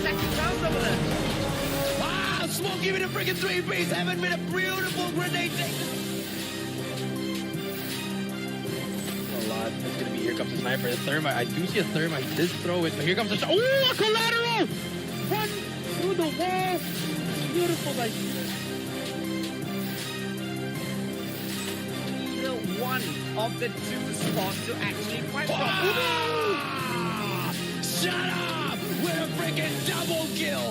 second round over there. Wow, Smoke giving a freaking 3-piece. Haven't been a beautiful grenade take. A lot. It's gonna be here comes the sniper. The thermite. I do see a thermite. He did throw it, but here comes the shot. Oh, a collateral! One through the wall. Beautiful by Either one of the two spots to actually fight from. Shut up! With a freaking double kill.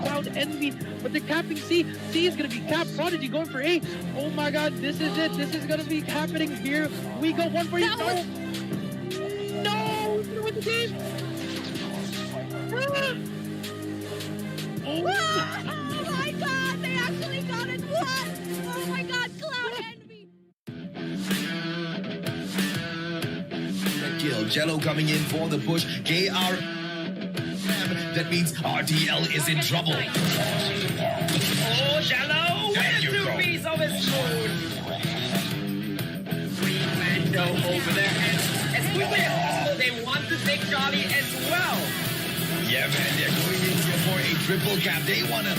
Cloud Envy, but they're capping C. C is gonna be capped. Prodigy going for A. Oh my God, this is it. This is gonna be happening here. We go one for you. No, with the team. Oh my God, they actually got it. What? Oh my God, Cloud Envy. Kill. Jello coming in for the push. KR. That means RTL is in trouble. Oh, Jello with a two-piece of his food. Free Mando over there, and as quickly as possible, they want to take Charlie as well. Yeah, man, they're going in here for a triple cap. They wanna.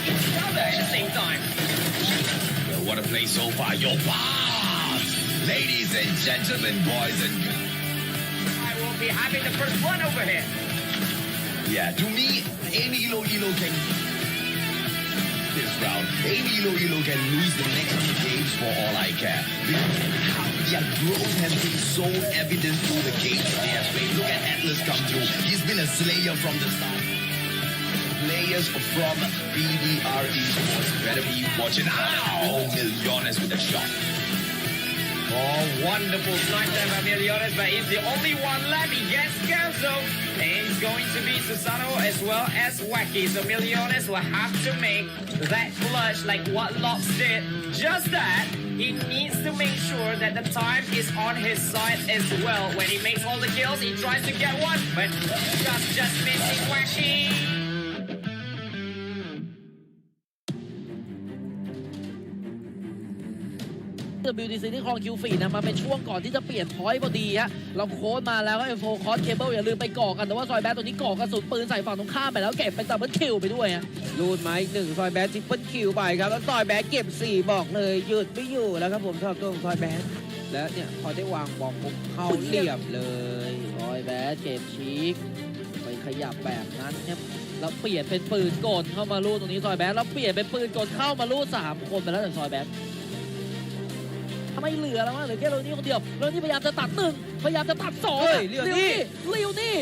Together at the same time. Well, what a play so far. Yo, pass! Ladies and gentlemen, boys and girls. I will be having the first one over here. Yeah, to me, any Elo can this round. Any Elo can lose the next two games for all I care. Because their growth has been so evident through the games that they have played. Look at Atlas come through. He's been a slayer from the start. Players from BDR Esports better be watching. Ow! Milliones with a shot. Oh, wonderful snipe there by Milliones, but he's the only one left. He gets Gelso, and it's going to be Susano as well as Wacky. So Milliones will have to make that clutch like what Locks did. Just that, he needs to make sure that the time is on his side as well. When he makes all the kills, he tries to get one, but just missing Wacky. WDC ที่ครองคิวฟีนะมาเป็นช่วงก่อนที่จะเปลี่ยนพอยต์พอดีฮะเราโค้ดมาแล้วก็เอฟโฟคอสเคเบิลอย่าลืมไปก่อกันแต่ว่าซอยแบทตัวนี้ก่อกระสุนปืนใส่ฝั่งตรงข้ามไปแล้วเก็บเป็นดับเบิลคิวไปด้วยฮะ รูดมาอีกหนึ่งซอยแบททริปเปิลคิวไปครับแล้วซอยแบทเก็บ4บอกเลยหยุดไม่อยู่แล้วครับผมชอบตัวของซอยแบทและเนี่ยพอได้วางบอมปุ๊บเข้าเรียบเลย ซอยแบทเก็บชีกไปขยับแบบนั้นครับแล้วเปลี่ยนเป็นปืนกลเข้ามาลูดตรงนี้ซอยแบทแล้วเปลี่ยนเป็นปืนกลเข้ามาลูด3คนไปแล้วจากซอยแบทไม่เหลือแล้วเหลือแค่โรนี่คนเดียวโรนี่พยายามจะตัด1พยายามจะตัด2เรียวนี่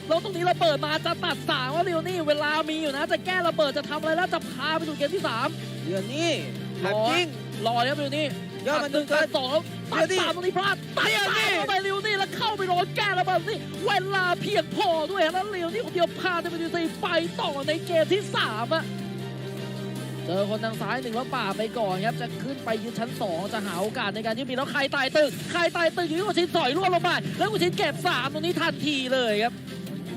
แล้วตรงนี้เราเปิดมาจะตัด3ว่าเรียวนี่เวลามีอยู่นะจะแก้ระเบิดจะทำอะไรแล้วจะพาไปสู่เกมที่3เรียวนี่แท็บจริงรอแล้วเรียวนี่ยอดมัน1เกิน2ตัด3ตรงนี้พลาดตัด3เข้าไปเรียวนี่แล้วเข้าไปโดนแก้ระเบิดนี่เวลาเพียงพอด้วยแล้วเรียวนี่คนเดียวพาWDCไปต่อในเกมที่3อะเจอคนทางซ้าย1แล้วป่าไปก่อนครับจะขึ้นไปยืนชั้น2จะหาโอกาสในการที่มีแล้วใครตายตึกอยู่ที่กุชินสอยร่วงลงไปแล้วกุชินเก็บ3ตรงนี้ทันทีเลยครับ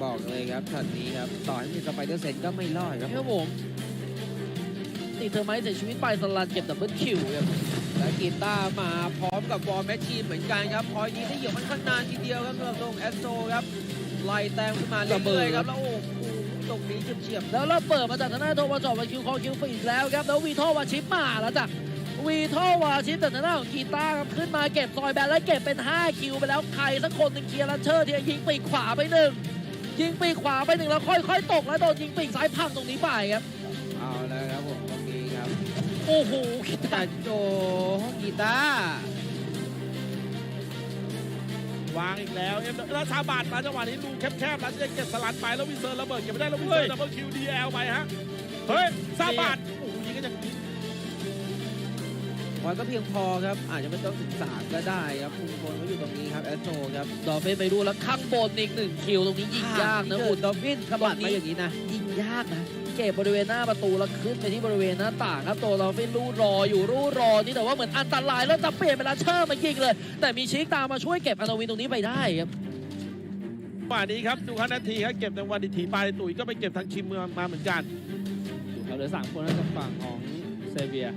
บอกเลยครับช็อตนี้ครับต่อให้มีสไปเดอร์เซนก็ไม่รอดครับผมนี่เธอไม่เสียชีวิตไปสลันเก็บดับเบิลคิวครับและกีตาร์มาพร้อมกับวอลแมชชีนเหมือนกันครับพอยนี้ได้เหยียบมันข้างนานทีเดียวครับสำหรับตรงแอสโตครับไล่แต้มขึ้นมาเรื่อยๆครับแล้วโอ้ตรงนี้เฉียบแล้วเราเปิดมาจากทางหน้าโทมาจอบมาคิวคอคิวฟีอีกแล้วครับแล้ววีโทวาชิปมาแล้วจ้ะวีโทวาชิปจากทางหน้าของกีตาร์ครับขึ้นมาเก็บซอยแบนแล้วเก็บเป็น5คิวไปแล้วใครสักคนหนึ่งเคลียร์ลันเชอร์ที่ยิงปีกขวาไป1แล้วค่อยๆตกแล้วโดนยิงปีกซ้ายพังตรงนี้ไปครับเอาแล้วครับผมตรงนี้ครับโอ้โหกีตาร์โจกีตาร์วางอีกแล้วแล้วชาบาดมาจังหวะนี้ดูแคบๆแล้วจะเก็บสลัดไปแล้ววินเซอร์ระเบิดเก็บไม่ได้แล้ววินเซอร์ดับเบิลคิวดีเอลไปฮะเฮ้ยชาบาดโอ้โหยิงกันอย่างนี้บอลก็เพียงพอครับอาจจะไม่ต้องศึกษาก็ได้ครับมุมบนก็อยู่ตรงนี้ครับแอสโตครับดอฟฟินไปดูแล้วข้างบนอีก1คิวตรงนี้ยิงยากนะดอฟฟินขบัดมาอย่างนี้นะยิงยากนะเก็บบริเวณหน้าประตูแล้วขึ้นไปที่บริเวณหน้าต่างครับตัวดอฟฟินรูรอนี่แต่ว่าเหมือนอันตรายแล้วจะเปลี่ยนเป็นลันเชอร์มายิงเลยแต่มีชิคตามมาช่วยเก็บอันวินตรงนี้ไปได้ครับป่านี้ครับดู5นาทีครับเก็บในวันดิถีปลายตุ๋ยก็ไปเก็บทางคิมเมืองมาเหมือนกันเหลือ3คนแล้วจากฝั่งของ เซเวีย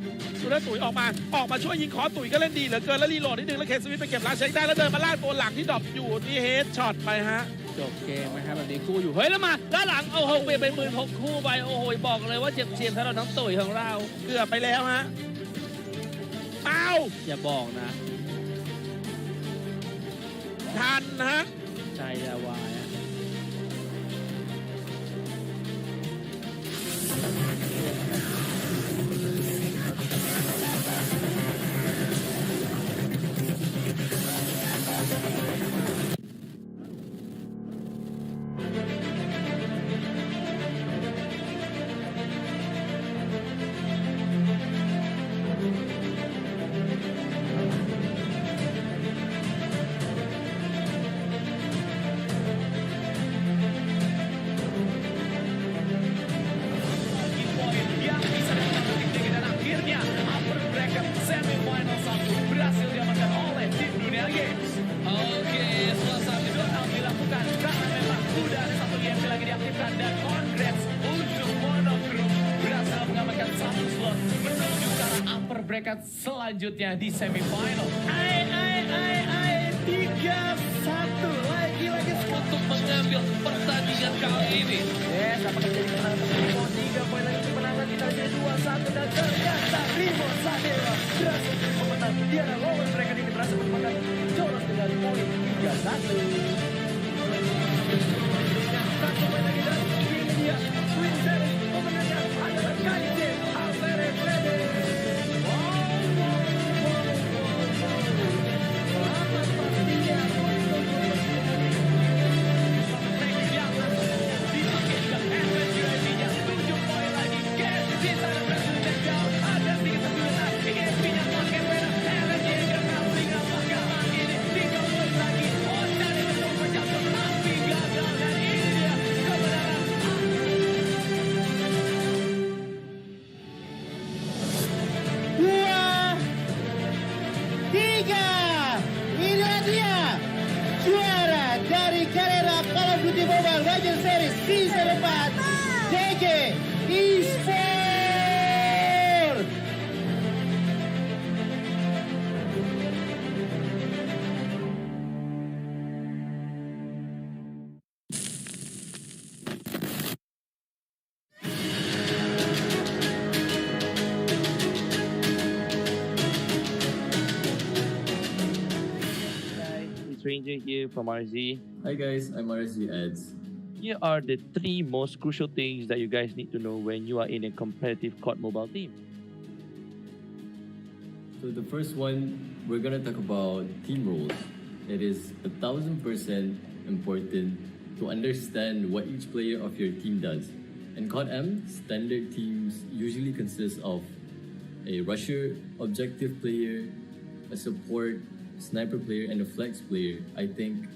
ดูแล้วตุ๋ยออกมาช่วยยิงคอตุ๋ยก็เล่นดีเหลือเกินแล้วรีโหลดนิดนึงแล้วเคสวิทไปเก็บลาเช็คได้แล้วเดินมาลากตัวหลังที่ดรอปอยู่นี่เฮดช็อตไปฮะ จบเกมนะครับแบบนี้คู่อยู่เฮ้ยแล้วมาด้านหลังโอ้โหเปลี่ยนเป็นปืนพกคู่ไปโอ้โหบอกเลยว่าเจ็บเฉียบสำหรับน้องตุ๋ยของเรา เกือบไปแล้วฮะเอ้า อย่าบอกนะ ทันฮะ ใจละวายอะ Yang bisa dipetik dan akhirnya upper bracket semifinal 1 berhasil diamankan oleh tim Dunia Games. Oke, suasana down dilakukan karena memang sudah ada satu game lagi diaktifkan dan congrats untuk Monogroup berhasil mengamankan satu slot menuju ke arah upper bracket selanjutnya di semifinal. 3-1 lagi-lagi untuk mengambil pertandingan kali ini. Yes, apakah jadi kemenangan Primo 3 poin lagi kemenangan kita jadi 2-1 dan ternyata Primo Sadera berhasil memenang. Dia adalah lawan mereka ini berhasil memenangkan Joros dengan poin 3-1. Satu poin lagi dan ini dia Twin Series pemenangnya adalah KD Altere Frede. Garena Call of Duty Mobile Legends Series Season 4 DG Esport. Stranger here from RSG. Hi guys, I'm RSG Ads. Here are the 3 most crucial things that you guys need to know when you are in a competitive COD mobile team. So the first one, we're gonna talk about team roles. It is 1000% important to understand what each player of your team does. In COD M, standard teams usually consist of a rusher, objective player, a support, sniper player, and a flex player. I think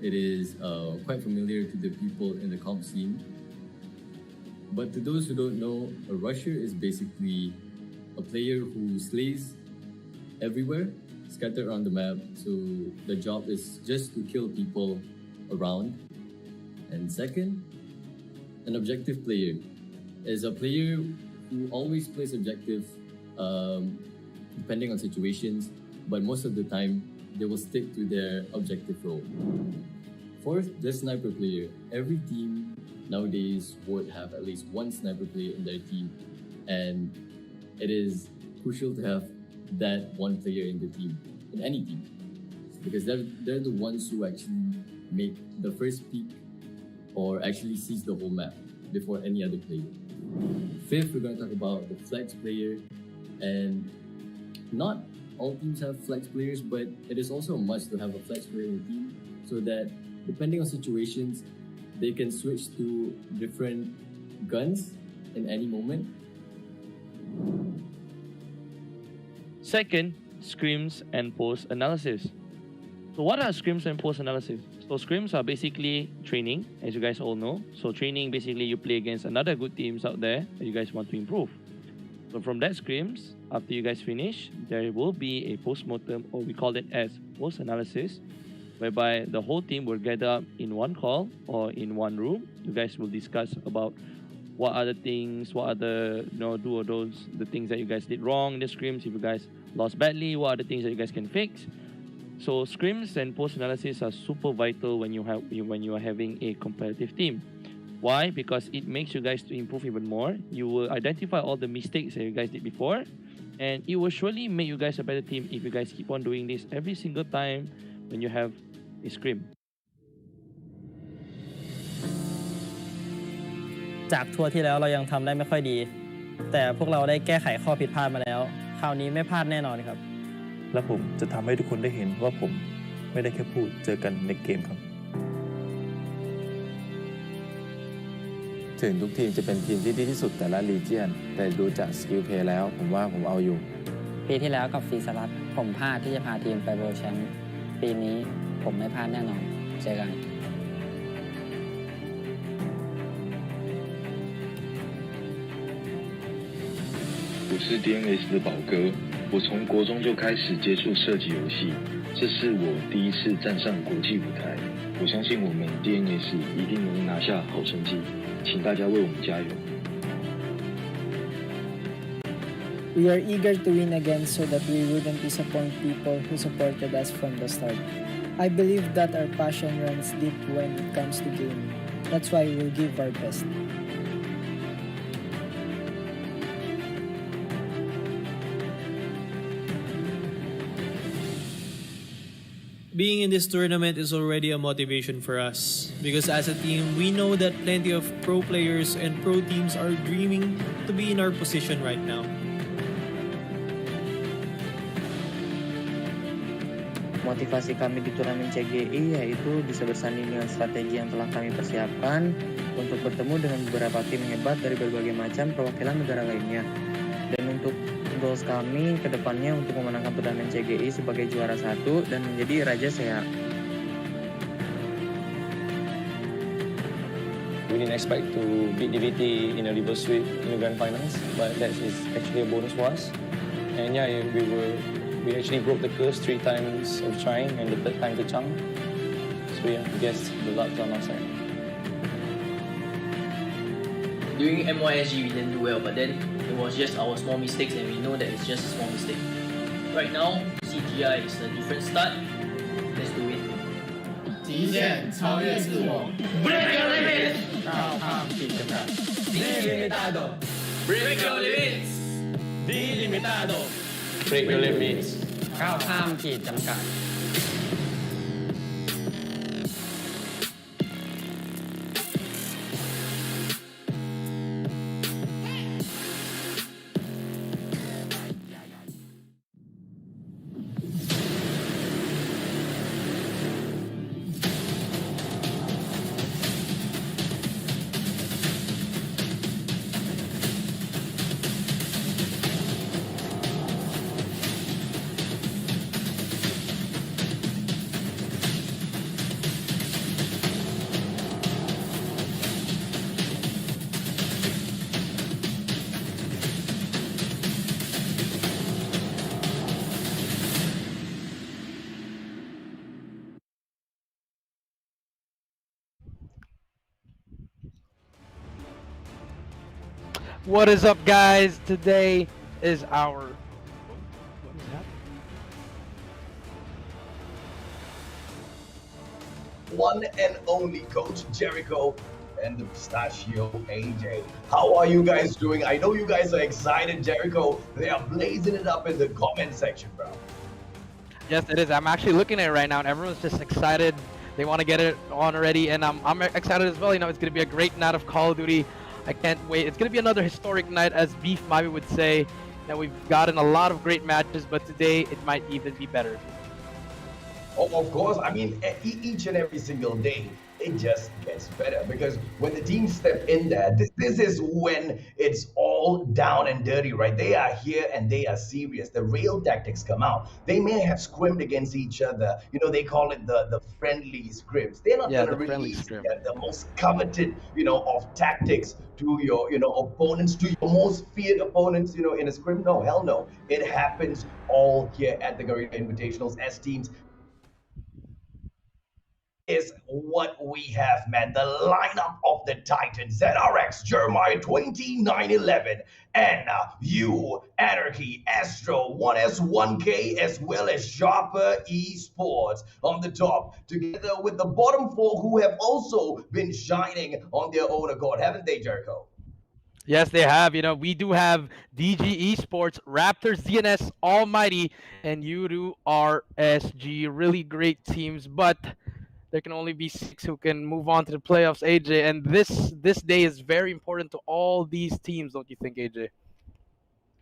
it is quite familiar to the people in the comp scene. But to those who don't know, a rusher is basically a player who slays everywhere, scattered around the map. So the job is just to kill people around. And second, an objective player is a player who always plays objective depending on situations, but most of the time they will stick to their objective role. Fourth, the sniper player. Every team nowadays would have at least one sniper player in their team, and it is crucial to have that one player in the team, in any team, because they're the ones who actually make the first peek or actually sees the whole map before any other player. Fifth, we're going to talk about the flex player, and not all teams have flex players, but it is also a must to have a flex player in the team so that depending on situations, they can switch to different guns in any moment. Second, scrims and post analysis. So what are scrims and post analysis? So scrims are basically training, as you guys all know. So training, basically you play against another good teams out there that you guys want to improve. So from that scrims, after you guys finish, there will be a post-mortem, or we call it as post-analysis, whereby the whole team will gather up in one call or in one room. You guys will discuss about what are the things, what are the do or don'ts, the things that you guys did wrong in the scrims. If you guys lost badly, what are the things that you guys can fix? So scrims and post analysis are super vital when you are having a competitive team. Why? Because it makes you guys to improve even more. You will identify all the mistakes that you guys did before, and it will surely make you guys a better team if you guys keep on doing this every single time when you have a scrim. จากทัวร์ที่แล้วเรายังทำได้ไม่ค่อยดี แต่พวกเราได้แก้ไขข้อผิดพลาดมาแล้ว คราวนี้ไม่พลาดแน่นอนครับ และผมจะทำให้ทุกคนได้เห็นว่าผมไม่ได้แค่พูดเจอกันในเกมครับ ถึงทุกทีมจะเป็นทีมที่ดีที่สุดแต่ละรีเจียนแต่ดูจากสกิลเพลย์แล้วผมว่าผมเอาอยู่ ปีที่แล้วกับฟรีสลัดผมพลาดที่จะพาทีมไปเวิลด์แชมป์ปีนี้ผมไม่พลาดแน่นอนเจอกัน 我是 DNS 的宝哥，我从国中就开始接触射击游戏，这是我第一次站上国际舞台。我相信我们 DNS 一定能拿下好成绩，请大家为我们加油。We are eager to win again so that we wouldn't disappoint people who supported us from the start. I believe that our passion runs deep when it comes to gaming. That's why we'll give our best. Being in this tournament is already a motivation for us because as a team, we know that plenty of pro players and pro teams are dreaming to be in our position right now. Motivasi kami di turnamen CGI yaitu bisa bersanding dengan strategi yang telah kami persiapkan untuk bertemu dengan beberapa tim hebat dari berbagai macam perwakilan negara lainnya. Dan untuk goals kami ke depannya untuk memenangkan turnamen CGI sebagai juara 1 dan menjadi Raja Sea. We didn't expect to beat DVT in a reverse sweep in the grand finals, but that is actually a bonus for us. And yeah, we actually broke the curse 3 times of trying and the 3rd time to chunk. So yeah, I guess the luck's on our side. During MYSG we didn't do well, but then it was just our small mistakes and we know that it's just a small mistake. Right now, CGI is a different start. Let's do it. 极限超越自我 Break your limits! 高亢ขีดจำกัด Delimitado Break your limits! Delimitado Break your limits. ก้าวข้ามขีดจำกัด What is up, guys? Today is our... What is happening? One and only Coach Jericho and the Pistachio AJ. How are you guys doing? I know you guys are excited, Jericho. They are blazing it up in the comment section, bro. Yes, it is. I'm actually looking at it right now, and everyone's just excited. They want to get it on already, and I'm excited as well. You know, it's going to be a great night of Call of Duty. I can't wait. It's going to be another historic night, as Beef Mavi would say. That we've gotten a lot of great matches, but today it might even be better. Oh, of course. I mean, each and every single day, it just gets better because when the teams step in there, this is when it's all down and dirty, right? They are here and they are serious. The real tactics come out. They may have scrimmed against each other. You know, they call it the friendly scrims. They're not going to release the most coveted, you know, of tactics to your, you know, opponents, to your most feared opponents, you know, in a scrim. No, hell no. It happens all here at the Garena Invitationals as teams is what we have, man. The lineup of the Titans, ZRX, Jeremiah 2911, and you, Anarchy, Astro, 1S1K, as well as Sharper Esports on the top, together with the bottom four who have also been shining on their own accord, haven't they, Jericho? Yes, they have. You know, we do have DG Esports, Raptors.DNS, ALMGHTY, and Yoodo RSG. Really great teams, but there can only be 6 who can move on to the playoffs, AJ. And this day is very important to all these teams, don't you think, AJ?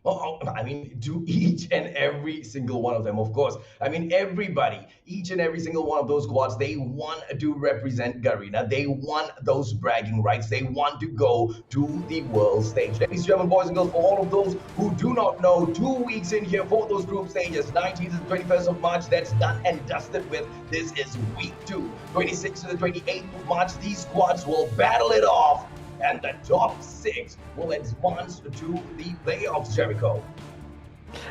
Oh, I mean, to each and every single one of them, of course. I mean, everybody, each and every single one of those squads, they want to represent Garena. They want those bragging rights. They want to go to the world stage. Ladies and gentlemen, boys and girls, for all of those who do not know, 2 weeks in here for those group stages, 19th to the 21st of March, that's done and dusted with. This is week 2. 26th to the 28th of March, these squads will battle it off, and the top 6 will advance to the playoffs, Jericho.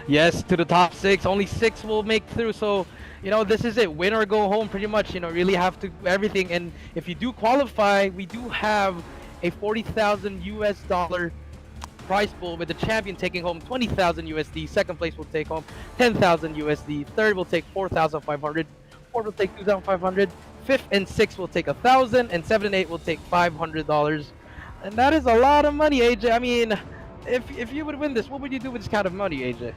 Yes, to the top 6. Only 6 will make through. So, you know, this is it. Win or go home, pretty much. You know, really have to do everything. And if you do qualify, we do have a $40,000 US prize pool, with the champion taking home 20,000 USD. Second place will take home 10,000 USD. Third will take 4,500. Fourth will take 2,500. Fifth and sixth will take 1,000, and 7 and 8 will take $500. And that is a lot of money, AJ. I mean, if you would win this, what would you do with this kind of money, AJ?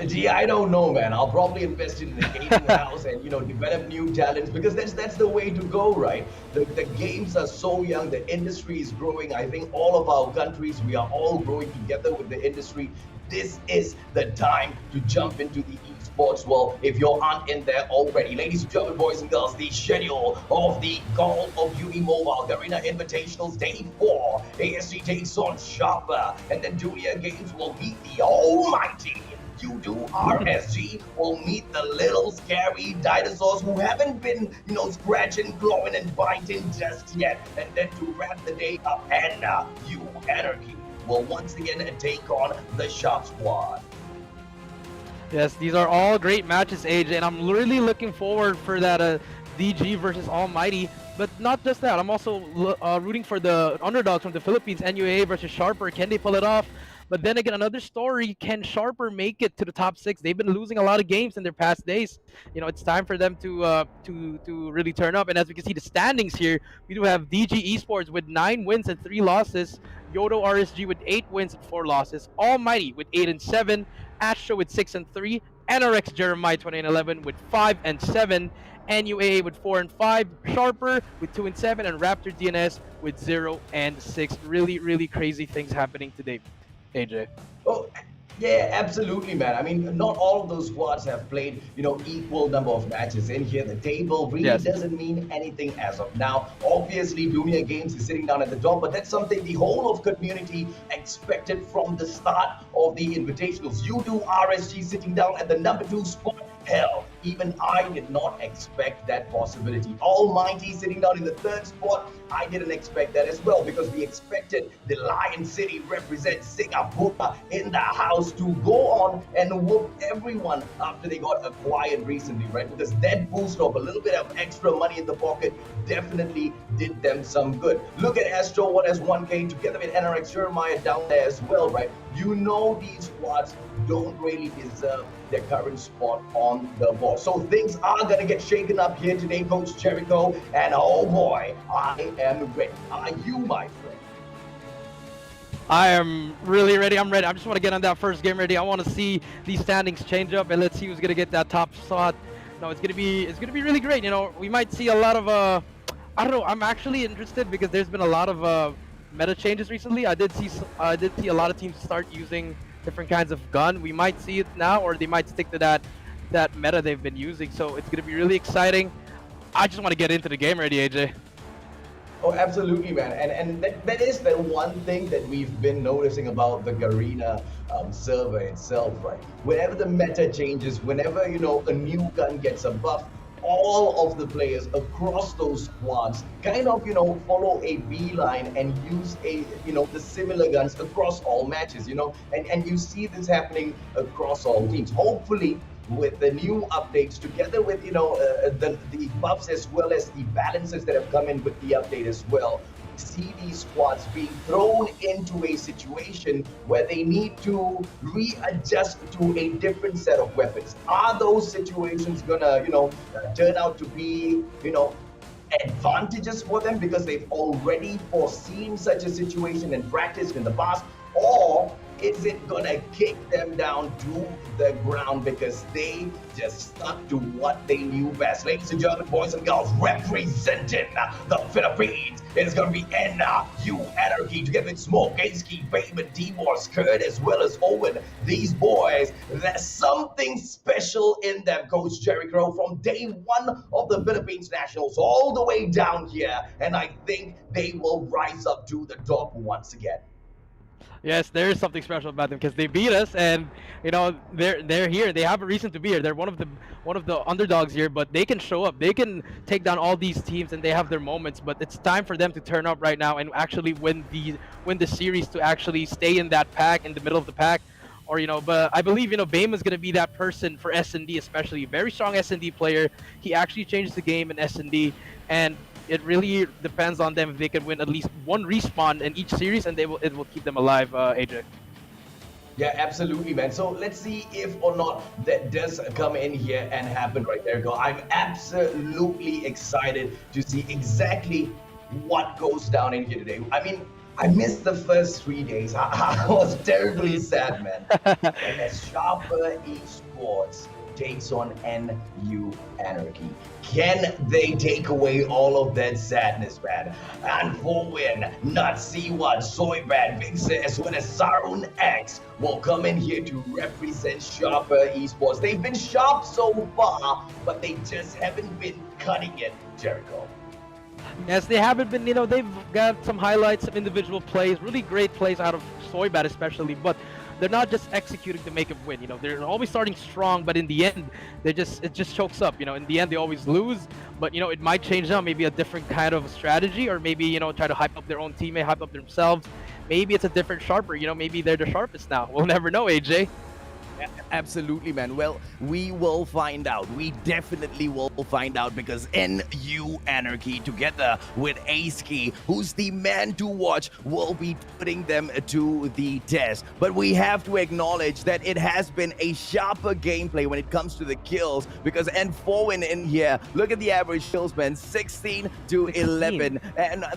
Gee, I don't know, man. I'll probably invest it in a gaming house and, you know, develop new talents, because that's the way to go, right? The games are so young. The industry is growing. I think all of our countries, we are all growing together with the industry. This is the time to jump into the esports world if you aren't in there already. Ladies and gentlemen, boys and girls, the schedule of the Call of Duty Mobile Garena Invitationals Day 4. ASG takes on Sharper, and then Junior Games will meet the almighty Yoodo RSG will meet the little scary dinosaurs who haven't been, you know, scratching, clawing, and biting just yet. And then to wrap the day up, and you, Anarchy, will once again take on the Sharp Squad. Yes, these are all great matches, AJ, and I'm really looking forward for that DG versus ALMGHTY. But not just that, I'm also rooting for the underdogs from the Philippines, NUA versus Sharper. Can they pull it off? But then again, another story, can Sharper make it to the top 6? They've been losing a lot of games in their past days. You know, it's time for them to really turn up. And as we can see the standings here, we do have DG Esports with 9 wins and 3 losses. Yoodo RSG with 8 wins and 4 losses. ALMGHTY with 8 and 7. Astro with 6 and 3. NRX Jeremiah 2011 with 5 and 7. NUA with 4 and 5. Sharper with 2 and 7. And Raptors.DNS with 0 and 6. Really, really crazy things happening today, AJ. Oh, yeah, absolutely, man. I mean, not all of those squads have played, you know, equal number of matches in here. The table really doesn't mean anything as of now. Obviously, Junior Games is sitting down at the top, but that's something the whole of community expected from the start of the Invitationals. Yoodo RSG sitting down at the number 2 spot. Hell, even I did not expect that possibility. ALMGHTY sitting down in the 3rd spot, I didn't expect that as well, because we expected the Lion City represent Singapore in the house to go on and whoop everyone after they got acquired recently, right? Because that boost of a little bit of extra money in the pocket definitely did them some good. Look at Astro 1S1K together with NRX Jeremiah down there as well, right? You know these squads don't really deserve their current spot on the board. So things are going to get shaken up here today, Coach Jericho. And oh boy, I am ready. Are you, my friend? I am really ready. I'm ready. I just want to get on that first game ready. I want to see these standings change up, and let's see who's going to get that top spot. No, it's going to be really great. You know, we might see a lot of I don't know. I'm actually interested because there's been a lot of meta changes recently. I did see a lot of teams start using different kinds of gun. We might see it now, or they might stick to that meta they've been using. So it's going to be really exciting. I just want to get into the game ready, AJ. Oh, absolutely, man. And that is the one thing that we've been noticing about the Garena server itself, right? Whenever the meta changes, whenever, you know, a new gun gets a buff, all of the players across those squads kind of, you know, follow a beeline and use the similar guns across all matches, you know, and you see this happening across all teams. Hopefully with the new updates, together with the buffs as well as the balances that have come in with the update as well, see these squads being thrown into a situation where they need to readjust to a different set of weapons. Are those situations gonna, turn out to be, advantages for them because they've already foreseen such a situation and practiced in the past? Or is it gonna kick them down to the ground because they just stuck to what they knew best? Ladies and gentlemen, boys and girls, representing the Philippines, it is gonna be Anarchy together with Smoke, ALMGHTY, Bateman, D-Wars, Kurt, as well as Owen. These boys, there's something special in them, Coach Jericho, from day one of the Philippines Nationals all the way down here, and I think they will rise up to the top once again. Yes, there is something special about them because they beat us, and they're here. They have a reason to be here. They're one of the underdogs here, but they can show up. They can take down all these teams, and they have their moments. But it's time for them to turn up right now and actually win the series, to actually stay in that pack, in the middle of the pack. Or but I believe Bayman's gonna be that person for S&D, especially very strong S&D player. He actually changed the game in S&D, and it really depends on them if they can win at least one respawn in each series, and it will keep them alive, AJ. Yeah, absolutely, man. So let's see if or not that does come in here and happen right there. I'm absolutely excited to see exactly what goes down in here today. I mean, I missed the first 3 days. I was terribly sad, man. And as Sharper Esports takes on NU Anarchy, can they take away all of that sadness, man? And for win, not C1, Soybad, Vixer, as well as Sarun X will come in here to represent Sharper Esports. They've been sharp so far, but they just haven't been cutting it, Jericho. Yes, they haven't been, they've got some highlights, some individual plays, really great plays out of Soybat especially, but they're not just executing to make it win. They're always starting strong, but in the end, it just chokes up. In the end, they always lose. But it might change now. Maybe a different kind of strategy, or maybe try to hype up their own teammate, hype up themselves. Maybe it's a different Sharper. Maybe they're the sharpest now. We'll never know, AJ. Absolutely, man. Well, we will find out. We definitely will find out, because NU Anarchy, together with ALMGHTY, who's the man to watch, will be putting them to the test. But we have to acknowledge that it has been a sharper gameplay when it comes to the kills, because N4 in here, look at the average kills, man, 16 to 11.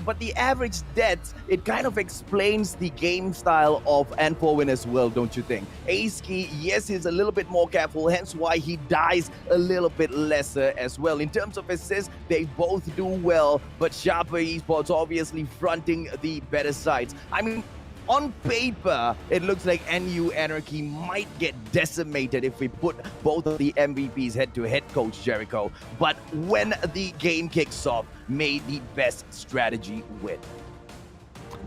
But the average deaths, it kind of explains the game style of N4 as well, don't you think? ALMGHTY, yes, he's a little bit more careful, hence why he dies a little bit lesser as well. In terms of assists, they both do well, but Sharper Esports obviously fronting the better sides. I mean, on paper, it looks like NU Anarchy might get decimated if we put both of the MVPs head-to-head, Coach Jericho. But when the game kicks off, may the best strategy win.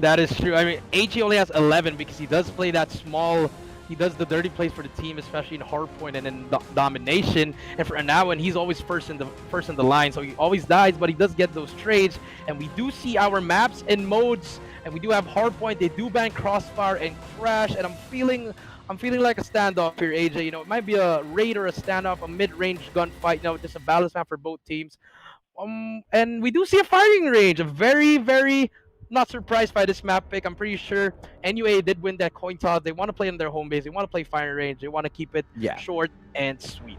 That is true. I mean, AG only has 11 because he does play that small. He does the dirty plays for the team, especially in hardpoint and in domination. And for Anawan, he's always first in the line, so he always dies, but he does get those trades. And we do see our maps and modes, and we do have hardpoint. They do ban Crossfire and Crash, and I'm feeling like a standoff here, AJ. It might be a raid or a standoff, a mid-range gunfight. Just a balance map for both teams. And we do see a firing range, a very, very. Not surprised by this map pick. I'm pretty sure NUA did win that coin toss. They want to play in their home base. They want to play firing range. They want to keep it short and sweet.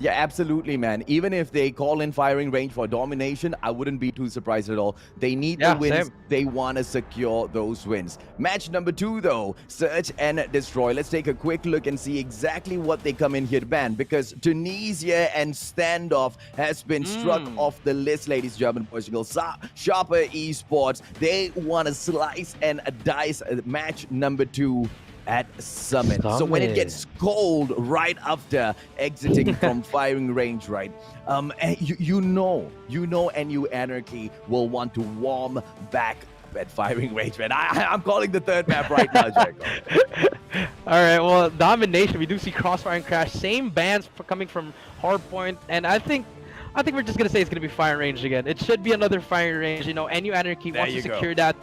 Yeah, absolutely, man. Even if they call in firing range for domination, I wouldn't be too surprised at all. They need the wins. Same. They want to secure those wins. Match number 2, though, Search and Destroy. Let's take a quick look and see exactly what they come in here to ban, because Tunisia and Standoff has been struck off the list, ladies and gentlemen, boys and girls. Sharper Esports, they want to slice and dice match number 2 at Summit. So when it gets cold right after exiting from firing range, right? You know NU Anarchy will want to warm back at firing range, man. I'm calling the third map right now, Jericho. All right, well, domination. We do see Crossfire and Crash, same bans coming from hardpoint, and I think we're just gonna say it's gonna be firing range again. It should be another firing range. NU Anarchy wants to secure that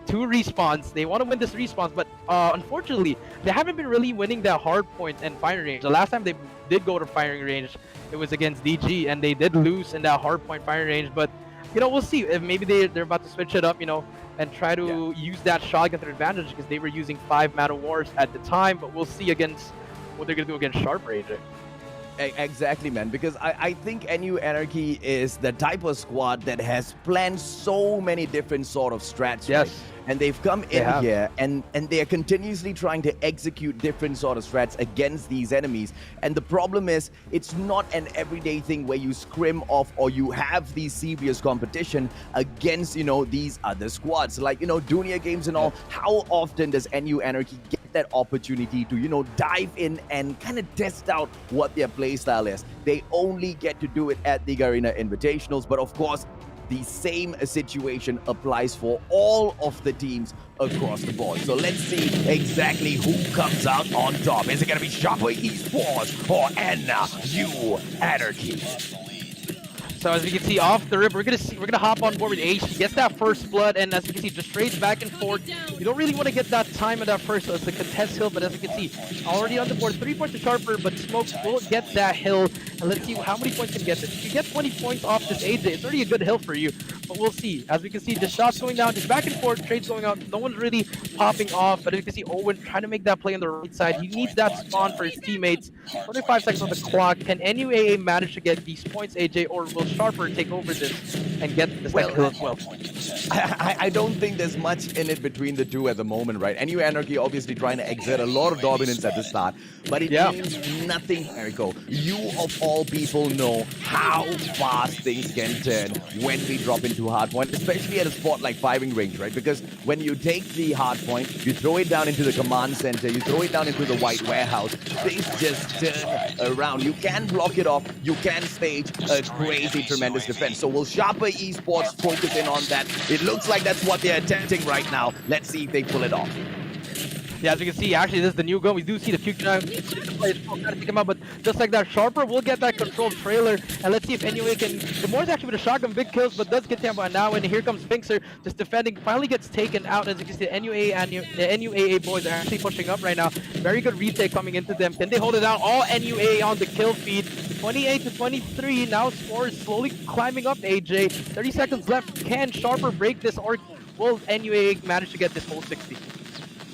2 respawns. They want to win this respawn, but unfortunately, they haven't been really winning that hard point and firing range. The last time they did go to firing range, it was against DG, and they did lose in that hard point firing range. But we'll see if maybe they're about to switch it up, and try to use that shotgun to their advantage, because they were using 5 Mana Wars at the time. But we'll see against what they're gonna do against Sharper, AJ. Exactly, man, because I think NU Anarchy is the type of squad that has planned so many different sort of strats. Yes. Right? And they've come in here and they are continuously trying to execute different sort of strats against these enemies. And the problem is, it's not an everyday thing where you scrim off or you have these serious competition against, these other squads. Like, Dunia games and all, how often does NU Anarchy get that opportunity to, dive in and kind of test out what their playstyle is? They only get to do it at the Garena Invitationals, but of course, the same situation applies for all of the teams across the board. So let's see exactly who comes out on top. Is it going to be Sharper Esports or NU Anarchy? So as you can see off the rip, we're gonna hop on board with H. He gets that first blood, and as you can see, just trades back and forth. You don't really want to get that time of that first, so it's a contest hill, but as you can see, already on the board. 3 points to Sharper, but Smoke will get that hill. And let's see how many points can get this. If you get 20 points off this AJ, it's already a good hill for you. But we'll see. As we can see, just shots going down, just back and forth, trades going out. No one's really popping off, but as you can see, Owen trying to make that play on the right side. He needs that spawn for his teammates. 25 seconds on the clock. Can NUAA manage to get these points, AJ, or will Sharper take over this and get the second hill as well? I don't think there's much in it between the two at the moment, right? NU Anarchy obviously trying to exert a lot of dominance at the start, but it means nothing, Erico. You of all people know how fast things can turn when we drop into hard point, especially at a spot like firing range, right? Because when you take the hard point, you throw it down into the command center, you throw it down into the white warehouse, things just turn around. You can block it off, you can stage a crazy, tremendous defense. So will Sharper Esports focus in on that? It looks like that's what they're attempting right now. Let's see if they pull it off. Yeah, as you can see, actually, this is the new gun. We do see the QQ9 trying to take him out, but just like that, Sharper will get that controlled trailer, and let's see if NUA can. Demor's actually with a shotgun, big kills, but does get him by now, and here comes Finxer, just defending, finally gets taken out. As you can see, the NUAA boys are actually pushing up right now. Very good retake coming into them. Can they hold it down? All NUA on the kill feed. 28 to 23. Now score is slowly climbing up, AJ. 30 seconds left. Can Sharper break this, or will NUA manage to get this whole 60?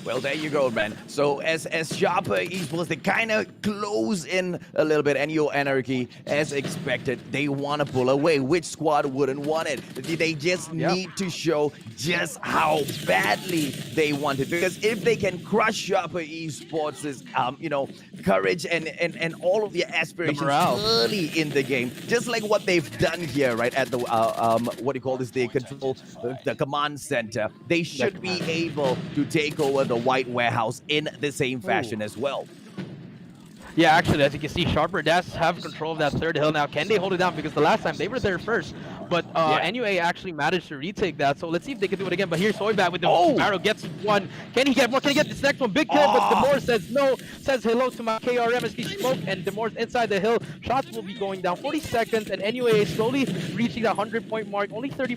Well, there you go, man. So as Sharper Esports, they kind of close in a little bit. NU Anarchy, as expected, they want to pull away. Which squad wouldn't want it? They just need to show just how badly they want it. Because if they can crush Sharper Esports' courage and all of their aspirations early in the game, just like what they've done here, right, at the they control the command center, they should be able to take over the white warehouse in the same fashion as well. Yeah, actually, as you can see, Sharper does have control of that third hill now. Can they hold it down? Because the last time they were there first, but NUA actually managed to retake that. So let's see if they can do it again. But here's Soybat with the arrow, gets one. Can he get more? Can he get this next one? Big kill, but Demore says no. Says hello to my KRM as he smoke, and Demore's inside the hill. Shots will be going down. 40 seconds, and NUA is slowly reaching that 100-point mark. Only 30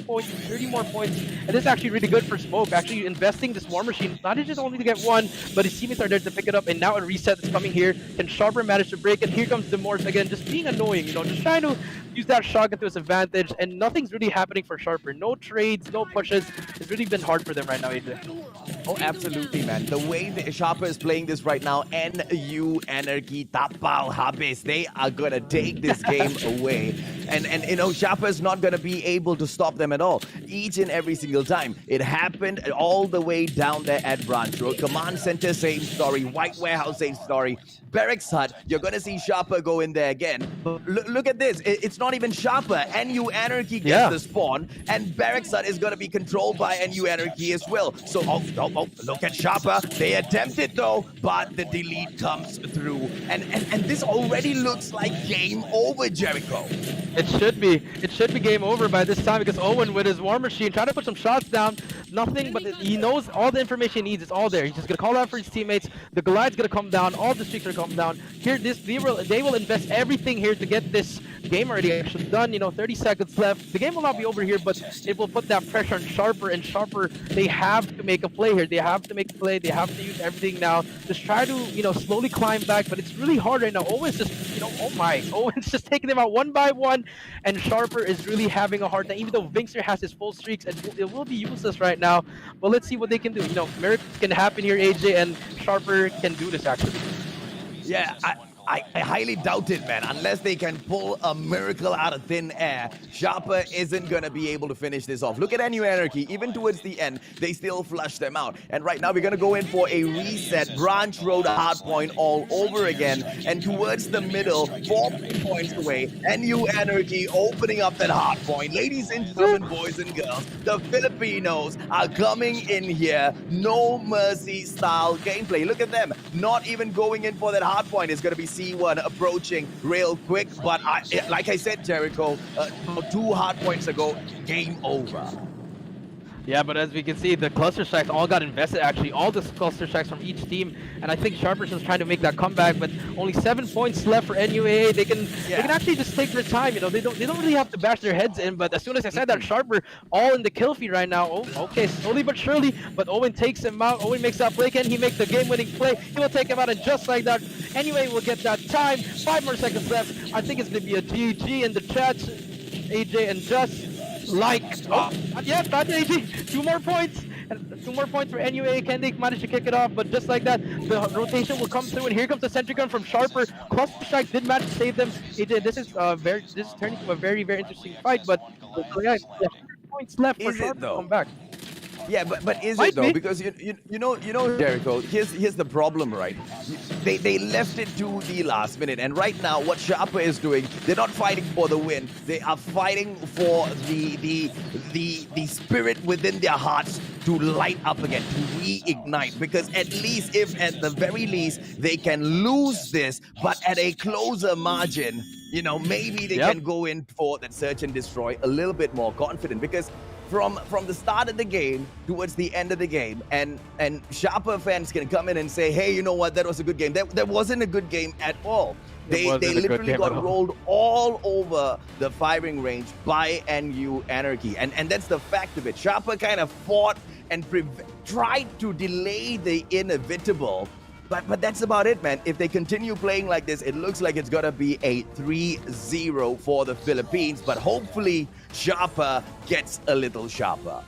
more points. And this is actually really good for Smoke. Actually investing this War Machine, not just only to get one, but his teammates are there to pick it up. And now a reset is coming here. Can Sharper manage to break it? Here comes Demore again, just being annoying, just trying to use that shotgun to his advantage, and nothing's really happening for Sharper. No trades, no pushes. It's really been hard for them right now, AJ. Oh, absolutely, man. The way the Sharper is playing this right now, NU Anarchy, Tapal, Habis, they are going to take this game away. And Sharper is not going to be able to stop them at all. Each and every single time. It happened all the way down there at Branch Road. Command Center, same story. White Warehouse, same story. Barracks Hut, you're going to see Sharper go in there again. But look at this. It's not even Sharper. NU Anarchy gets the spawn, and Barracks Hut is going to be controlled by NU Anarchy as well. So, look at Sharper. They attempted though, but the delete comes through. And this already looks like game over, Jericho. It should be. It should be game over by this time, because Owen with his War Machine trying to put some shots down. nothing, but he knows all the information he needs. It's all there. He's just gonna call out for his teammates. The Goliath's gonna come down. All the streaks are coming down. Here, they will invest everything here to get this game already actually done. 30 seconds left. The game will not be over here, but it will put that pressure on Sharper, and Sharper, they have to make a play here. They have to make a play. They have to use everything now. Just try to, slowly climb back, but it's really hard right now. Owen's just, Owen's just taking them out one by one, and Sharper is really having a hard time, even though Vingster has his full streaks, and it will be useless right now. But let's see what they can do. Miracles can happen here, AJ, and Sharper can do this actually. Yeah, I highly doubt it, man. Unless they can pull a miracle out of thin air, Sharper isn't going to be able to finish this off. Look at NU Anarchy. Even towards the end, they still flush them out. And right now, we're going to go in for a reset. Branch Road hardpoint all over again. And towards the middle, 4 points away, NU Anarchy opening up that hardpoint. Ladies and gentlemen, boys and girls, the Filipinos are coming in here. No mercy style gameplay. Look at them. Not even going in for that hardpoint. It's going to be C1 approaching real quick, but like I said, Jericho, 2 hard points ago, game over. Yeah, but as we can see, the cluster strikes all got invested actually, all the cluster strikes from each team, and I think Sharper's just trying to make that comeback, but only 7 points left for NUAA. They can actually just take their time, they don't really have to bash their heads in, but as soon as I said that, Sharper all in the kill feed right now. Oh, okay, slowly but surely, but Owen takes him out. Owen makes that play. Can he make the game-winning play? He will take him out, and just like that, NUAA will get that time. 5 more seconds left. I think it's going to be a GG in the chat. AJ and Just not AJ. 2 more points. And 2 more points for NUA. Can they manage to kick it off? But just like that, the rotation will come through, and here comes the sentry gun from Sharper. Cluster Strike did manage to save them. AJ, this is turning into a very, very interesting fight. But yeah, 100 points left for Sharper to come back. Yeah, but is it though? Because you know, Jericho. Here's the problem, right? They left it to the last minute, and right now, what Sharper is doing, they're not fighting for the win. They are fighting for the spirit within their hearts to light up again, to reignite. Because at least, if at the very least they can lose this, but at a closer margin, maybe they can go in for that search and destroy a little bit more confident. Because from the start of the game towards the end of the game, and Sharper fans can come in and say, hey, you know what, that was a good game. That wasn't a good game at all. They literally got rolled all over the firing range by NU Anarchy. And that's the fact of it. Sharper kind of fought and tried to delay the inevitable. But that's about it, man. If they continue playing like this, it looks like it's going to be a 3-0 for the Philippines. But hopefully, Sharper gets a little sharper.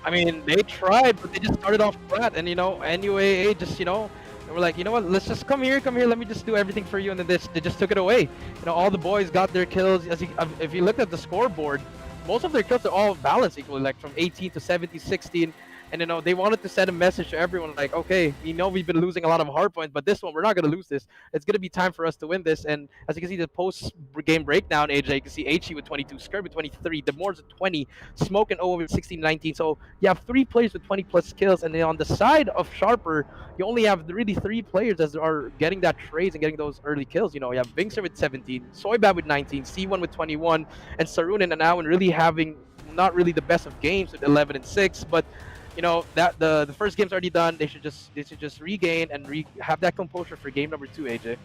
I mean, they tried, but they just started off flat. And, NUAA just, they were like, you know what, let's just come here, let me just do everything for you. And then they just took it away. All the boys got their kills. If you look at the scoreboard, most of their kills are all balanced equally, like from 18 to 70, 16. And they wanted to send a message to everyone like, okay, we've been losing a lot of hard points, but this one, we're not going to lose this. It's going to be time for us to win this. And as you can see, the post-game breakdown, AJ, you can see HE with 22, Skirb with 23, Demores with 20, Smoke and Owen with 16, 19. So you have 3 players with 20-plus kills. And then on the side of Sharper, you only have really 3 players that are getting that trades and getting those early kills. You have Vingser with 17, Soybad with 19, C1 with 21, and Sarunan and Awan really having not really the best of games with 11 and 6, but that the first game's already done. They should just regain and have that composure for game number 2, AJ.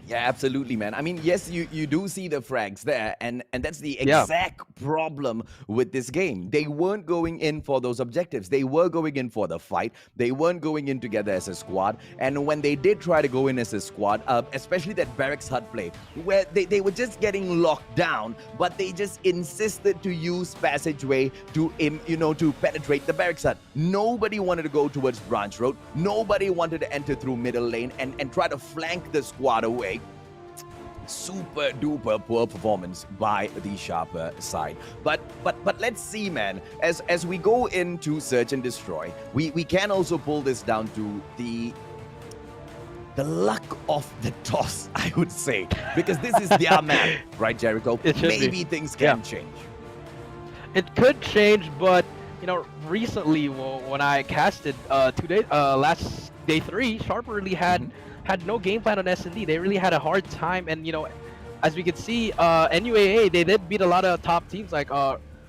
Yeah, absolutely, man. I mean, yes, you do see the frags there, and that's the exact problem with this game. They weren't going in for those objectives. They were going in for the fight. They weren't going in together as a squad. And when they did try to go in as a squad, especially that barracks hut play, where they were just getting locked down, but they just insisted to use passageway to penetrate the barracks hut. Nobody wanted to go towards Branch Road. Nobody wanted to enter through middle lane and try to flank the squad away. Super duper poor performance by the Sharper side. But let's see, man. As we go into search and destroy, we can also pull this down to the luck of the toss, I would say, because this is their map, right, Jericho? Maybe things can change. It could change, but recently when I casted last day 3, Sharper really had no game plan on S&D. They really had a hard time, and as we could see, NUAA, they did beat a lot of top teams like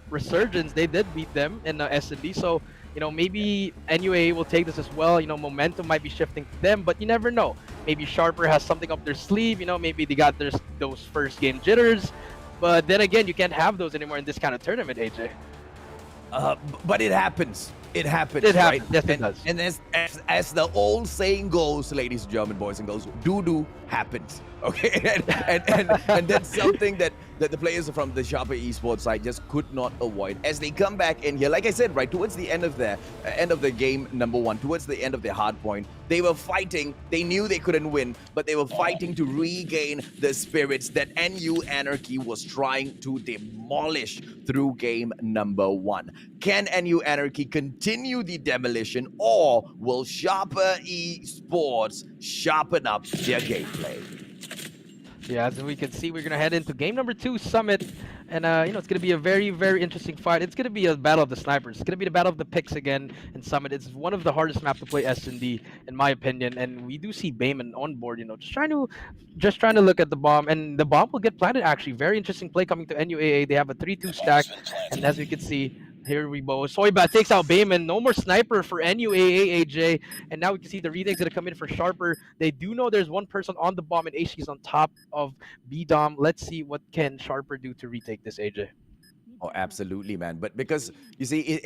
Resurgence, they did beat them in S&D. So, you know, maybe NUA will take this as well. You know, momentum might be shifting to them, but you never know. Maybe Sharper has something up their sleeve. You know, maybe they got those first game jitters. But then again, you can't have those anymore in this kind of tournament, AJ. But it happens. It happens. It right? happens. Yes, it does. And as the old saying goes, ladies and gentlemen, boys and girls, doo-doo happens. Okay, and that's something that the players from the Sharper Esports side just could not avoid as they come back in here. Like I said, right towards the end of the game number 1, towards the end of their hard point, they were fighting. They knew they couldn't win, but they were fighting to regain the spirits that NU Anarchy was trying to demolish through game number 1. Can NU Anarchy continue the demolition, or will Sharper Esports sharpen up their gameplay? Yeah, as we can see, we're going to head into game number 2, Summit. And, you know, it's going to be a very, very interesting fight. It's going to be a battle of the snipers. It's going to be the battle of the picks again in Summit. It's one of the hardest maps to play S&D, in my opinion. And we do see Bayman on board, you know, just trying to look at the bomb. And the bomb will get planted, actually. Very interesting play coming to NUAA. They have a 3-2 stack. And as we can see, here we go. Soybat takes out Bayman. No more sniper for NUAA, AJ. And now we can see the retake's going to come in for Sharper. They do know there's one person on the bomb, and HG is on top of B-Dom. Let's see what can Sharper do to retake this, AJ. Oh, absolutely, man. But because, you see,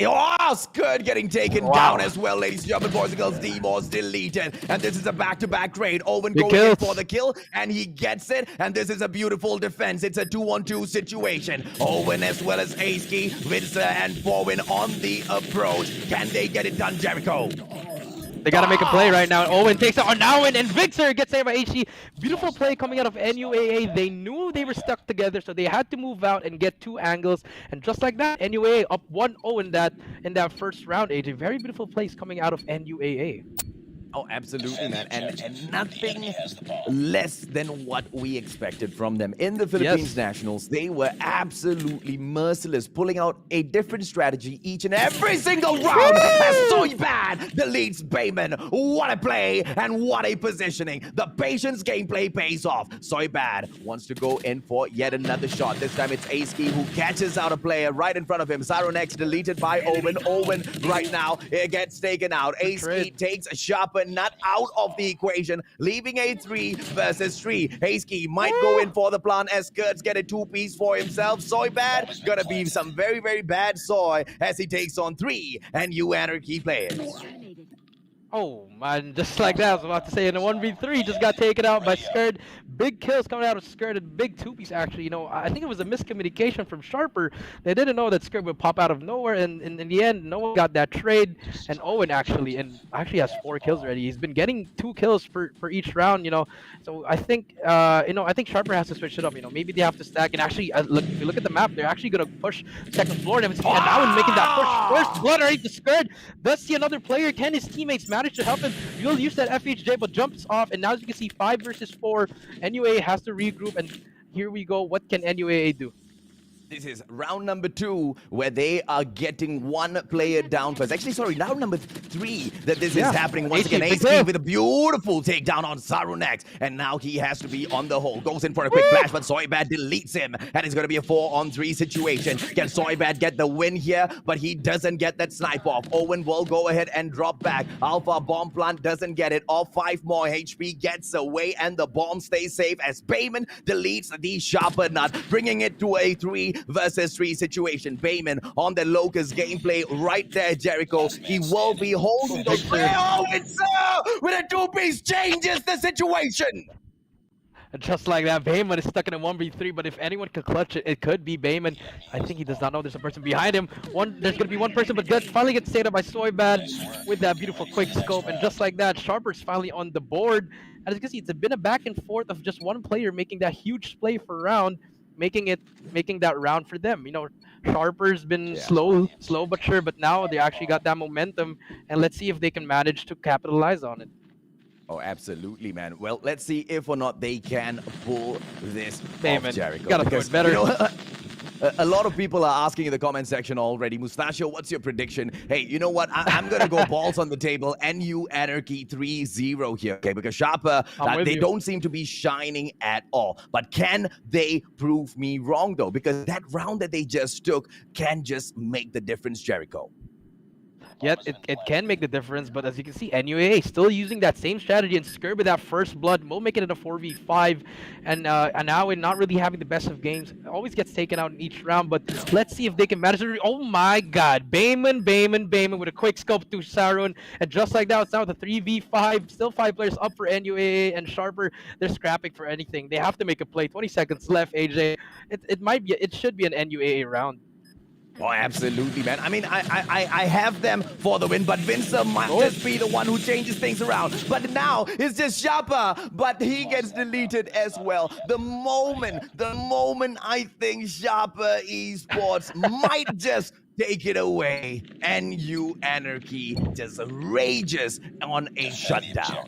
Skirt getting taken down as well, ladies and gentlemen, boys and girls. D-Ball's deleted. And this is a back-to-back trade. Owen going in for the kill, and he gets it. And this is a beautiful defense. It's a 2-on-2 situation. Owen as well as ALMGHTY, Vitzer and Forwin on the approach. Can they get it done, Jericho? They got to make a play right now. Owen takes out Owen, and Victor gets saved by HG. Beautiful play coming out of NUAA. They knew they were stuck together, so they had to move out and get 2 angles. And just like that, NUAA up 1-0 in that first round, AJ. Very beautiful plays coming out of NUAA. Oh, absolutely, man. And nothing less than what we expected from them. In the Philippines Nationals, they were absolutely merciless, pulling out a different strategy each and every single round. As Soybat deletes Bayman. What a play and what a positioning. The patience gameplay pays off. Soybat wants to go in for yet another shot. This time it's ALMGHTY who catches out a player right in front of him. Saronex deleted by Owen. Owen right now gets taken out. ALMGHTY takes a Sharper not out of the equation, leaving a 3 versus 3. ALMGHTY might go in for the plan as Kurtz get a 2-piece for himself. Soybad gonna be some very, very bad soy as he takes on 3 NU Anarchy players. Oh, man, just like that, I was about to say, in a 1v3, just got taken out by Skirt. Big kills coming out of Skirt, and big 2-piece, actually. You know, I think it was a miscommunication from Sharper. They didn't know that Skirt would pop out of nowhere, and in the end, no one got that trade. And Owen actually has 4 kills already. He's been getting 2 kills for each round, you know. So I think, you know, I think Sharper has to switch it up, you know. Maybe they have to stack, and actually, look, if you look at the map, they're actually going to push second floor, and now making that push. First blood right to Skirt. Does see another player. Can his teammates manage to help him? You'll use that FHJ, but jumps off, and now as you can see, 5 versus 4. NUA has to regroup, and here we go. What can NUA do? This is round number 2, where they are getting 1 player down first. Actually, sorry, round number 3 that this is happening. Once again, ALMGHTY with a beautiful takedown on Sarunex. And now he has to be on the hole. Goes in for a quick flash, but Soybad deletes him. And it's going to be a 4-on-3 situation. Can Soybad get the win here? But he doesn't get that snipe off. Owen will go ahead and drop back. Alpha bomb plant doesn't get it. Off 5 more HP gets away, and the bomb stays safe as Bayman deletes the Sharper Nut, bringing it to a 3 versus 3 situation. Bayman on the Locust gameplay right there, Jericho. He will be holding the player. Oh, it's with a 2-piece changes the situation. And just like that, Bayman is stuck in a 1v3, but if anyone could clutch it, it could be Bayman. I think he does not know there's a person behind him. There's going to be one person, but finally gets stayed up by Soybad with that beautiful quick scope. And just like that, Sharper's finally on the board. As you can see, it's been a back and forth of just one player making that huge play for round, making that round for them. You know, Sharper's been slow but sure, but now they actually got that momentum, and let's see if they can manage to capitalize on it. Oh, absolutely, man. Well, let's see if or not they can pull this Bayman, off, Jericho. You gotta throw it better. You know, a lot of people are asking in the comment section already. Mustachio, what's your prediction? Hey, you know what? I'm going to go balls on the table. NU Anarchy 3-0 here, okay? Because Sharper, they don't seem to be shining at all. But can they prove me wrong, though? Because that round that they just took can just make the difference, Jericho. Yet it can make the difference, but as you can see, NUAA still using that same strategy and Skirb with that first blood will make it a 4v5, and now we're not really having the best of games. Always gets taken out in each round, but let's see if they can manage to. Oh my God, Bayman with a quick scope to Sarun, and just like that, it's now the 3v5. Still 5 players up for NUAA, and Sharper, they're scrapping for anything. They have to make a play. 20 seconds left. AJ, it should be an NUAA round. Oh, absolutely, man. I mean, I have them for the win, but Vincer might just be the one who changes things around. But now it's just Sharper, but he gets deleted as well. The moment I think Sharper Esports might just take it away, NU Anarchy just rages on a shutdown.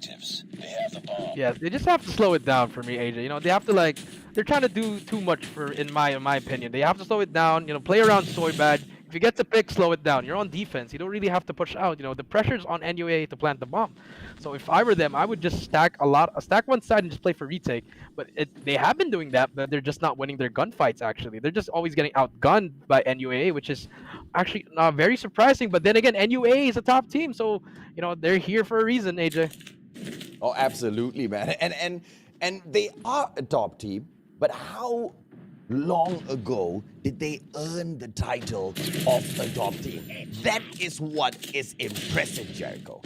Yes, they just have to slow it down for me, AJ. You know, they have to they're trying to do too much in my opinion. They have to slow it down. You know, play around Soybad. If you get the pick, slow it down. You're on defense. You don't really have to push out. You know, the pressure's on NUA to plant the bomb. So if I were them, I would just stack one side and just play for retake. But they have been doing that, but they're just not winning their gunfights, actually. They're just always getting outgunned by NUA, which is actually very surprising. But then again, NUA is a top team, so, you know, they're here for a reason, AJ. Oh, absolutely, man. And they are a top team, but how long ago did they earn the title of a top team? That is what is impressive, Jericho.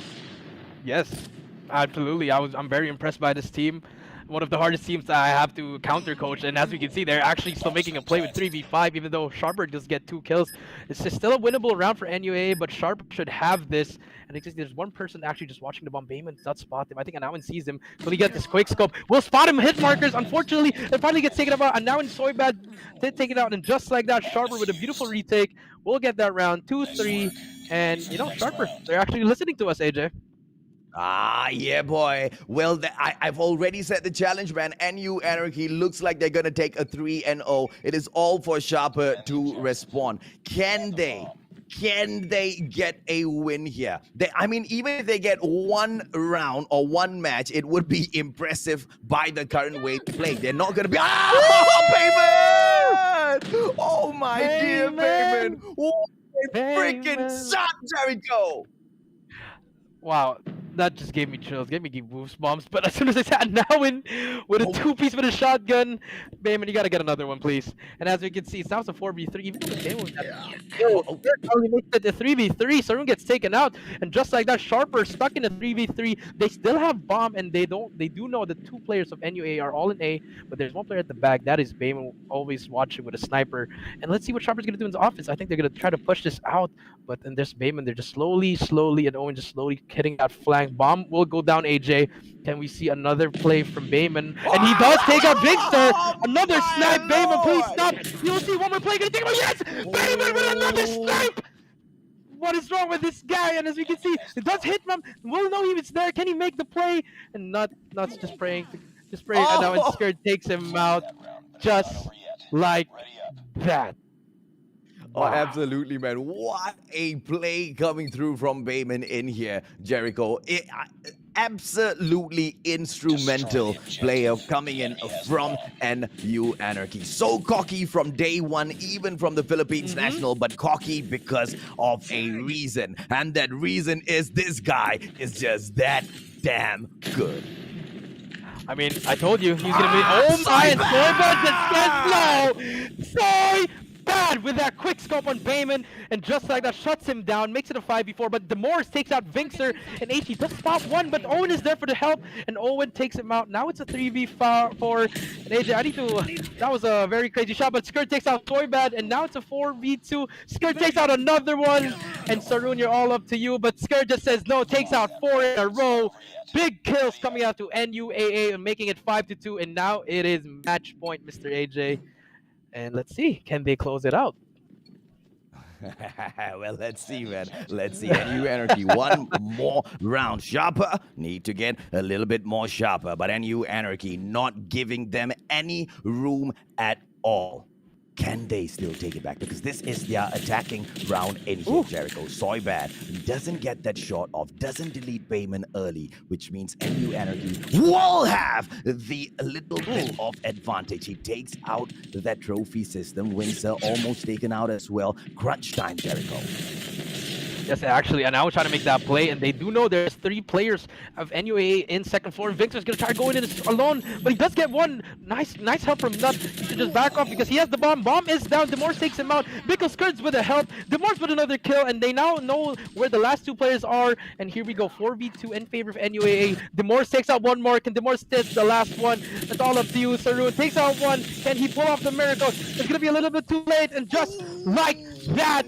Yes, absolutely. I'm very impressed by this team. One of the hardest teams that I have to counter coach, and as we can see, they're actually still making a play with 3v5, even though Sharper does get 2 kills. It's just still a winnable round for NUA, but Sharper should have this. And there's one person actually just watching the bomb. Bayman does not spot him. I think Anawan sees him. So he gets this quick scope. We'll spot him. Hit markers. Unfortunately, it finally gets taken out. Anawan Soybad did take it out, and just like that, Sharper with a beautiful retake will get that round 2-3. And you know, Sharper, they're actually listening to us, AJ. Ah, yeah, boy. Well, I've already set the challenge, man. NU Anarchy looks like they're going to take a 3-0. It is all for Sharper to respond. Can they get a win here? I mean, even if they get one round or one match, it would be impressive by the current way they play. They're not going to be... Ah, Bayman! Oh, my dear Bayman! What a freaking shot, Jericho! Wow, that just gave me chills, gave me goosebumps. But as soon as I sat now in with a 2-piece with a shotgun, Bayman, you gotta get another one, please. And as we can see, it's now a 4v3. Even though the game was only makes it a 3v3, so everyone gets taken out. And just like that, Sharper stuck in a 3v3. They still have bomb, and they do know that 2 players of NUA are all in A, but there's 1 player at the back. That is Bayman, always watching with a sniper. And let's see what Sharper's gonna do in the offense. I think they're gonna try to push this out, but then there's Bayman. They're just slowly, and Owen just slowly hitting that flank. Bomb will go down, AJ. Can we see another play from Bayman? And he does take out Victor. Another snipe. Bayman, please stop. You'll see one more play. Gonna take him. Yes! Bayman with another snipe! What is wrong with this guy? And as we can see, it does hit him. We'll know he was there. Can he make the play? And not just praying. Just praying. And now Skirt takes him out just like that. Oh, absolutely, man. What a play coming through from Bayman in here, Jericho. Absolutely instrumental player coming in from NU Anarchy. So cocky from day one, even from the Philippines national, but cocky because of a reason. And that reason is this guy is just that damn good. I mean, I told you, he's going to be... Oh my, and Soybad just slow! Bad with that quick scope on Bayman, and just like that shuts him down, makes it a 5v4, but Demorse takes out Vinkster, and HE does spot one, but Owen is there for the help, and Owen takes him out. Now it's a 3v4, and AJ, that was a very crazy shot, but Skirt takes out Soybad, and now it's a 4v2. Skirt takes out another one, and Sarun, you're all up to you, but Skirt just says no, takes out 4 in a row. Big kills coming out to NUAA and making it 5-2, and now it is match point, Mr. AJ. And let's see, can they close it out? Well, let's see, man. Let's see. NU Anarchy, one more round. Sharper need to get a little bit more sharper, but NU Anarchy not giving them any room at all. can they still take it back? Because this is their attacking round in here, Jericho. Soybad doesn't get that shot off, doesn't delete Bayman early, which means NU Anarchy will have the little bit of advantage. He takes out that trophy system. Windsor almost taken out as well. Crunch time, Jericho. Yes, actually, and now trying to make that play, and they do know there's 3 players of NUA in second floor. Victor's gonna try going in alone, but he does get one. Nice help from Nut. He should just back off because he has the bomb. Bomb is down. Demorse takes him out. Bickle skirts with a help. Demorse with another kill, and they now know where the last 2 players are. And here we go, 4v2 in favor of NUA. Demorse takes out one more. Can Demorse hit the last one? It's all up to you. Saroon takes out one. Can he pull off the miracle? It's gonna be a little bit too late, and just like that,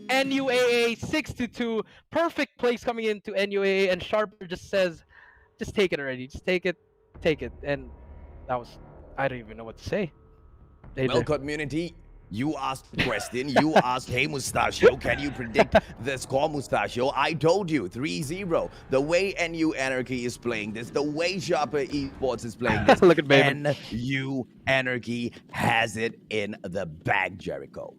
NUAA 6-2, perfect place coming into NUAA, and Sharper just says, just take it already, just take it, and that was, I don't even know what to say. Well, community, you asked the question, you asked, hey Mustachio, can you predict the score, Mustachio? I told you, 3-0. The way NU Anarchy is playing this, the way Sharper Esports is playing this, look at Bayman. NU Anarchy has it in the bag, Jericho.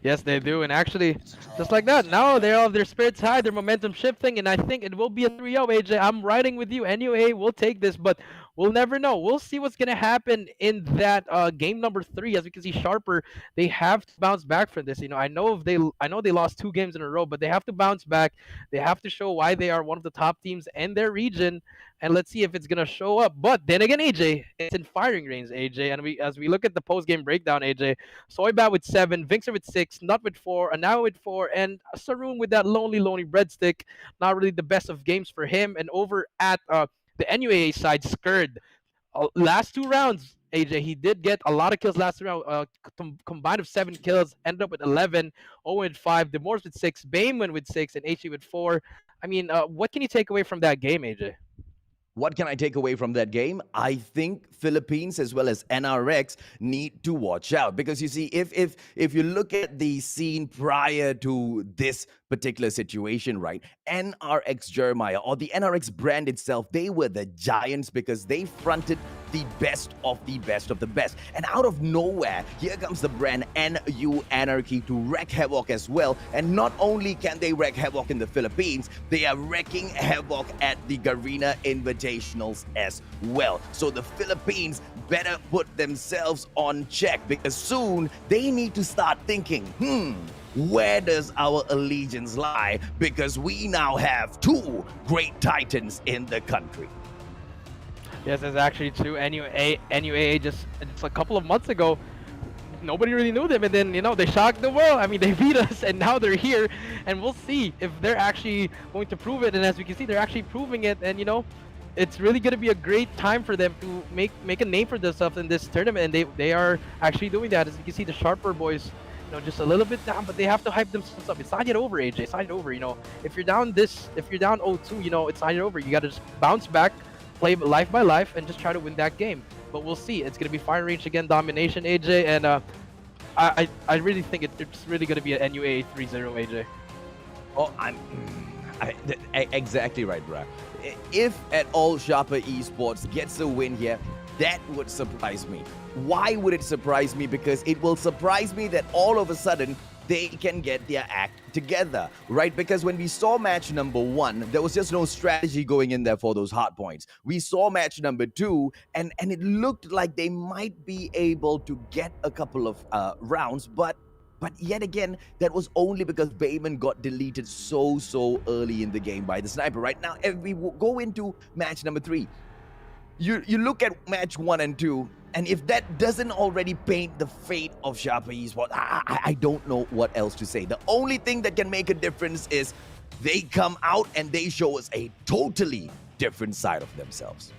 Yes, they do, and actually, just like that, now they all have their spirits high, their momentum shifting, and I think it will be a 3-0, AJ. I'm riding with you. NUA will take this, but we'll never know. We'll see what's going to happen in that game number 3. As we can see, Sharper, they have to bounce back from this. You know, I know they lost 2 games in a row, but they have to bounce back. They have to show why they are one of the top teams in their region, and let's see if it's going to show up. But then again, AJ, it's in firing range, AJ, and as we look at the post-game breakdown, AJ, Soybat with 7, Vinxer with 6, Nut with 4, Anao with 4, and Saroon with that lonely breadstick. Not really the best of games for him. And over at the NUAA side, Skurd, last 2 rounds, AJ, he did get a lot of kills last round, combined of 7 kills, ended up with 11, Owen with 5, Demorse with 6, Bayman with 6, and HE with 4. I mean, what can you take away from that game, AJ? What can I take away from that game? I think Philippines as well as NRX need to watch out, because you see, if you look at the scene prior to this particular situation, right, NRX Jeremiah or the NRX brand itself, they were the giants because they fronted the best of the best of the best. And out of nowhere, here comes the brand NU Anarchy to wreak havoc as well. And not only can they wreak havoc in the Philippines, they are wreaking havoc at the Garena Invitationals as well. So the Philippines better put themselves on check, because soon they need to start thinking, where does our allegiance lie? Because we now have 2 great titans in the country. Yes, it's actually true. NUAA just a couple of months ago, nobody really knew them, and then, you know, they shocked the world. I mean, they beat us, and now they're here, and we'll see if they're actually going to prove it. And as we can see, they're actually proving it, and, you know, it's really going to be a great time for them to make a name for themselves in this tournament, and they are actually doing that. As you can see, the Sharper boys, you know, just a little bit down, but they have to hype themselves up. It's not yet over, AJ. It's not yet over. You know, if you're down 0-2, you know, it's not yet over. You got to just bounce back, play life by life, and just try to win that game. But we'll see. It's going to be fire range again, domination, AJ, and I really think it's really going to be an NUA 3-0, AJ. Oh, exactly right, bro. If at all Sharper Esports gets a win here, that would surprise me. Why would it surprise me? Because it will surprise me that all of a sudden they can get their act together, right? Because when we saw match number 1, there was just no strategy going in there for those hard points. We saw match number 2, and it looked like they might be able to get a couple of rounds, but yet again, that was only because Bayman got deleted so early in the game by the sniper. Right now, if we go into match number 3, you look at match 1 and 2, and if that doesn't already paint the fate of Sharper Esports, I don't know what else to say. The only thing that can make a difference is they come out and they show us a totally different side of themselves.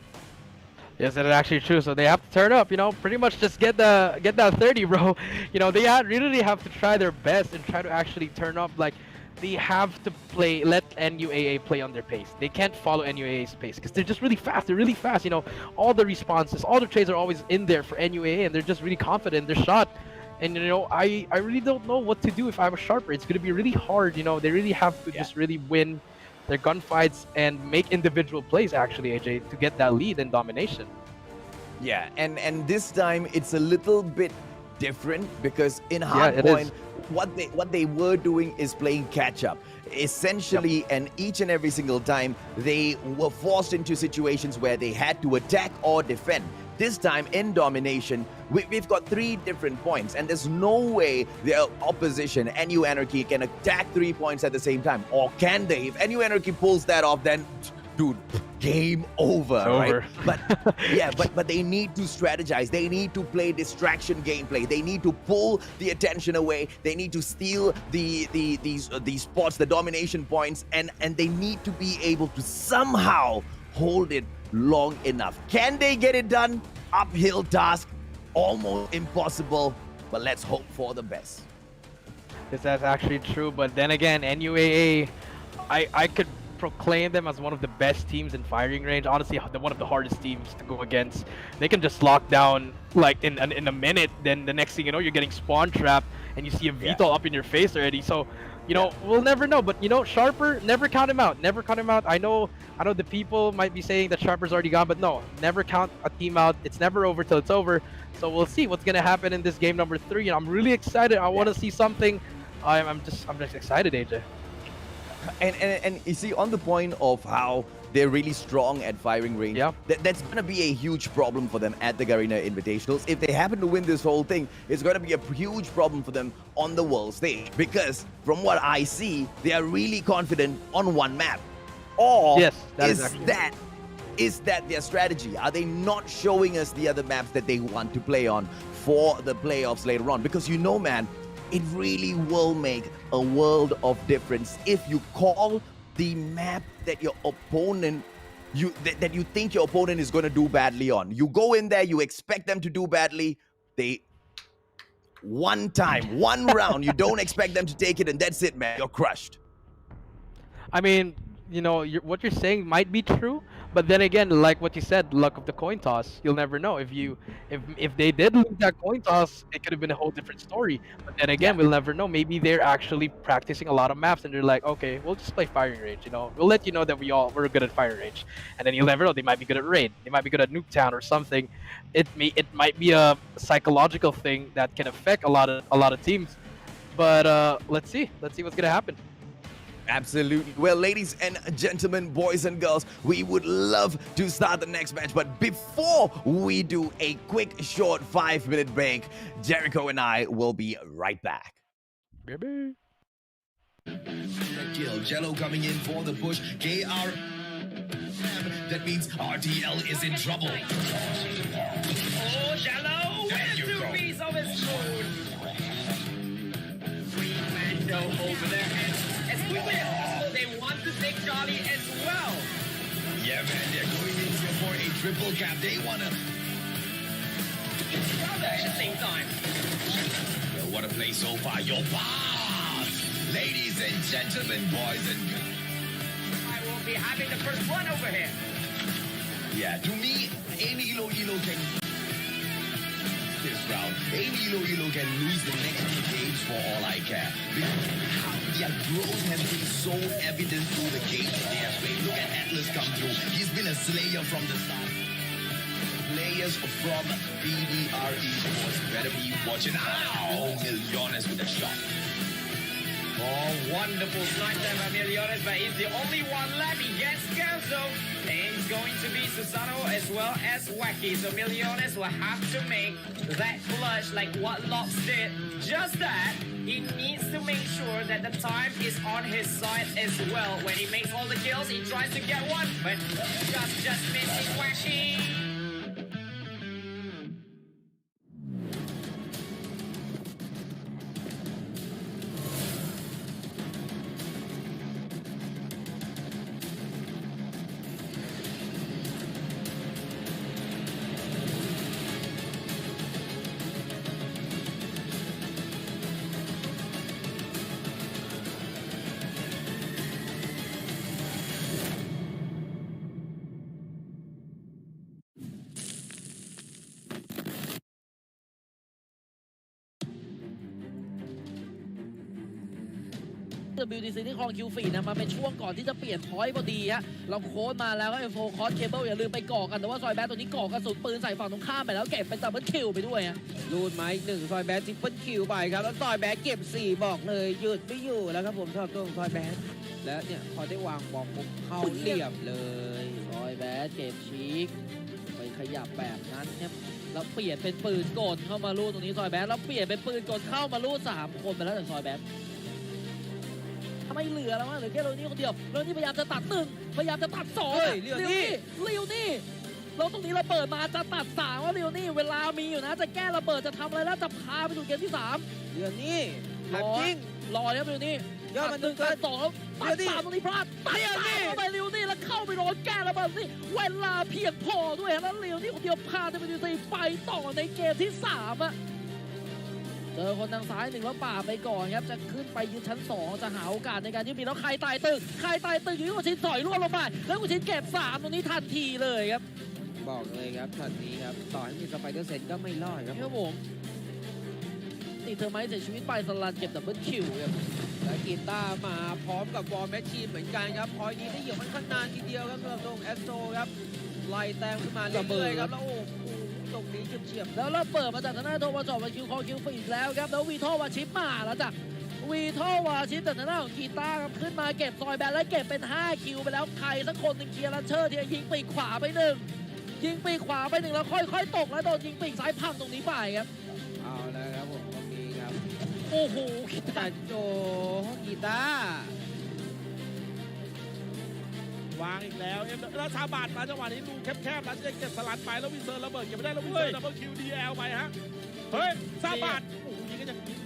Yes, that is actually true. So they have to turn up, you know, pretty much just get that 30, bro. You know, they really have to try their best and try to actually turn up. Like, they have to let NUAA play on their pace. They can't follow NUAA's pace because they're just really fast. They're really fast. You know, all the responses, all the trades are always in there for NUAA, and they're just really confident in their shot. And, you know, I really don't know what to do if I was Sharper. It's going to be really hard. You know, they really have to just really win their gunfights and make individual plays, actually, AJ, to get that lead and domination. Yeah, and this time it's a little bit different because in it Hardpoint, is. what they were doing is playing catch up. Essentially, and each and every single time they were forced into situations where they had to attack or defend. This time in domination, we've got 3 different points, and there's no way the opposition, NU Anarchy, can attack 3 points at the same time. Or can they? If NU Anarchy pulls that off, then, dude, game over, right? But yeah, but they need to strategize. They need to play distraction gameplay. They need to pull the attention away. They need to steal these spots, the domination points, and they need to be able to somehow hold it long enough. Can they get it done? Uphill task, almost impossible, but let's hope for the best. That's actually true, but then again, NUAA, I could proclaim them as one of the best teams in firing range. Honestly, one of the hardest teams to go against. They can just lock down like in a minute, then the next thing you know, you're getting spawn trapped and you see a VTOL up in your face already. So, you know, we'll never know. But, you know, Sharper, never count him out. Never count him out. I know the people might be saying that Sharper's already gone, but no, never count a team out. It's never over till it's over. So we'll see what's going to happen in this game number 3. And I'm really excited. I want to see something. I'm just excited, AJ. And you see, on the point of how they're really strong at firing range, that's going to be a huge problem for them at the Garena Invitationals. If they happen to win this whole thing, it's going to be a huge problem for them on the world stage. Because from what I see, they are really confident on one map. Or is that their strategy? Are they not showing us the other maps that they want to play on for the playoffs later on? Because you know, man, it really will make a world of difference if you call the map that your opponent, that you think your opponent is going to do badly on. You go in there, you expect them to do badly. One round, you don't expect them to take it, and that's it, man. You're crushed. I mean, you know, what you're saying might be true, but then again, like what you said, luck of the coin toss. You'll never know. If they did lose that coin toss, it could have been a whole different story. But then again, we'll never know. Maybe they're actually practicing a lot of maps, and they're like, okay, we'll just play firing range. You know, we'll let you know that we're good at firing range, and then you'll never know. They might be good at raid. They might be good at Nuketown or something. It might be a psychological thing that can affect a lot of teams. But let's see what's gonna happen. Absolutely. Well, ladies and gentlemen, boys and girls, we would love to start the next match. But before we do a quick, short 5-minute break, Jericho and I will be right back. Baby. Kill. Jello coming in for the push. KR. That means RTL is in trouble. Oh, Jello! Where's the piece of his food? Mando over there. As quickly as possible, they want to take Charlie as well. Yeah, man, they're going in for a triple cap. They want to... At the same time. Well, what a play so far. Your pass! Ladies and gentlemen, boys and girls. I will be having the first one over here. Yeah, to me, any Elo can... this round. Any Elo can lose the next 2 games for all I care. Because their growth has been so evident through the games that they have played. Look at Atlas come through. He's been a slayer from the start. Players from BDR Esports better be watching. Ow! Millones with a shot. Oh, wonderful snipe there by Millones, but he's the only one left. He gets Gelso, and it's going to be Susano as well as Wacky. So Millones will have to make that clutch like what Lobs did. Just that, he needs to make sure that the time is on his side as well. When he makes all the kills, he tries to get one, but just missing Wacky. WDC ที่ครองคิวฟีนะมาเป็นช่วงก่อนที่จะเปลี่ยนพอยต์พอดีฮะเราโค้ดมาแล้วก็เอฟโฟคอสเคเบิลอย่าลืมไปก่อกันแต่ว่าซอยแบทตัวนี้ก่อกระสุนปืนใส่ฝั่งตรงข้ามไปแล้วเก็บเป็นดับเบิลคิวไปด้วยฮะ รูดมาอีก1ซอยแบททริปเปิลคิวไปครับแล้วซอยแบทเก็บ4บอกเลยหยุดไม่อยู่แล้วครับผมชอบตัวของซอยแบทและเนี่ยพอได้วางบอมปุ๊บเข้าเหลี่ยมเลย ซอยแบทเก็บชีกไปขยับแบบนั้นเนี่ยแล้วเปลี่ยนเป็นปืนกลเข้ามาลูดตรงนี้ซอยแบทแล้วเปลี่ยนเป็นปืนกลเข้ามาลูด3 คนไปแล้วจากซอยแบททำไมเหลือแล้ววะเหลือแค่โรนี่คนเดียวโรนี่พยายามจะตัด1พยายามจะตัด2 เฮ้ยเรียวนี่ แล้วตรงนี้เราเปิดมาจะตัด3ว่าเรียวนี่เวลามีอยู่นะจะแก้ระเบิดจะทำอะไรแล้วจะพาไปสู่เกมที่3 เรียวนี่แฮมจิ้ง รอครับเรียวนี่ ยอดมัน 1ตัด2แล้วตัด3ตรงนี้พลาดตัด3เข้าไปเรียวนี่แล้วเข้าไปโดนแก้ระเบิดนี่เวลาเพียงพอด้วยแล้วเรียวนี่คนเดียวพาWDCไปต่อในเกมที่3อะเจอคนทางซ้าย1แล้วป่าไปก่อนครับจะขึ้นไปยืนชั้น2จะหาโอกาสในการยืนปีแล้วใครตายตึกอยู่ที่กุชินสอยล่วงลงไปแล้วกุชินเก็บ3ตรงนี้ทันทีเลยครับบอกเลยครับช็อตนี้ครับต่อให้มีสไปเดอร์เซนก็ไม่รอดครับ ครับผมติดเธอไหมเสียชีวิตไปสลันเก็บดับเบิลคิวครับ และกีตาร์มาพร้อมกับวอลแมชชีนเหมือนกันครับพอยนี้ได้เหยียบมันข้างนานทีเดียวครับสำหรับตรงแอสโตรครับไล่แต้มขึ้นมาเรื่อยๆครับแล้วโอ้โหตรงนี้เฉียบ แล้วเราเปิดมาจากทางหน้าโทมาจอบมาคิวคอคิวฟีดแล้วครับแล้ววีโทวาชิปมาแล้วจ้ะวีโทวาชิปจากทางหน้าของกีตาร์ครับขึ้นมาเก็บซอยแบนและเก็บเป็น5คิวไปแล้วใครสักคนหนึ่งเคลียร์ลันเชอร์ที่ยิงปีกขวาไป1ยิงปีกขวาไป1แล้วค่อยๆตกแล้วโดนยิงปีกซ้ายพังตรงนี้ไปครับ เอาแล้วครับผมตรงนี้ครับ โอ้โห จัดโจกีตาร์ วางอีกแล้วแล้วซาบาดมาจังหวะนี้ดูแคบๆแล้วจะเก็บสลัดไปแล้ววินเซอร์ระเบิดเก็บไม่ได้แล้ววินเซอร์ดับเบิลคิว DL ไปฮะเฮ้ยซาบาดโอ้โหยิงกันอย่างนี้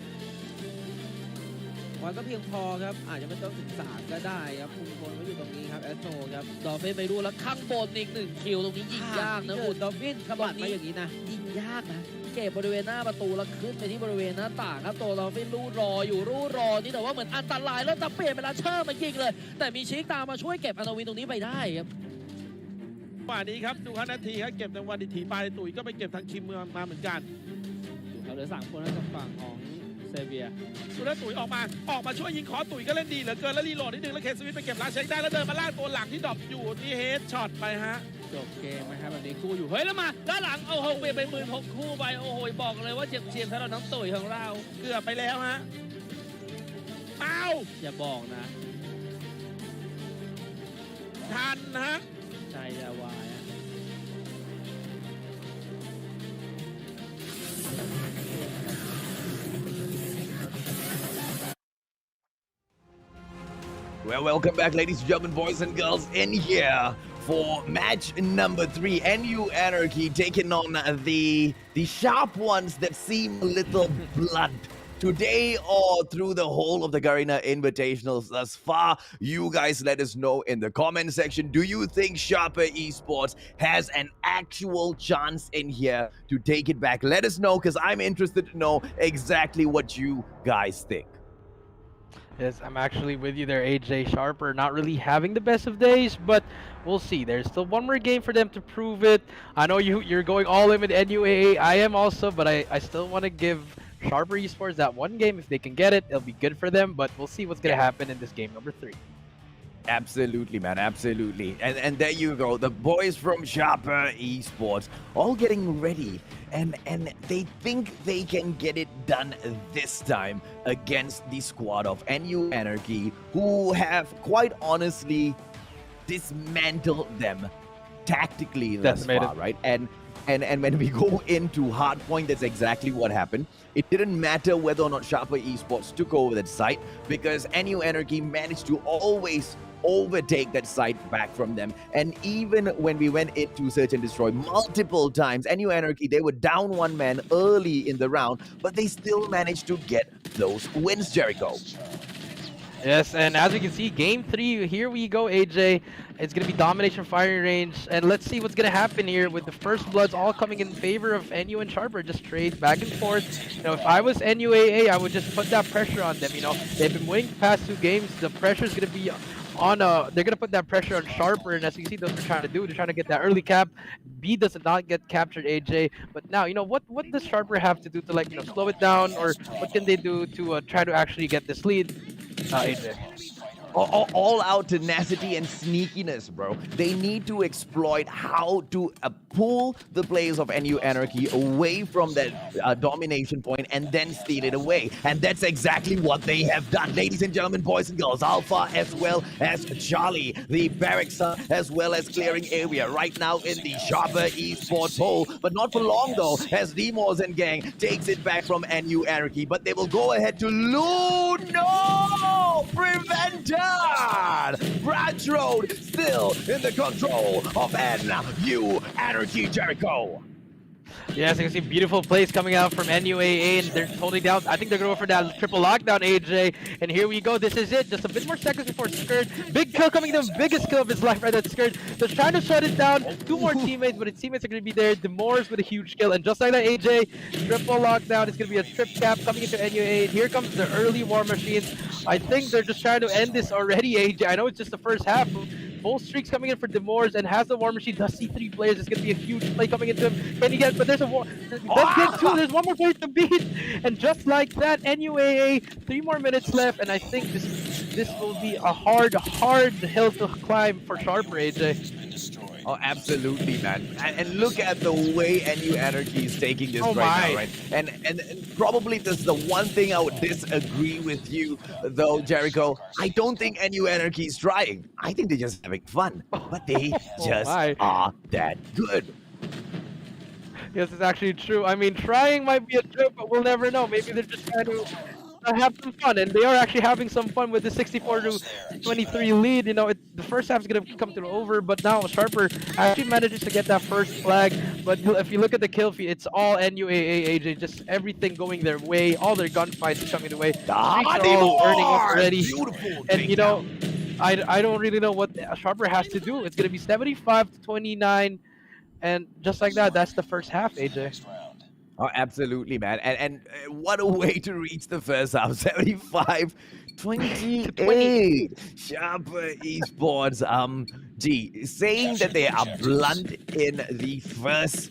มันก็เพียงพอครับอาจจะไม่ต้องถึง3ก็ได้ครับพุ่งบนไว้อยู่ตรงนี้ครับแอสโตรครับ ดอฟฟินไปดูแล้วข้างบนอีก1คิวตรงนี้ยิงยากนะคุณ ดอฟฟินขบัดมาอย่างนี้นะ ยิงยากนะเก็บบริเวณหน้าประตูแล้วขึ้นไปที่บริเวณหน้าต่างครับตัวดอฟฟินรูดรอนี่แต่ว่าเหมือนอันตรายแล้วจะเปลี่ยนเป็นลันเชอร์มายิงเลยแต่มีชิคตามมาช่วยเก็บอนาวินตรงนี้ไปได้ครับ ป่านี้ครับดู5 นาทีครับเก็บทางวันดิถีไปตุ๋ยก็ไปเก็บทางคิมเมืองมาเหมือนกัน เราเหลือ3 คนแล้วจากฝั่งของเซเวีย ดูแล้วตุ๋ยออกมาช่วยยิงขอตุ๋ยก็เล่นดีเหลือเกินแล้วรีโหลดนิดนึงแล้วเคสวิตไปเก็บลาเช็คได้แล้วเดินมาล่างตัวหลังที่ดรอปอยู่ที่เฮดช็อตไปฮะ จบเกมนะครับแบบนี้คู่อยู่เฮ้ยแล้วมาด้านหลังโอ้โหเปลี่ยนไปปืนพกคู่ไปโอ้โหบอกเลยว่าเจ็บเฉียบสำหรับน้องตุ๋ยของเรา เกือบไปแล้วฮะอ้าว อย่าบอกนะ ทันฮะ ใจจะวายอะ Well, welcome back, ladies and gentlemen, boys and girls, in here for match number 3. NU Anarchy taking on the sharp ones that seem a little blunt. Today or through the whole of the Garena Invitationals thus far, you guys let us know in the comment section. Do you think Sharper Esports has an actual chance in here to take it back? Let us know, because I'm interested to know exactly what you guys think. Yes, I'm actually with you there, AJ. Sharper not really having the best of days, but we'll see. There's still one more game for them to prove it. I know you're going all in with NUAA. I am also, but I still want to give Sharper Esports that one game. If they can get it, it'll be good for them, but we'll see what's going to happen in this game number 3. Absolutely, man, absolutely. And there you go, the boys from Sharper Esports all getting ready, and they think they can get it done this time against the squad of NU Anarchy, who have quite honestly dismantled them tactically thus far, right? And when we go into Hardpoint, that's exactly what happened. It didn't matter whether or not Sharper Esports took over that site, because NU Anarchy managed to always overtake that site back from them. And even when we went into Search and Destroy multiple times, NU Anarchy, they were down 1 man early in the round, but they still managed to get those wins, Jericho. Yes, and as we can see, game 3, here we go, AJ. It's going to be domination firing range, and let's see what's going to happen here with the first bloods all coming in favor of NU and Sharper. Just trade back and forth. You know, if I was NUAA, I would just put that pressure on them. You know, they've been winning the past 2 games. The pressure is going to be on they're going to put that pressure on Sharper, and as you can see, that's what they're trying to do. They're trying to get that early cap. B does not get captured, AJ. But now, you know, what does Sharper have to do to, like, you know, slow it down, or what can they do to try to actually get this lead? AJ. All out tenacity and sneakiness, bro. They need to exploit how to pull the players of NU Anarchy away from that domination point and then steal it away. And that's exactly what they have done. Ladies and gentlemen, boys and girls, Alpha as well as Charlie, the barracks as well as clearing area right now in the Sharper Esports hole. But not for long though, as Demors and gang takes it back from NU Anarchy. But they will go ahead to loot. No! Preventer! Branch Road still in the control of NU Anarchy Jericho. Yes, you can see beautiful plays coming out from NUAA, and they're holding down. I think they're going to go for that triple lockdown, AJ. And here we go. This is it. Just a bit more seconds before Skirt. Big kill coming in, biggest kill of his life right at Skirt. They're trying to shut it down. Two more teammates, but his teammates are going to be there. Demors with a huge kill. And just like that, AJ, triple lockdown. It's going to be a trip cap coming into NUAA. And here comes the early war machines. I think they're just trying to end this already, AJ. I know it's just the first half. Full streaks coming in for Demors, and has the war machine. Does see 3 players. It's going to be a huge play coming into him. Can he get? But there's a war. Does get 2. There's 1 more player to beat. And just like that, NUAA, 3 more minutes left. And I think this will be a hard hill to climb for Sharper, AJ. Oh, absolutely, man. And look at the way NU Anarchy is taking this right now, right? And probably this is the one thing I would disagree with you, though, Jericho. I don't think NU Anarchy is trying. I think they're just having fun. But they just are that good. Yes, it's actually true. I mean, trying might be a joke, but we'll never know. Maybe they're just trying to have some fun, and they are actually having some fun with the 64-23 lead. You know, the first half is going to come to over, but now Sharper actually manages to get that first flag. But if you look at the kill feed, it's all NUAA, AJ, just everything going their way. All their gunfights coming their way. Streaks are all earning up already. And you know, I don't really know what Sharper has to do. It's going to be 75-29, and just like that, that's the first half, AJ. Oh, absolutely, man. And what a way to reach the first half. 75-28. Sharper Esports. Saying that they are blunt in the first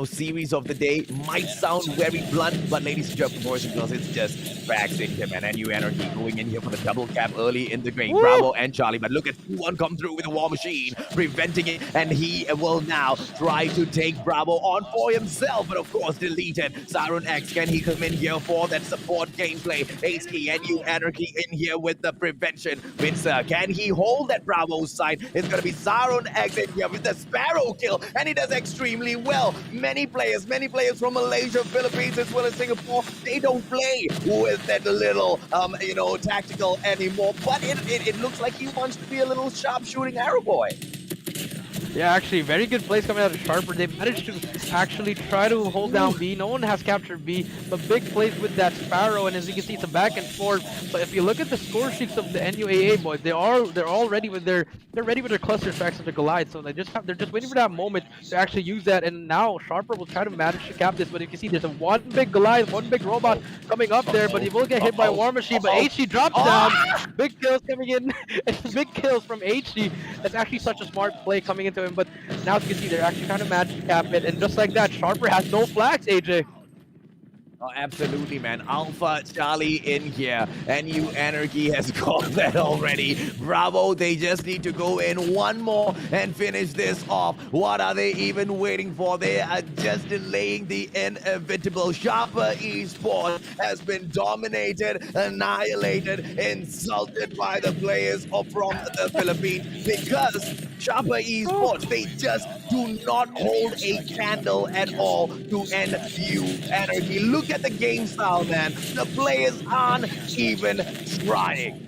series of the day might sound very blunt, but ladies and gentlemen, boys and girls, it's just facts in here, man. And NU Anarchy going in here for the double cap early in the game. Woo! Bravo and Charlie, but look at 2-1 come through with a war machine, preventing it, and he will now try to take Bravo on for himself, but of course deleted. Siren X, can he come in here for that support gameplay? HT and NU Anarchy in here with the prevention. Windsor, can he hold that Bravo side? It's gonna be Siren X in here with the Sparrow kill, and he does extremely well. Many players from Malaysia, Philippines, as well as Singapore, they don't play with that little, tactical anymore. But it looks like he wants to be a little sharp-shooting arrow boy. Yeah, actually, very good plays coming out of Sharper. They managed to actually try to hold down B. No one has captured B, but big plays with that Sparrow, and as you can see, it's a back and forth. But if you look at the score sheets of the NUAA boys, they're all ready with their cluster tracks and their Goliath. So they're just waiting for that moment to actually use that. And now Sharper will try to manage to cap this. But you can see there's a 1 big Goliath, 1 big robot coming up there, but he will get hit by War Machine. But HG drops down. Big kills coming in. It's big kills from HG. That's actually such a smart play coming into him, but now as you can see, they're actually trying to manage to cap it, and just like that, Sharper has no flags, AJ. Oh, absolutely, man. Alpha Charlie in here. NU Anarchy has got that already. Bravo, they just need to go in 1 more and finish this off. What are they even waiting for? They are just delaying the inevitable. Sharper Esports has been dominated, annihilated, insulted by the players from the Philippines because Sharper Esports, they just do not hold a candle at all to NU Anarchy. Look at the game style, man. The players aren't even trying.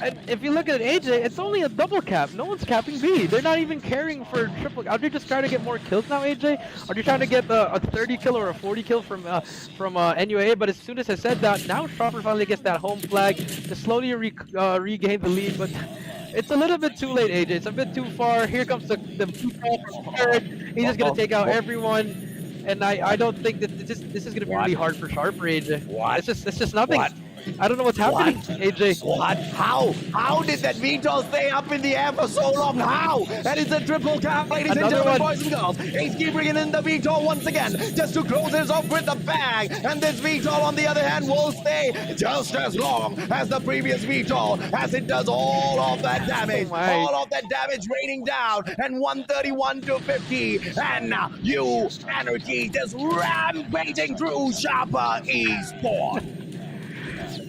And if you look at AJ, it's only a double cap. No one's capping B. They're not even caring for triple. Are they just trying to get more kills now, AJ? Are they trying to get a 30 kill or a 40 kill from NUA? But as soon as I said that, now Sharper finally gets that home flag to slowly regain the lead. But it's a little bit too late, AJ. It's a bit too far. Here comes the third. He's just gonna take out everyone. And I don't think that this is going to be really hard for Sharper, AJ. What? It's just nothing. I don't know what's happening, AJ. What? How did that VTOL stay up in the air for so long? How? And it's a triple cap, ladies and gentlemen, boys and girls. HG bringing in the VTOL once again, just to close this off with a bang. And this VTOL, on the other hand, will stay just as long as the previous VTOL, as it does all of that damage. All of that damage raining down, and 131 to 50. And now you, Anarchy, just rampaging through Sharper Esport.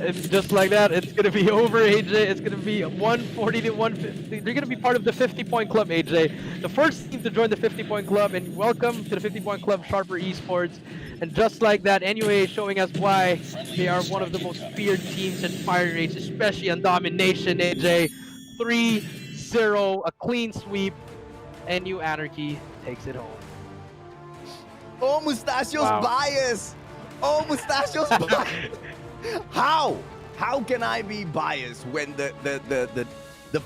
It's just like that. It's gonna be over, AJ. It's gonna be 140 to 150. They're gonna be part of the 50-point club, AJ. The first team to join the 50-point club, and welcome to the 50-point club, Sharper Esports. And just like that, NUA showing us why they are one of the most feared teams in firing rates, especially on domination, AJ. 3-0, a clean sweep. NU Anarchy takes it home. Oh, Mustachio's bias. Oh, Mustachio's bias. How can I be biased when the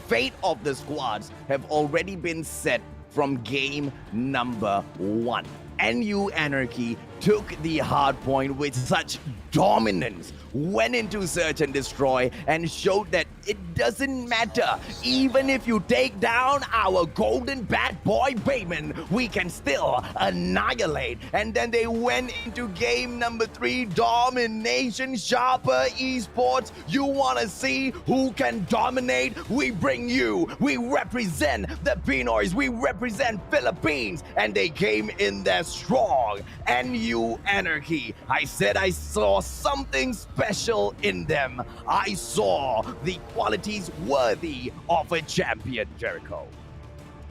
fate of the squads have already been set from game number 1? NU Anarchy took the hard point with such dominance, went into search and destroy, and showed that it doesn't matter. Even if you take down our golden bad boy Bayman, we can still annihilate. And then they went into game number 3, domination. Sharper Esports, you want to see who can dominate? We bring you. We represent the Pinoys. We represent Philippines. And they came in there strong. NU Anarchy, I said I saw something special in them. I saw the qualities worthy of a champion, Jericho.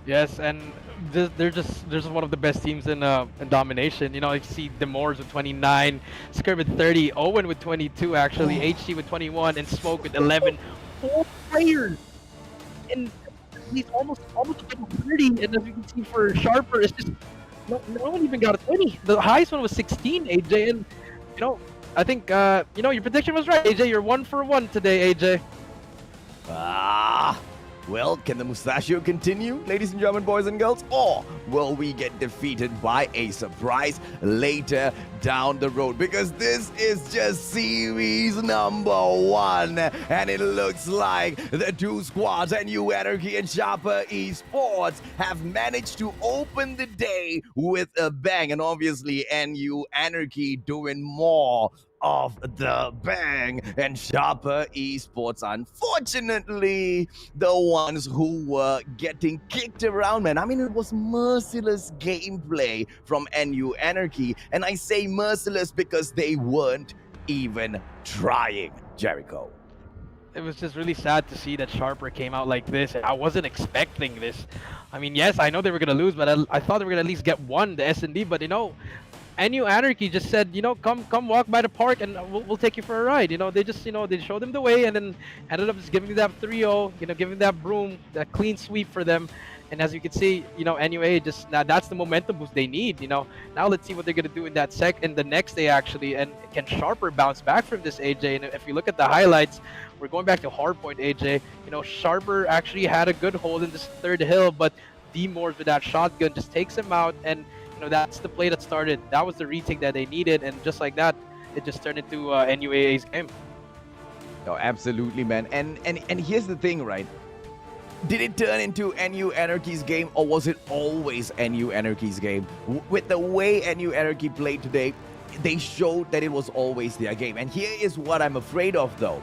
Yes, and they're just one of the best teams in domination. You know, you see Demores with 29, Skirt with 30, Owen with 22 actually, HG with 21, and Smoke with 11. 4 players, and he's almost double 30. And as you can see for Sharper, it's just no one even got a 20. The highest one was 16, AJ, and you know, I think you know, your prediction was right, AJ. You're 1 for 1 today, AJ. Well, can the Mustachio continue, ladies and gentlemen, boys and girls? Or will we get defeated by a surprise later down the road? Because this is just series number 1. And it looks like the 2 squads, NU Anarchy and Sharper Esports, have managed to open the day with a bang. And obviously, NU Anarchy doing more of the bang, and Sharper Esports, unfortunately, the ones who were getting kicked around, man. I mean, it was merciless gameplay from NU Anarchy, and I say merciless because they weren't even trying, Jericho. It was just really sad to see that Sharper came out like this. I wasn't expecting this. I mean, yes, I know they were going to lose, but I thought they were going to at least get one, the S&D, but you know, NU Anarchy just said, you know, come walk by the park and we'll take you for a ride. You know, they just, you know, they showed them the way and then ended up just giving that 3-0, you know, giving that broom, that clean sweep for them. And as you can see, you know, NUA just, now that's the momentum boost they need, you know. Now let's see what they're going to do in that the next day actually. And can Sharper bounce back from this, AJ? And if you look at the highlights, we're going back to hardpoint, AJ. You know, Sharper actually had a good hold in this third hill, but D-Moores with that shotgun just takes him out, and you know, that's the play that started. That was the retake that they needed, and just like that, it just turned into NUAA's game. Oh, absolutely, man. And here's the thing, right? Did it turn into NU Anarchy's game, or was it always NU Anarchy's game? With the way NU Anarchy played today, they showed that it was always their game. And here is what I'm afraid of, though.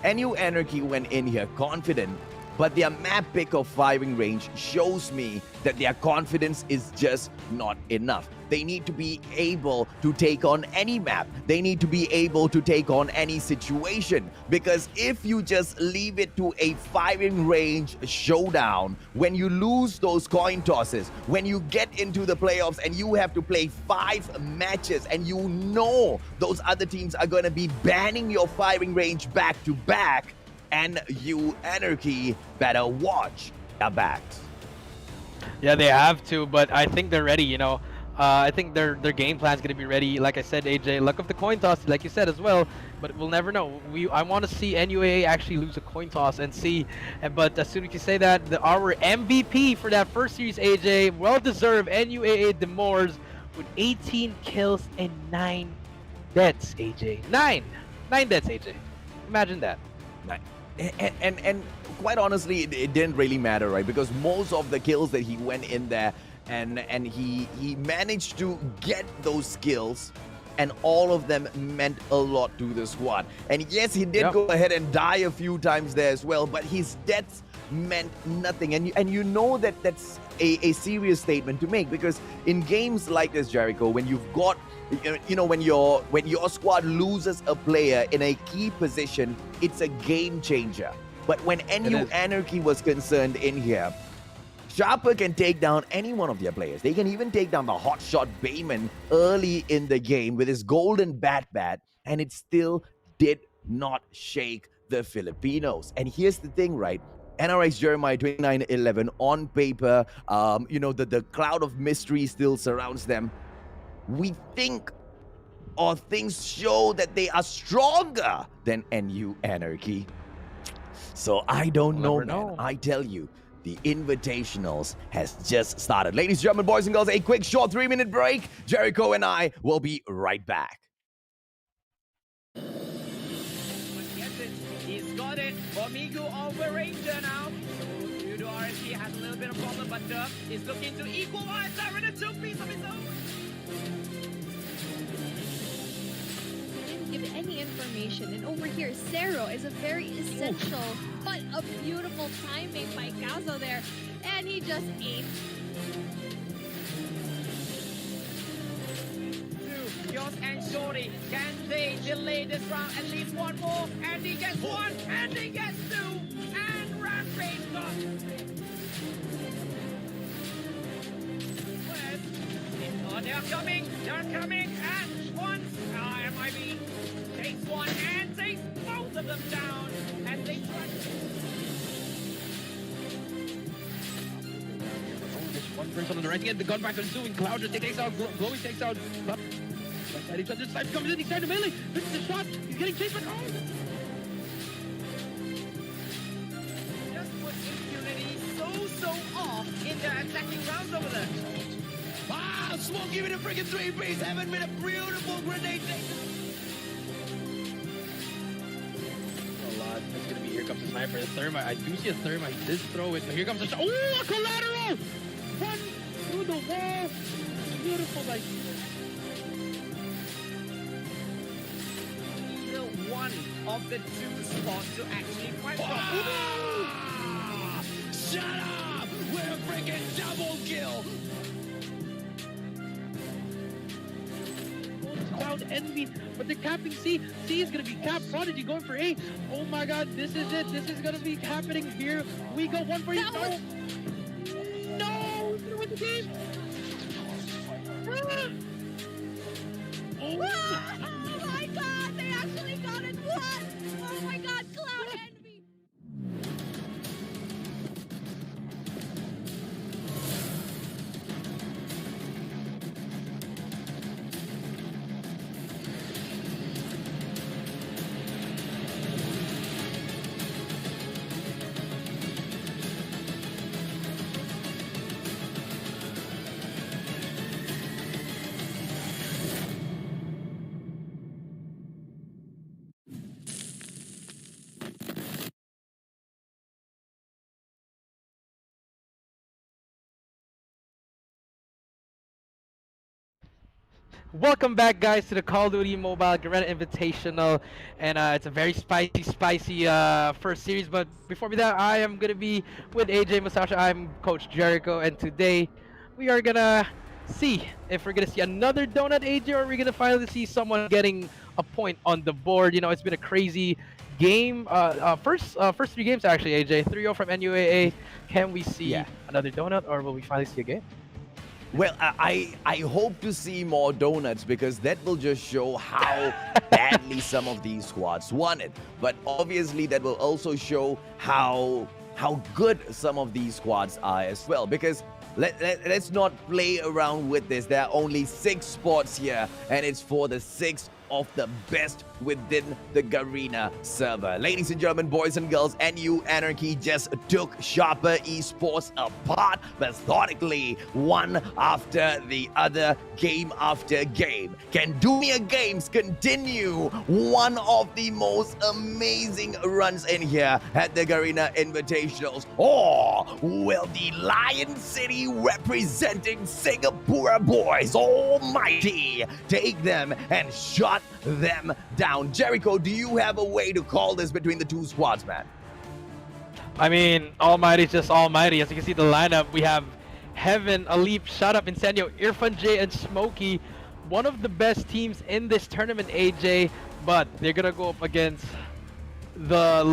NU Anarchy went in here confident, but their map pick of firing range shows me that their confidence is just not enough. They need to be able to take on any map. They need to be able to take on any situation. Because if you just leave it to a firing range showdown, when you lose those coin tosses, when you get into the playoffs and you have to play 5 matches and you know those other teams are going to be banning your firing range back to back, and you Anarchy better watch their backs. Yeah, they have to, but I think they're ready, you know. I think their game plan is going to be ready. Like I said, AJ, luck of the coin toss, like you said as well, but we'll never know. I want to see NUAA actually lose a coin toss and see. But as soon as you say that, our MVP for that first series, AJ, well-deserved NUAA Demores with 18 kills and 9 deaths, AJ. 9 deaths, AJ. Imagine that. And quite honestly, it didn't really matter, right? Because most of the kills that he went in there and he managed to get those kills, and all of them meant a lot to the squad. And yes, he did go ahead and die a few times there as well, but his deaths meant nothing. And you know that that's a serious statement to make, because in games like this, Jericho, when you've got, you know, when your squad loses a player in a key position, it's a game changer. But when Anarchy was concerned in here, Sharper can take down any one of their players. They can even take down the hotshot Bayman early in the game with his golden bat, and it still did not shake the Filipinos. And here's the thing, right? NRX Jeremiah 2911 on paper, you know, the cloud of mystery still surrounds them. We think, or things show, that they are stronger than NU Anarchy. So I don't know, man. I tell you, the Invitationals has just started. Ladies and gentlemen, boys and girls, a quick short 3-minute break. Jericho and I will be right back. He's got it. Omigu over Ranger now. So Yoodo RSG has a little bit of problem, but Durf is looking to equalize that with a 2-piece of his own. Didn't give any information, and over here Zero is a very essential but a beautiful timing by Gazo there, and he just ate. Yos and Shorty, can they delay this round at least one more? And he gets one, and he gets two, and Rampage comes. Oh, they're coming, and once, MIB takes one and takes both of them down as they try one person on the right again. The gunbacker is doing Cloud. He takes out Glowy, takes out. Each other's side comes in. He's trying to melee. This is the shot. He's getting chased by just put impunity so off in their attacking rounds over there. Ah, Smoke giving a freaking 3-piece. Haven't been a beautiful grenade. A lot. That's gonna be. Here comes the sniper. The thermite. I do see a thermite. He did throw it, but here comes the shot. Oh, a collateral! One through the wall. Beautiful, like. One of the two spots to actually fight from. Shut up! We're a freaking double kill! Cloud envy, but they're capping C. C is gonna be capped. Prodigy going for A. Oh my god, this is it. This is gonna be happening here. We go one for each. No! Through with the game! Oh my god, they actually got it! What? Oh my god, Cloud envy! Welcome back, guys, to the Call of Duty Mobile Garena Invitational, and it's a very spicy first series. But before that, I am gonna be with AJ Masasha. I'm Coach Jericho, and today we are gonna see if we're gonna see another donut, AJ, or we're gonna finally see someone getting a point on the board. You know, it's been a crazy game. First 3 games actually, AJ. 3-0 from NUAA. Can we see another donut, or will we finally see a game? Well, I hope to see more donuts, because that will just show how badly some of these squads want it. But obviously that will also show how good some of these squads are as well. Because let's not play around with this. There are only 6 spots here, and it's for the 6 of the best within the Garena server. Ladies and gentlemen, boys and girls, NU Anarchy just took Sharper Esports apart methodically, one after the other, game after game. Can Dunia Games continue one of the most amazing runs in here at the Garena Invitationals? Or will the Lion City representing Singapore boys almighty take them and shut them down? Jericho, do you have a way to call this between the two squads, man? I mean, Almighty's just almighty. As you can see the lineup, we have Heaven, Alip, Shut Up, Incendio, Irfan J, and Smokey. One of the best teams in this tournament, AJ, but they're gonna go up against the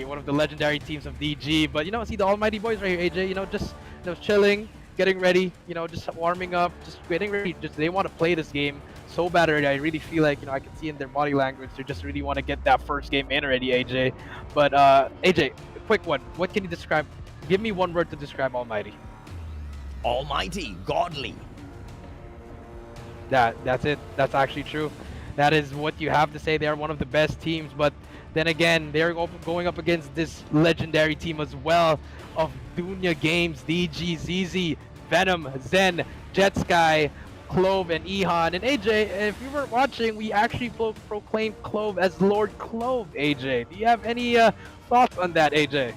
one of the legendary teams of DG. But see the almighty boys right here, AJ, just chilling, getting ready, just warming up, just getting ready. Just they want to play this game so bad already. I really feel like, I can see in their body language, they just really want to get that first game in already, AJ. But AJ, quick one. What can you describe? Give me one word to describe Almighty. Almighty, godly. That's it. That's actually true. That is what you have to say. They are one of the best teams, but then again, they're going up against this legendary team as well of Dunia Games, DG, ZZ, Venom, Zen, Jetsky, Clove, and Ihan. And AJ, if you were watching, we actually proclaimed Clove as Lord Clove, AJ. Do you have any thoughts on that, AJ?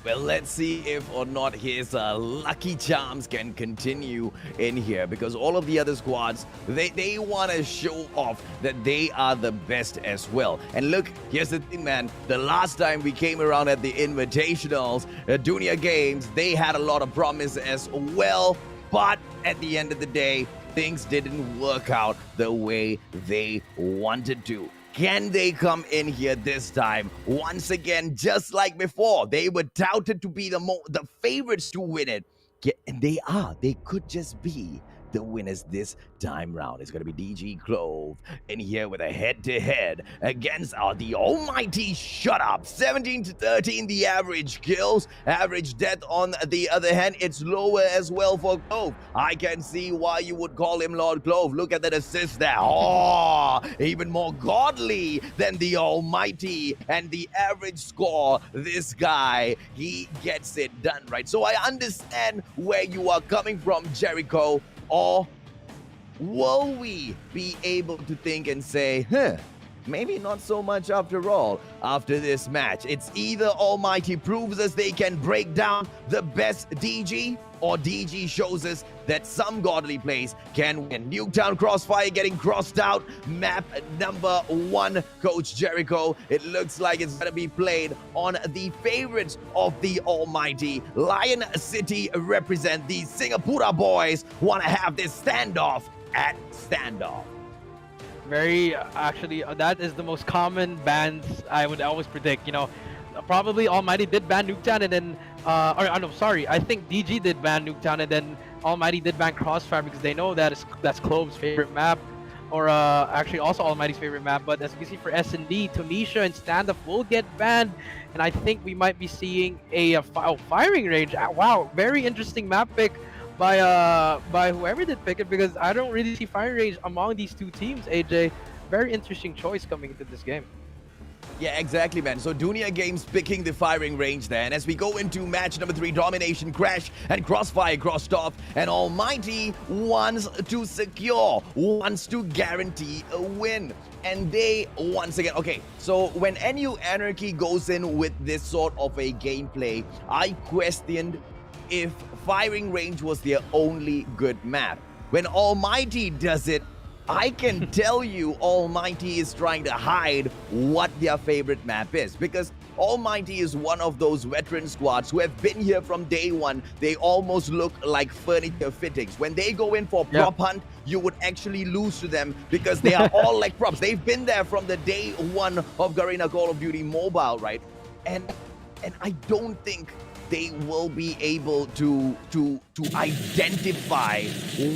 Well, let's see if or not his lucky charms can continue in here, because all of the other squads, they want to show off that they are the best as well. And look, here's the thing, man. The last time we came around at the Invitationals, Dunia Games, they had a lot of promise as well. But at the end of the day, things didn't work out the way they wanted to. Can they come in here this time? Once again, just like before, they were touted to be the favorites to win it. And they are. They could just be the winners this time round. It's going to be DG Clove in here with a head-to-head against the almighty Shut Up. 17-13 the average kills. Average death on the other hand, it's lower as well for Clove. I can see why you would call him Lord Clove. Look at that assist there. Oh, even more godly than the almighty. And the average score, this guy, he gets it done right. So I understand where you are coming from, Jericho. Or will we be able to think and say, maybe not so much after all after this match? It's either Almighty proves us they can break down the best DG, or DG shows us that some godly plays can win. Nuketown Crossfire getting crossed out. Map number 1, Coach Jericho. It looks like it's going to be played on the favorites of the almighty. Lion City represent the Singapore boys. Want to have this standoff at standoff. Very, actually, that is the most common bans I would always predict. Probably Almighty did ban Nuketown, and then, I think DG did ban Nuketown, and then Almighty did ban Crossfire because they know that's Clove's favorite map, or actually also Almighty's favorite map. But as you can see for S&D, Tunisia and Standoff will get banned, and I think we might be seeing a firing range. Wow, very interesting map pick by whoever did pick it, because I don't really see firing range among these two teams, AJ. Very interesting choice coming into this game. Yeah, exactly, man. So Dunia Games picking the firing range there. And as we go into match number 3, Domination Crash and Crossfire crossed off. And Almighty wants to secure, wants to guarantee a win. And they, once again, okay, so when NU Anarchy goes in with this sort of a gameplay, I questioned if firing range was their only good map. When Almighty does it, I can tell you Almighty is trying to hide what their favorite map is, because Almighty is one of those veteran squads who have been here from day one. They almost look like furniture fittings. When they go in for prop hunt, you would actually lose to them because they are all like props. They've been there from the day one of Garena Call of Duty Mobile, right? And I don't think they will be able to identify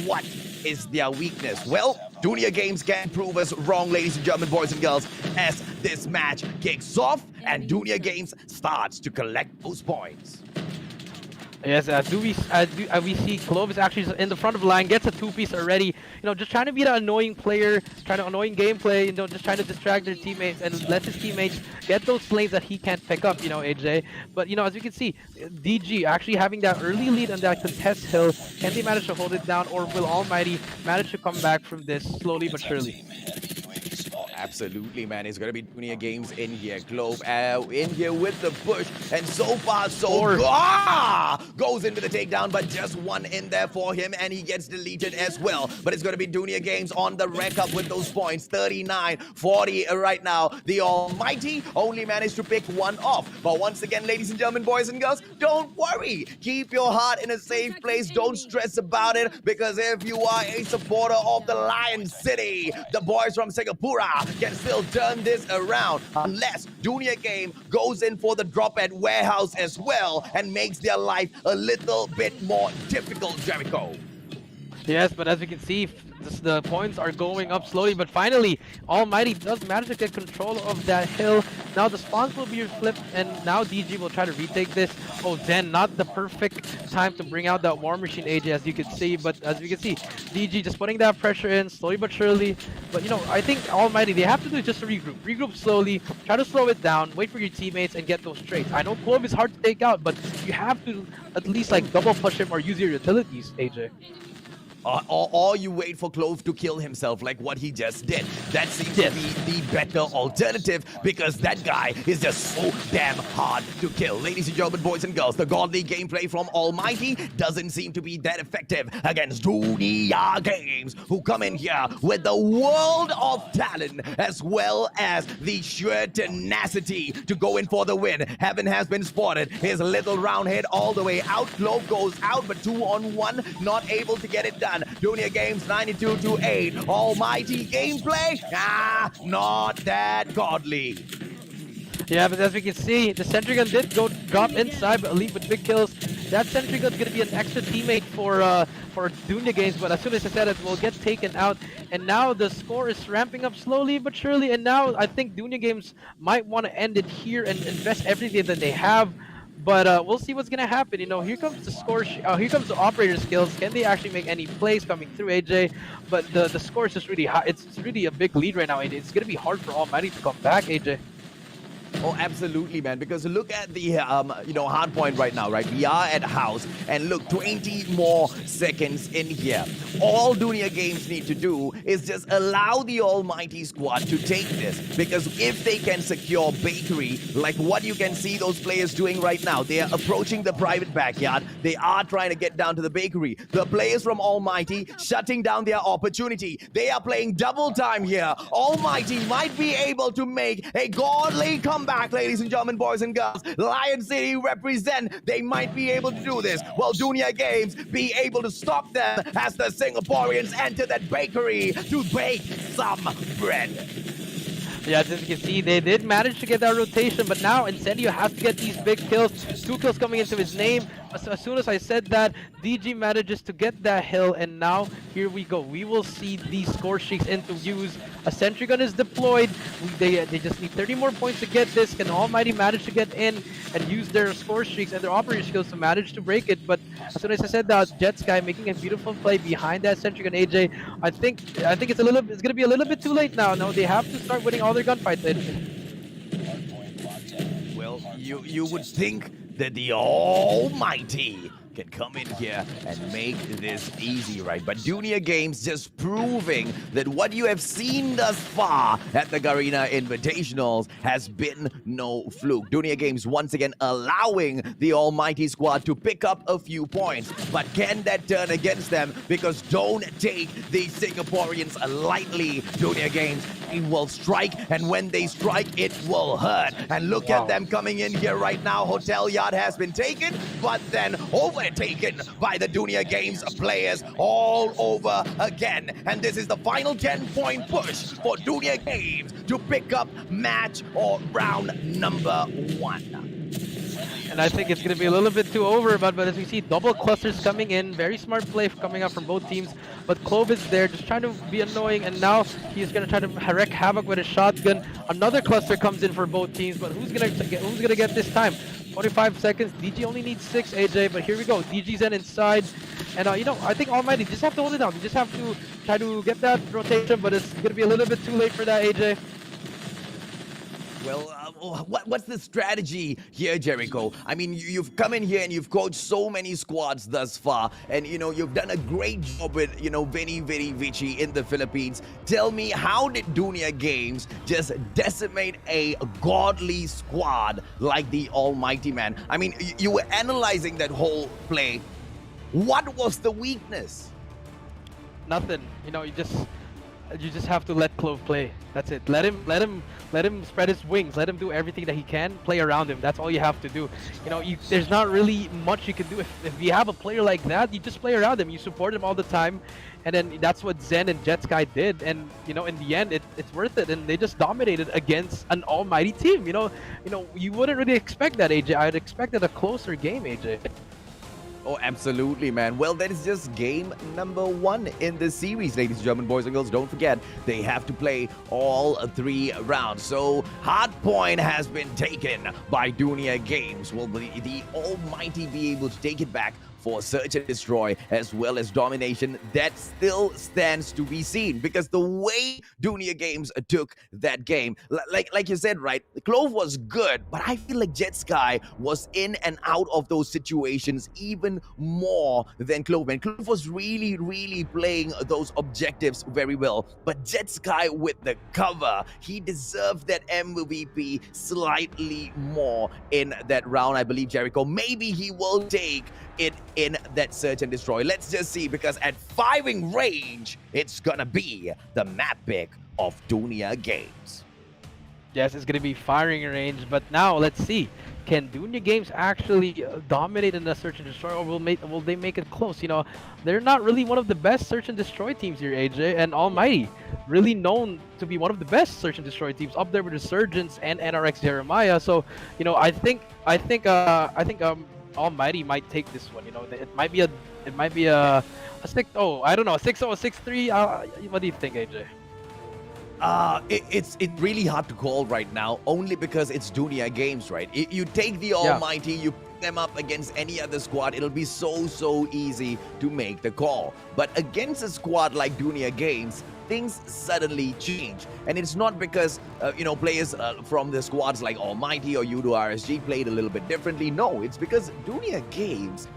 what is their weakness. Well, Dunia Games can prove us wrong, ladies and gentlemen, boys and girls, as this match kicks off and Dunia Games starts to collect those points. Yes, we see Clovis actually in the front of the line, gets a two-piece already. You know, just trying to be the annoying player, trying to annoying gameplay. You know, just trying to distract their teammates and let his teammates get those lanes that he can't pick up. You know, AJ. But you know, as you can see, DG actually having that early lead on that contest hill. Can they manage to hold it down, or will Almighty manage to come back from this slowly but surely? Absolutely, man. It's going to be Dunia Games in here. Clove in here with the push. And so far, so good. Goes into the takedown, but just one in there for him, and he gets deleted as well. But it's going to be Dunia Games on the rack up with those points. 39-40 right now. The Almighty only managed to pick one off. But once again, ladies and gentlemen, boys and girls, don't worry. Keep your heart in a safe place. Don't stress about it, because if you are a supporter of the Lion City, the boys from Singapore can still turn this around, unless Dunia Game goes in for the drop at warehouse as well and makes their life a little bit more difficult, Jericho. Yes, but as we can see, the points are going up slowly, but finally, Almighty does manage to get control of that hill. Now the spawns will be flipped, and now DG will try to retake this. Oh, Zen, not the perfect time to bring out that War Machine, AJ, as you can see, but as you can see, DG just putting that pressure in, slowly but surely. But, you know, I think Almighty, they have to do is just regroup slowly, try to slow it down, wait for your teammates, and get those trades. I know Clove is hard to take out, but you have to at least, like, double push him or use your utilities, AJ. Or you wait for Clove to kill himself like what he just did. That seems to be the better alternative, because that guy is just so damn hard to kill. Ladies and gentlemen, boys and girls, the godly gameplay from Almighty doesn't seem to be that effective against Dunia Games, who come in here with the world of talent as well as the sheer tenacity to go in for the win. Heaven has been spotted. His little round head all the way out. Clove goes out, but 2-on-1, not able to get it done. Dunia Games 92-8. Almighty gameplay? Not that godly. Yeah, but as we can see, the sentry gun did go drop inside, but Elite with big kills. That sentry gun's gonna be an extra teammate for Dunia Games, but as soon as I said it, will get taken out. And now the score is ramping up slowly but surely, and now I think Dunia Games might want to end it here and invest everything that they have. But we'll see what's gonna happen. You know, here comes the score. Here comes the operator skills. Can they actually make any plays coming through, AJ? But the score is just really high. It's really a big lead right now, AJ. It's gonna be hard for Almighty to come back, AJ. Oh, absolutely, man. Because look at the, hard point right now, right? We are at house, and look, 20 more seconds in here. All Dunia Games need to do is just allow the Almighty squad to take this. Because if they can secure Bakery, like what you can see those players doing right now, they are approaching the private backyard. They are trying to get down to the Bakery. The players from Almighty shutting down their opportunity. They are playing double time here. Almighty might be able to make a godly comeback, ladies and gentlemen, boys and girls. Lion City represent. They might be able to do this. Well, Dunia Games be able to stop them as the Singaporeans enter that bakery to bake some bread. Yeah, as you can see, they did manage to get that rotation, but now Incendio has to get these big kills. 2 kills coming into his name. As soon as I said that, DG manages to get that hill, and now here we go. We will see these score streaks into use. A sentry gun is deployed. They just need 30 more points to get this. Can Almighty manage to get in and use their score streaks and their operator skills to manage to break it? But as soon as I said that, Jet Sky making a beautiful play behind that sentry gun, AJ. I think it's gonna be a little bit too late now. No, they have to start winning all their gunfights, AJ. Well, you would think that the Almighty can come in here and make this easy, right? But Dunia Games just proving that what you have seen thus far at the Garena Invitationals has been no fluke. Dunia Games once again allowing the Almighty squad to pick up a few points. But can that turn against them? Because don't take the Singaporeans lightly, Dunia Games. It will strike, and when they strike, it will hurt. And look at them coming in here right now. Hotel Yard has been taken, but then overtaken by the Dunia Games players all over again. And this is the final 10-point push for Dunia Games to pick up match or round number 1. And I think it's going to be a little bit too over, but as we see, double clusters coming in. Very smart play coming up from both teams. But Clove is there, just trying to be annoying, and now he's going to try to wreak havoc with his shotgun. Another cluster comes in for both teams, but who's going to get this time? 25 seconds. DG only needs 6, AJ, but here we go. DG's in inside. And, you know, I think Almighty just have to hold it down. You just have to try to get that rotation, but it's going to be a little bit too late for that, AJ. Well, what's the strategy here, Jericho? I mean, you've come in here and you've coached so many squads thus far, and you know you've done a great job with Vinny Vici in the Philippines. Tell me, how did Dunia Games just decimate a godly squad like the Almighty Man? I mean, you were analyzing that whole play. What was the weakness? Nothing. You know, you just have to let Clove play. That's it. Let him spread his wings. Let him do everything that he can. Play around him. That's all you have to do. You know, there's not really much you can do. If you have a player like that, you just play around him. You support him all the time, and then that's what Zen and Jetsky did. And you know, in the end, it's worth it. And they just dominated against an almighty team. You know, you wouldn't really expect that, AJ. I'd expected a closer game, AJ. Oh, absolutely, man. Well, that is just game number 1 in the series, ladies and gentlemen, boys and girls. Don't forget, they have to play all 3 rounds. So, hard point has been taken by Dunia Games. Will the Almighty be able to take it back for search and destroy as well as domination? That still stands to be seen, because the way Dunia Games took that game, like you said, right, Clove was good, but I feel like Jetsky was in and out of those situations even more than Clove, and Clove was really playing those objectives very well. But Jetsky with the cover, he deserved that MVP slightly more in that round, I believe, Jericho. Maybe he will take it in that search and destroy. Let's just see, because at firing range, it's gonna be the map pick of Dunia Games. Yes, it's gonna be firing range, but now let's see. Can Dunia Games actually dominate in the search and destroy, or will they make it close? You know, they're not really one of the best search and destroy teams here, AJ, and Almighty, really known to be one of the best search and destroy teams, up there with Resurgence and NRX Jeremiah. So, you know, I think Almighty might take this one. You know, it might be a 6-0. I don't know, a 6-0, a 6-3. What do you think, AJ? It's really hard to call right now, only because it's Dunia Games, right? You take the Almighty, you put them up against any other squad, it'll be so easy to make the call. But against a squad like Dunia Games, things suddenly change. And it's not because, players from the squads like Almighty or Yoodo RSG played a little bit differently. No, it's because Dunia Games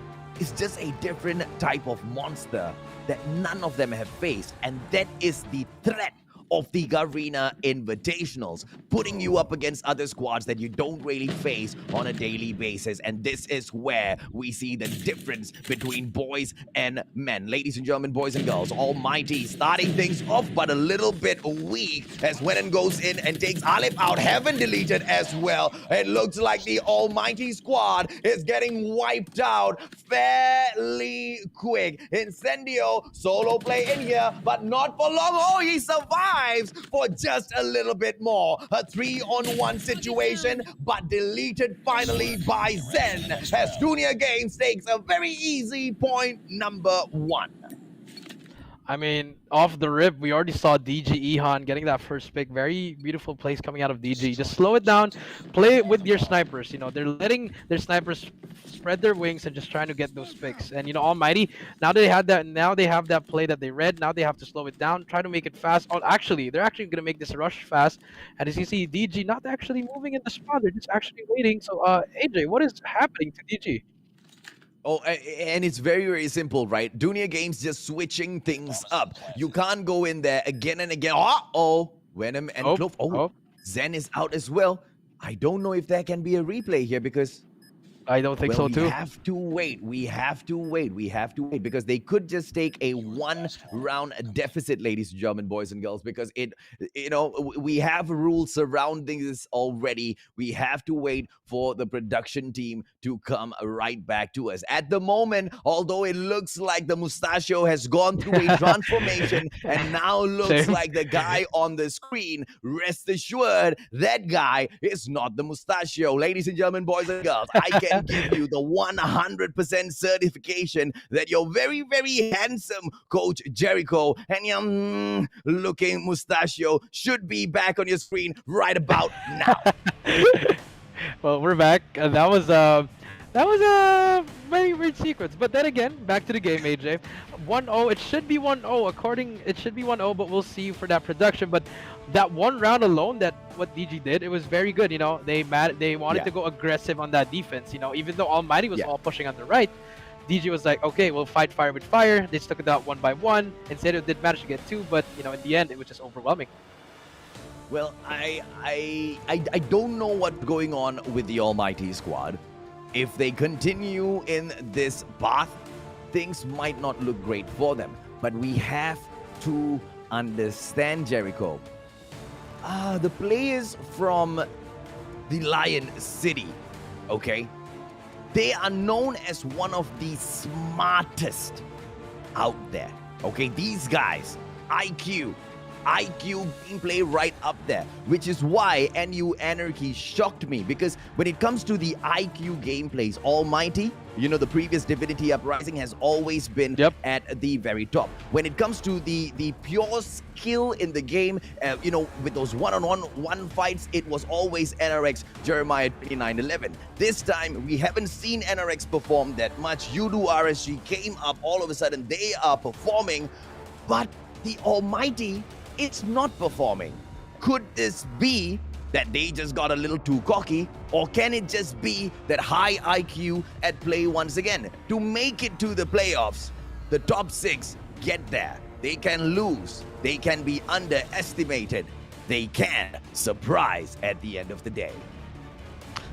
is just a different type of monster that none of them have faced. And that is the threat of the Garena Invitationals, putting you up against other squads that you don't really face on a daily basis. And this is where we see the difference between boys and men. Ladies and gentlemen, boys and girls, Almighty starting things off, but a little bit weak as Wenan goes in and takes Alip out. Heaven deleted as well. It looks like the Almighty squad is getting wiped out fairly quick. Incendio, solo play in here, but not for long. Oh, he survived for just a little bit more. A 3-on-1 situation, but deleted finally by Zen, as Dunia Games takes a very easy point number 1. I mean, off the rip, we already saw DG Ihan getting that first pick. Very beautiful plays coming out of DG. Just slow it down, play it with your snipers. You know, they're letting their snipers spread their wings and just trying to get those picks. And you know, Almighty, now they have that play that they read. Now they have to slow it down, try to make it fast. Oh, actually, they're actually gonna make this rush fast. And as you see, DG not actually moving in the spot. They're just actually waiting. So, AJ, what is happening to DG? Oh, and it's very simple, right? Dunia Games just switching things up. You can't go in there again and again. Venom and Clove. Zen is out as well. I don't know if there can be a replay here, because I don't think so too. We have to wait. We have to wait because they could just take a 1-round deficit, ladies and gentlemen, boys and girls, because we have rules surrounding this already. We have to wait for the production team to come right back to us. At the moment, although it looks like the Mustachio has gone through a transformation and now looks like the guy on the screen, rest assured that guy is not the Mustachio. Ladies and gentlemen, boys and girls, I can give you the 100% certification that your very handsome coach Jericho and your looking Mustachio should be back on your screen right about now. Well, we're back. That was a very weird sequence. But then again, back to the game, AJ. 1-0. It should be 1-0. It should be 1-0, but we'll see for that production. But that one round alone, that what DG did, it was very good. You know, they wanted to go aggressive on that defense. You know, even though Almighty was all pushing on the right, DG was like, okay, we'll fight fire with fire. They stuck it out one by one. Instead, it did manage to get two, but you know, in the end, it was just overwhelming. Well, I don't know what's going on with the Almighty squad. If they continue in this path, things might not look great for them. But we have to understand, Jericho. The players from the Lion City, okay? They are known as one of the smartest out there, okay? These guys, IQ gameplay right up there, which is why NU Anarchy shocked me, because when it comes to the IQ gameplays, Almighty, you know, the previous Divinity Uprising has always been at the very top. When it comes to the pure skill in the game, you know, with those one-on-one fights, it was always NRX Jeremiah 2911. This time, we haven't seen NRX perform that much. Yoodo RSG came up, all of a sudden they are performing, but the Almighty, it's not performing. Could this be that they just got a little too cocky, or can it just be that high IQ at play once again? To make it to the playoffs, the top 6 get there. They can lose. They can be underestimated. They can surprise at the end of the day.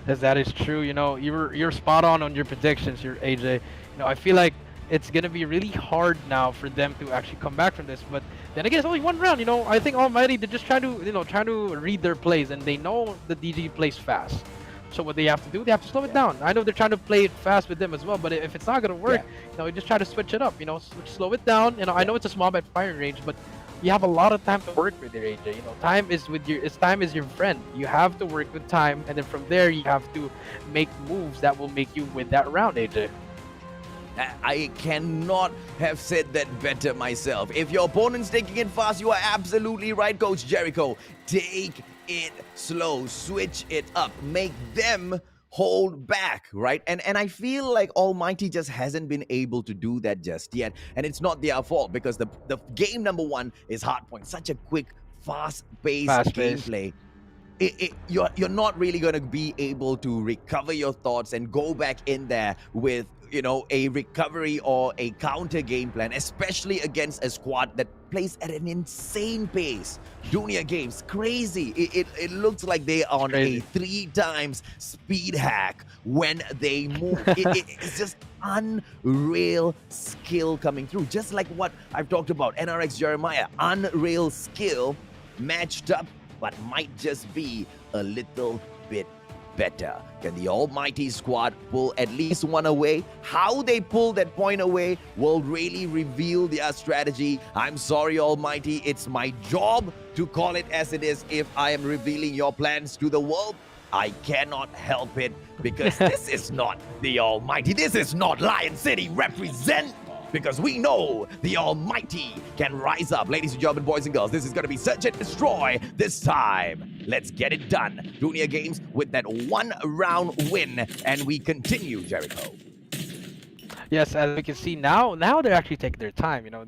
As that is true, you know, you're spot on your predictions here, AJ. You know, I feel like it's gonna be really hard now for them to actually come back from this. But then again, it's only one round. You know, I think Almighty, they're just trying to read their plays, and they know the DG plays fast. So what they have to do, they have to slow it down. I know they're trying to play it fast with them as well, but if it's not gonna work, you know, you just try to switch it up. You know, slow it down. You know, I know it's a small bit firing range, but you have a lot of time to work with your AJ. You know, time is your friend. You have to work with time, and then from there you have to make moves that will make you win that round, AJ. I cannot have said that better myself. If your opponent's taking it fast, you are absolutely right, Coach Jericho. Take it slow, switch it up, make them hold back, right? And I feel like Almighty just hasn't been able to do that just yet. And it's not their fault, because the game number 1 is Hardpoint. Such a quick, fast-paced gameplay. You're not really going to be able to recover your thoughts and go back in there with, you know, a recovery or a counter game plan, especially against a squad that plays at an insane pace. Dunia Games, crazy. It looks like they are on a 3 times speed hack when they move. It's just unreal skill coming through. Just like what I've talked about, NRX Jeremiah, unreal skill matched up, but might just be a little bit better. Can the Almighty squad pull at least one away? How they pull that point away will really reveal their strategy. I'm sorry, Almighty, it's my job to call it as it is. If I am revealing your plans to the world, I cannot help it, because this is not the Almighty. This is not Lion City represent, because we know the Almighty can rise up. Ladies and gentlemen, boys and girls, this is going to be search and destroy this time. Let's get it done. Dunia Games with that 1 round win, and we continue, Jericho. Yes, as we can see now they're actually taking their time. You know,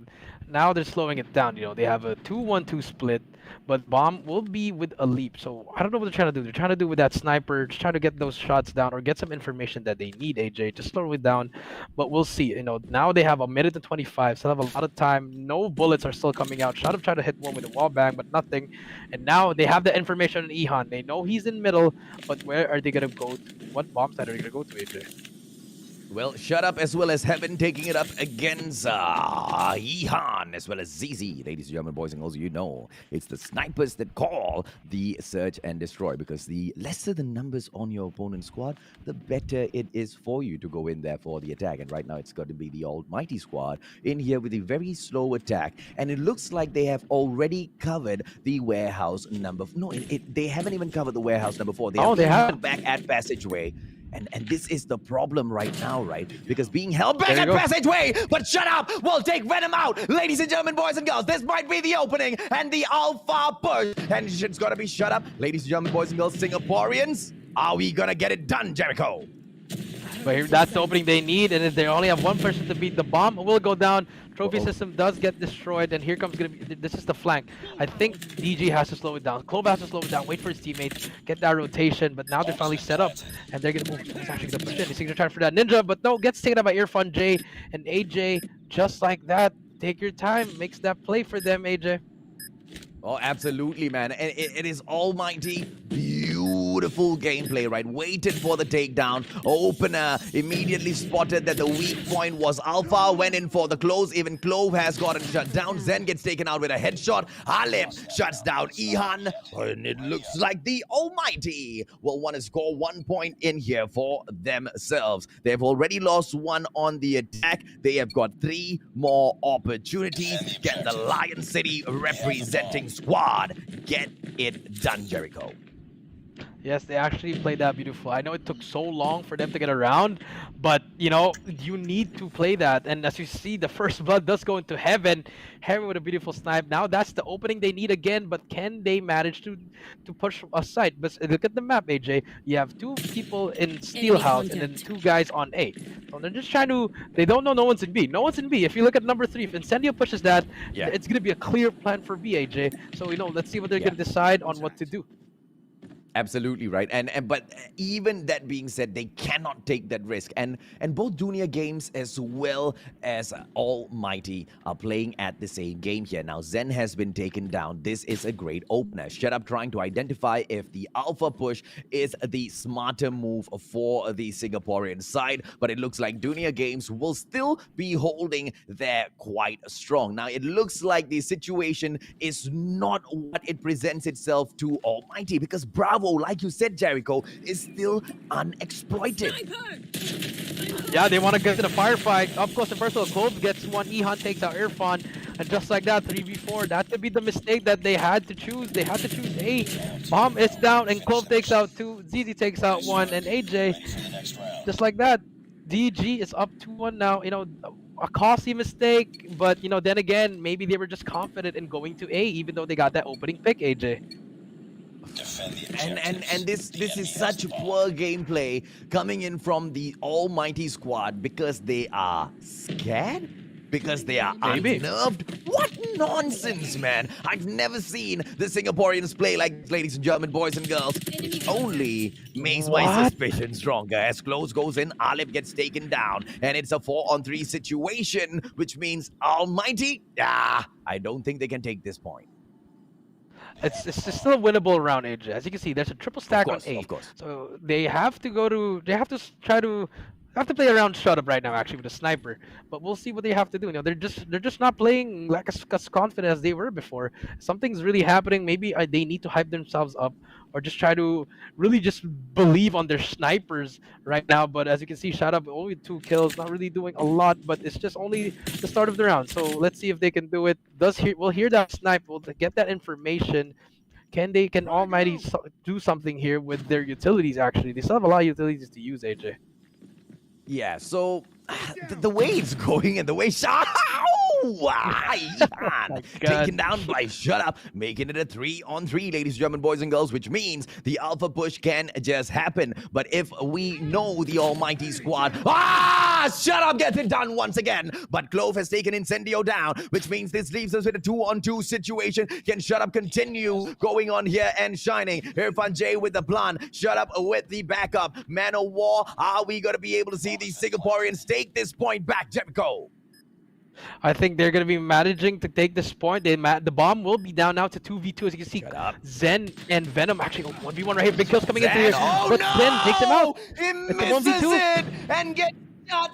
now they're slowing it down. You know, they have a 2-1-2 split, but Bomb will be with a leap. So I don't know what they're trying to do. They're trying to do with that sniper, just trying to get those shots down or get some information that they need, AJ, to slow it down. But we'll see. You know, now they have a minute and 25, still have a lot of time. No bullets are still coming out. Shot of trying to hit one with a wall bang, but nothing. And now they have the information on Ihan. They know he's in middle, but where are they gonna go to? What bomb side are they gonna go to, AJ? Well, Shut Up as well as Heaven taking it up against Ihan as well as ZZ. Ladies and gentlemen, boys and girls, you know it's the snipers that call the search and destroy, because the lesser the numbers on your opponent's squad, the better it is for you to go in there for the attack. And right now it's got to be the Almighty squad in here with a very slow attack. And it looks like they have already covered the warehouse number... No, they haven't even covered the warehouse number 4. They have back at Passageway. And this is the problem right now, right? Because being held back at Passageway, but Shut Up will take Venom out. Ladies and gentlemen, boys and girls, this might be the opening and the alpha push. And it's got to be Shut Up. Ladies and gentlemen, boys and girls, Singaporeans, Are we gonna get it done, Jericho? But here, that's the opening they need, and if they only have one person to beat, the bomb will go down. Trophy system does get destroyed, and here comes this is the flank. I think DG has to slow it down. Clove has to slow it down, wait for his teammates, get that rotation, but now they're finally set up, and they're gonna move. He's actually gonna push in. He's gonna try for that ninja, but no, gets taken out by Irfan J and AJ, just like that. Take your time, makes that play for them, AJ. Oh, absolutely, man. And it is almighty beautiful gameplay, right? Waited for the takedown. Opener immediately spotted that the weak point was Alpha. Went in for the close. Even Clove has gotten shut down. Zen gets taken out with a headshot. Alip shuts down Ihan. And it looks like the almighty will want to score 1 point in here for themselves. They've already lost one on the attack. They have got 3 more opportunities. Get the Lion City representing squad. Get it done, Jericho. Yes, they actually played that beautiful. I know it took so long for them to get around, but you know, you need to play that. And as you see, the first blood does go into Heaven. Heaven with a beautiful snipe. Now that's the opening they need again, but can they manage to push aside? But look at the map, AJ. You have 2 people in Steelhouse and then 2 guys on A. So they're just trying to, they don't know no one's in B. No one's in B. If you look at number 3, if Incendio pushes that, it's going to be a clear plan for B, AJ. So, you know, let's see what they're going to decide on what to do. Absolutely right, but even that being said, they cannot take that risk, and both Dunia Games as well as Almighty are playing at the same game here. Now Zen has been taken down. This is a great opener. Shut up trying to identify if the alpha push is the smarter move for the Singaporean side, but it looks like Dunia Games will still be holding there quite strong. Now it looks like the situation is not what it presents itself to Almighty, because Bravo, like you said, Jericho, is still unexploited. Yeah, they want to get to the firefight. Up close and personal, Clove gets one. Ihan takes out Irfan. And just like that, 3v4. That could be the mistake that they had to choose. They had to choose A. Bomb is down, and Clove takes out 2. ZZ takes out 1. And AJ, just like that, DG is up 2-1 now. You know, a costly mistake. But, you know, then again, maybe they were just confident in going to A, even though they got that opening pick, AJ. And this is such poor gameplay coming in from the almighty squad because they are scared? Because they are unnerved? What nonsense, man! I've never seen the Singaporeans play like, ladies and gentlemen, boys and girls. It only makes my suspicion stronger. As close goes in, Alip gets taken down, and it's a 4-on-3 situation, which means Almighty, I don't think they can take this point. It's still a winnable round, AJ. As you can see, there's a triple stack on A. Of course. So they have to play around shut up right now, actually, with a sniper. But we'll see what they have to do. You know, they're just not playing like as confident as they were before. Something's really happening. Maybe they need to hype themselves up, or just try to really just believe on their snipers right now. But as you can see, Shut Up only 2 kills, not really doing a lot. But it's just only the start of the round. So let's see if they can do it. We'll hear that snipe. We'll get that information. Can Almighty do something here with their utilities? Actually, they still have a lot of utilities to use, AJ. Yeah, so the way it's going and the way taken down by Shut Up, making it a 3-on-3, ladies and gentlemen, boys and girls, which means the alpha push can just happen. But if we know the almighty squad, Shut Up gets it done once again. But Clove has taken Incendio down, which means this leaves us with a 2-on-2 situation. Can Shut Up continue going on here and shining? Irfan J with the plan, Shut Up with the backup. Man of War, are we going to be able to see these Singaporeans take this point back, Jericho? I think they're going to be managing to take this point. The bomb will be down now to 2v2. As you can see, Zen and Venom actually 1v1 right here. Big kills coming into here. But Zen takes him out. He misses it and gets shot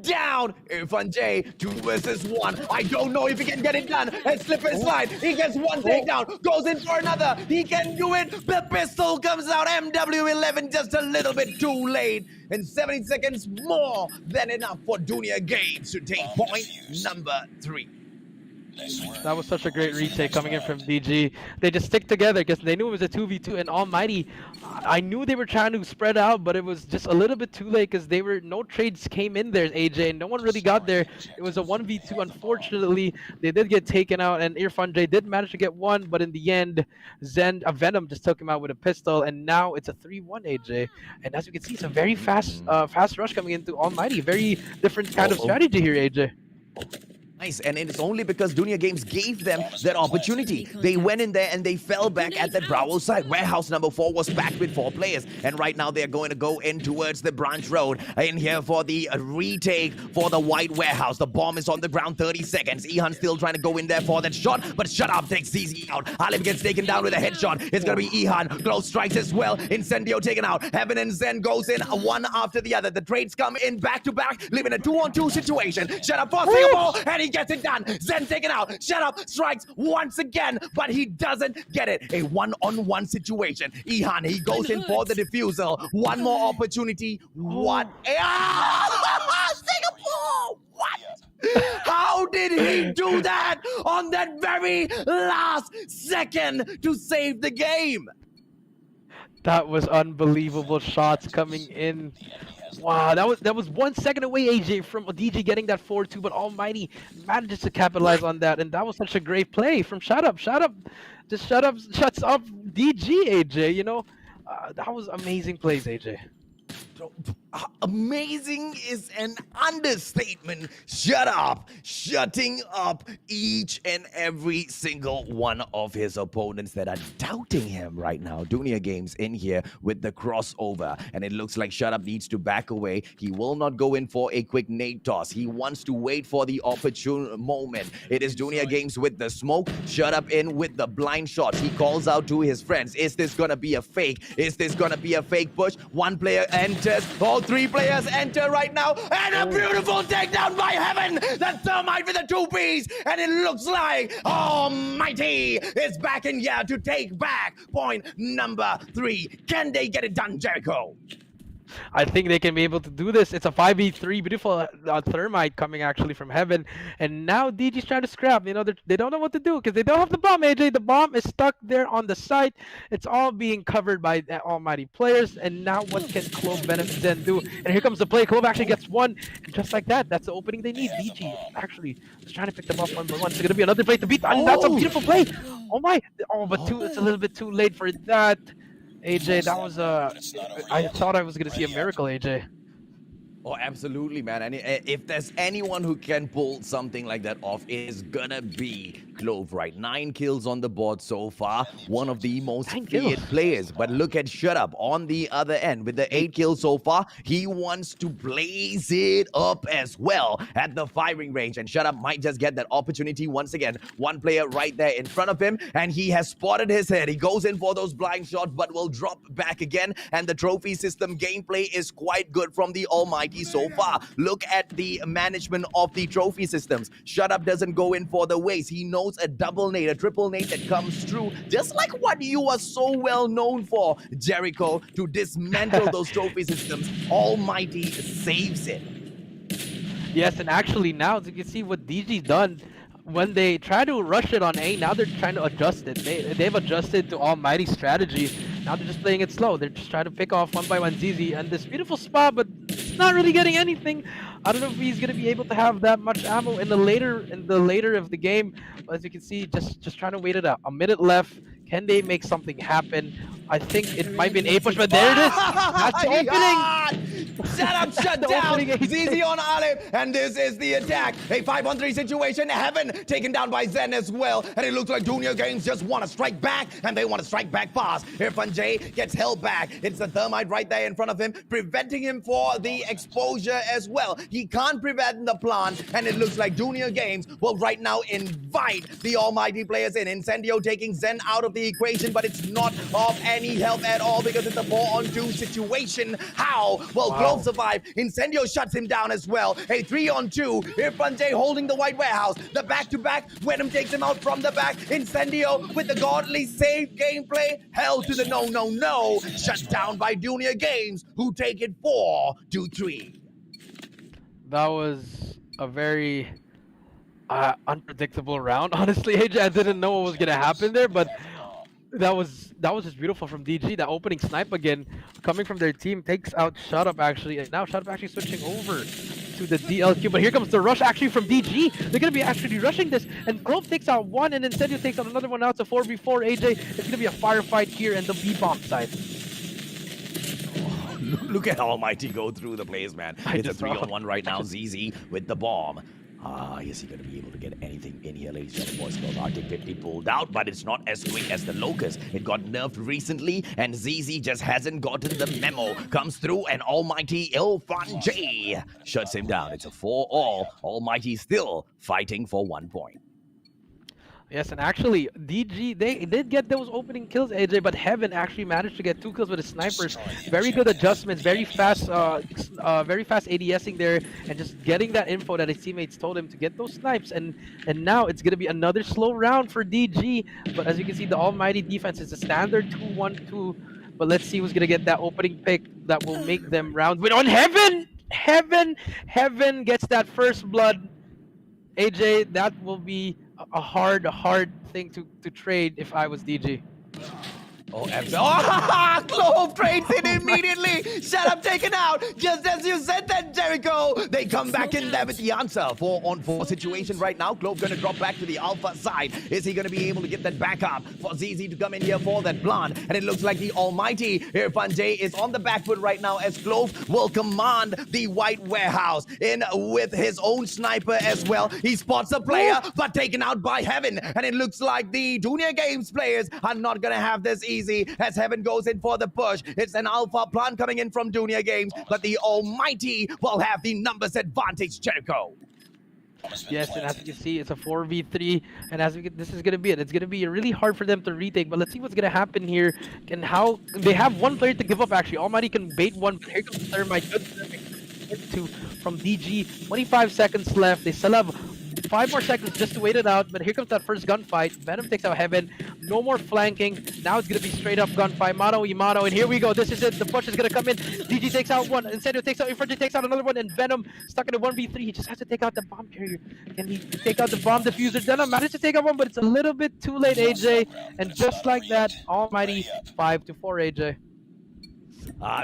down. Irfan J, 2 versus 1. I don't know if he can get it done. And slip and slide. He gets one takedown. Goes in for another. He can do it. The pistol comes out. MW11 just a little bit too late. And 70 seconds more than enough for Dunia Games to take point number 3. That was such a great retake coming in from DG. They just stick together because they knew it was a 2v2, and Almighty, I knew they were trying to spread out, but it was just a little bit too late because no trades came in there, AJ, and no one really got there. It was a 1v2. Unfortunately, they did get taken out, and Irfan J did manage to get one, but in the end, Venom just took him out with a pistol, and now it's a 3-1, AJ. And as you can see, it's a very fast rush coming into Almighty. Very different kind of strategy here, AJ. Nice, and it's only because Dunia Games gave them that opportunity. They went in there and they fell back at that Bravo side. Warehouse number 4 was packed with 4 players, and right now they're going to go in towards the branch road in here for the retake for the white warehouse. The bomb is on the ground, 30 seconds. Ihan still trying to go in there for that shot, but Shut Up takes ZZ out. Alim gets taken down with a headshot. It's going to be Ihan. Close strikes as well. Incendio taken out. Heaven and Zen goes in one after the other. The trades come in back to back, leaving a 2-on-2 situation. Shut Up for Singapore, and he gets it done. Zen taken out. Shut Up strikes once again, but he doesn't get it. A 1-on-1 situation. Ihan, he goes in for the defusal. One more opportunity. What? Singapore! What? How did he do that on that very last second to save the game? That was unbelievable shots coming in. Wow, that was 1 second away, AJ, from DG getting that 4-2, but Almighty manages to capitalize on that, and that was such a great play from Shut Up. Shuts up DG, AJ, you know. That was amazing plays, AJ. Amazing is an understatement. Shut Up, shutting up each and every single one of his opponents that are doubting him right now. Dunia Games in here with the crossover, and it looks like Shut Up needs to back away. He will not go in for a quick nade toss. He wants to wait for the opportune moment. It is Dunia Games with the smoke. Shut Up in with the blind shot. He calls out to his friends. Is this gonna be a fake? Is this gonna be a fake push? One player enters. All 3 players enter right now, and a beautiful takedown by Heaven. The Thermite with the 2 Ps, and it looks like Almighty is back in here to take back point number 3. Can they get it done, Jericho? I think they can be able to do this. It's a 5v3, beautiful Thermite coming actually from Heaven. And now DG's trying to scrap. You know, they don't know what to do because they don't have the bomb, AJ. The bomb is stuck there on the site. It's all being covered by the Almighty players. And now what can Clove, Venom, and Zen do? And here comes the play. Clove actually gets one. And just like that, that's the opening they need. DG actually is trying to pick them up one by one. It's going to be another play to beat. And that's a beautiful play. Oh my. Oh, but it's a little bit too late for that. AJ, that was I thought I was gonna see a miracle, AJ. Oh, absolutely, man. And if there's anyone who can pull something like that off, it is gonna be Clove, right? 9 kills on the board so far. One of the most feared players. But look at Shut Up on the other end. With the 8 kills so far, he wants to blaze it up as well at the firing range. And Shut Up might just get that opportunity once again. One player right there in front of him, and he has spotted his head. He goes in for those blind shots, but will drop back again. And the trophy system gameplay is quite good from the Almighty so far. Look at the management of the trophy systems. Shut Up doesn't go in for the waste. He knows a double nade, a triple nade that comes through, just like what you are so well known for, Jericho, to dismantle those trophy systems. Almighty saves it. Yes, and actually now, as you can see what DG's done, when they try to rush it on A, now they're trying to adjust it. They've adjusted to Almighty's strategy. Now they're just playing it slow. They're just trying to pick off one by one ZZ, and this beautiful spot, but it's not really getting anything. I don't know if he's gonna be able to have that much ammo in the later of the game. But as you can see, just trying to wait it out. A minute left. Can they make something happen? I think it might be an A push, but there it is. That's the opening. Shut Up, shut down. ZZ on Alim, and this is the attack. A 5-on-3 situation. Heaven taken down by Zen as well. And it looks like Dunia Games just want to strike back, and they want to strike back fast. Irfan J gets held back. It's the Thermite right there in front of him, preventing him for the exposure as well. He can't prevent the plant, and it looks like Dunia Games will right now invite the Almighty players in. Incendio taking Zen out of the equation, but it's not of any help at all because it's a 4-on-2 situation. How will Clove survive? Incendio shuts him down as well. A 3-on-2. Irfan J holding the white warehouse. The back-to-back. Venom takes him out from the back. Incendio with the godly save gameplay. Hell to the no. Shut down by Dunia Games, who take it 4-3. That was a very unpredictable round. Honestly, AJ, I didn't know what was gonna happen there, but that was just beautiful from DG. That opening snipe again, coming from their team, takes out Shut Up actually, and now Shut Up actually switching over to the DLQ. But here comes the rush actually from DG. They're gonna be actually rushing this, and Clove takes out one, and Incendio takes out another one. Now it's a 4v4. AJ, it's gonna be a firefight here, and the B bomb side. Look at Almighty go through the plays, man. It's a 3-on-1 right now. ZZ with the bomb. Is he going to be able to get anything in here, ladies and gentlemen? Boys, Arctic 50 pulled out, but it's not as quick as the Locust. It got nerfed recently, and ZZ just hasn't gotten the memo. Comes through, and Almighty Ilfan shuts him down. It's a 4-all. Almighty still fighting for 1 point. Yes, and actually, DG, they did get those opening kills, AJ, but Heaven actually managed to get 2 kills with his snipers. Very good adjustments, very fast ADSing there, and just getting that info that his teammates told him to get those snipes. And now it's going to be another slow round for DG. But as you can see, the Almighty defense is a standard 2-1-2. But let's see who's going to get that opening pick that will make them round win on Heaven! Heaven gets that first blood. AJ, that will be a hard thing to trade if I was DG. Oh, absolutely. Clove trades it immediately. Shut Up taken out. Just as you said that, Jericho. They come back in there with the answer. 4-on-4 situation right now. Clove going to drop back to the Alpha side. Is he going to be able to get that back up for ZZ to come in here for that plant? And it looks like the almighty Irfan J is on the back foot right now as Clove will command the White Warehouse in with his own sniper as well. He spots a player, but taken out by Heaven. And it looks like the Junior Games players are not going to have this easy as Heaven goes in for the push. It's an Alpha plan coming in from Junior Games, but the Almighty will have the numbers advantage, Jericho. Yes, and as you can see, it's a 4v3, and as we get, this is going to be it. It's going to be really hard for them to retake, but let's see what's going to happen here, and how they have one player to give up, actually. Almighty can bait one, but here comes the Thermite. Good into from DG. 25 seconds left. They still have 5 more seconds just to wait it out, but here comes that first gunfight. Venom takes out Heaven. No more flanking. Now it's going to be straight up gunfight. Mano Imano, and here we go. This is it. The push is going to come in. DG takes out one. Incendio takes out Infantry, takes out another one, and Venom stuck in a 1v3. He just has to take out the bomb carrier. Can he take out the bomb diffuser? Venom managed to take out one, but it's a little bit too late, AJ. And just like that, Almighty 5-4, AJ.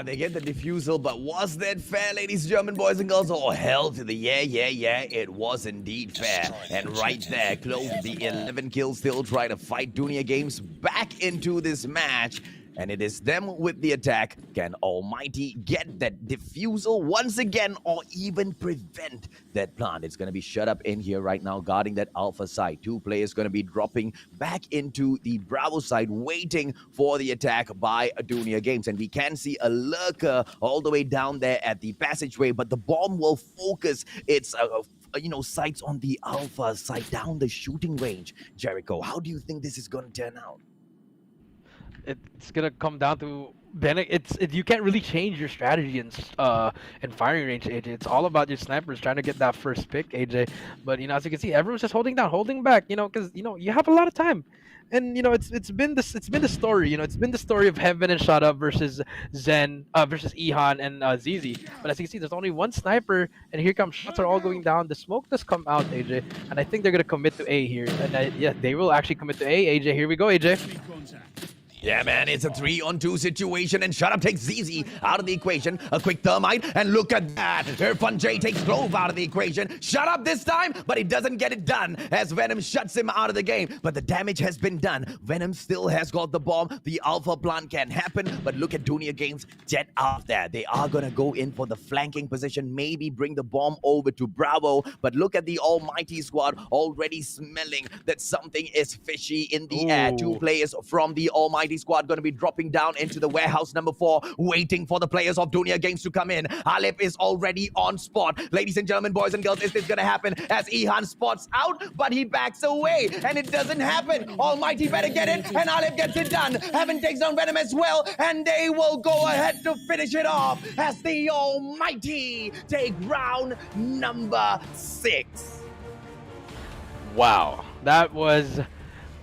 They get the diffusal, but was that fair, ladies and gentlemen, boys and girls? Oh, hell to the yeah, it was indeed fair. And right there, Clove, the 11 kills, still trying to fight Junior Games back into this match. And it is them with the attack. Can Almighty get that diffusal once again, or even prevent that plant? It's going to be Shut Up in here right now, guarding that Alpha side. 2 players going to be dropping back into the Bravo side, waiting for the attack by Junior Games. And we can see a lurker all the way down there at the passageway, but the bomb will focus its sights on the Alpha side down the shooting range. Jericho, how do you think this is going to turn out? It's gonna come down to you can't really change your strategy in firing range, AJ. It's all about your snipers trying to get that first pick, AJ. But as you can see, everyone's just holding back, because you have a lot of time. And it's been the story, it's been the story of Heaven and Shut Up versus Zen versus Ihan and ZZ. But as you can see, there's only one sniper, and here comes shots are all going down. The smoke does come out, AJ, and I think they're gonna commit to A here. And yeah, they will actually commit to A, AJ. Here we go, AJ. Yeah, man, it's a 3-on-2 situation, and Shut Up takes ZZ out of the equation. A quick thermite, and look at that. Irfan J takes Clove out of the equation. Shut Up this time, but he doesn't get it done as Venom shuts him out of the game. But the damage has been done. Venom still has got the bomb. The Alpha plant can happen, but look at Junior Games jet out there. They are going to go in for the flanking position, maybe bring the bomb over to Bravo. But look at the Almighty squad already smelling that something is fishy in the air. 2 players from the Almighty squad going to be dropping down into the warehouse number 4, waiting for the players of Junior Games to come in. Alip is already on spot. Ladies and gentlemen, boys and girls, is this going to happen as Ihan spots out, but he backs away, and it doesn't happen. Almighty better get it, and Alip gets it done. Heaven takes down Venom as well, and they will go ahead to finish it off as the Almighty take round number 6. Wow, that was...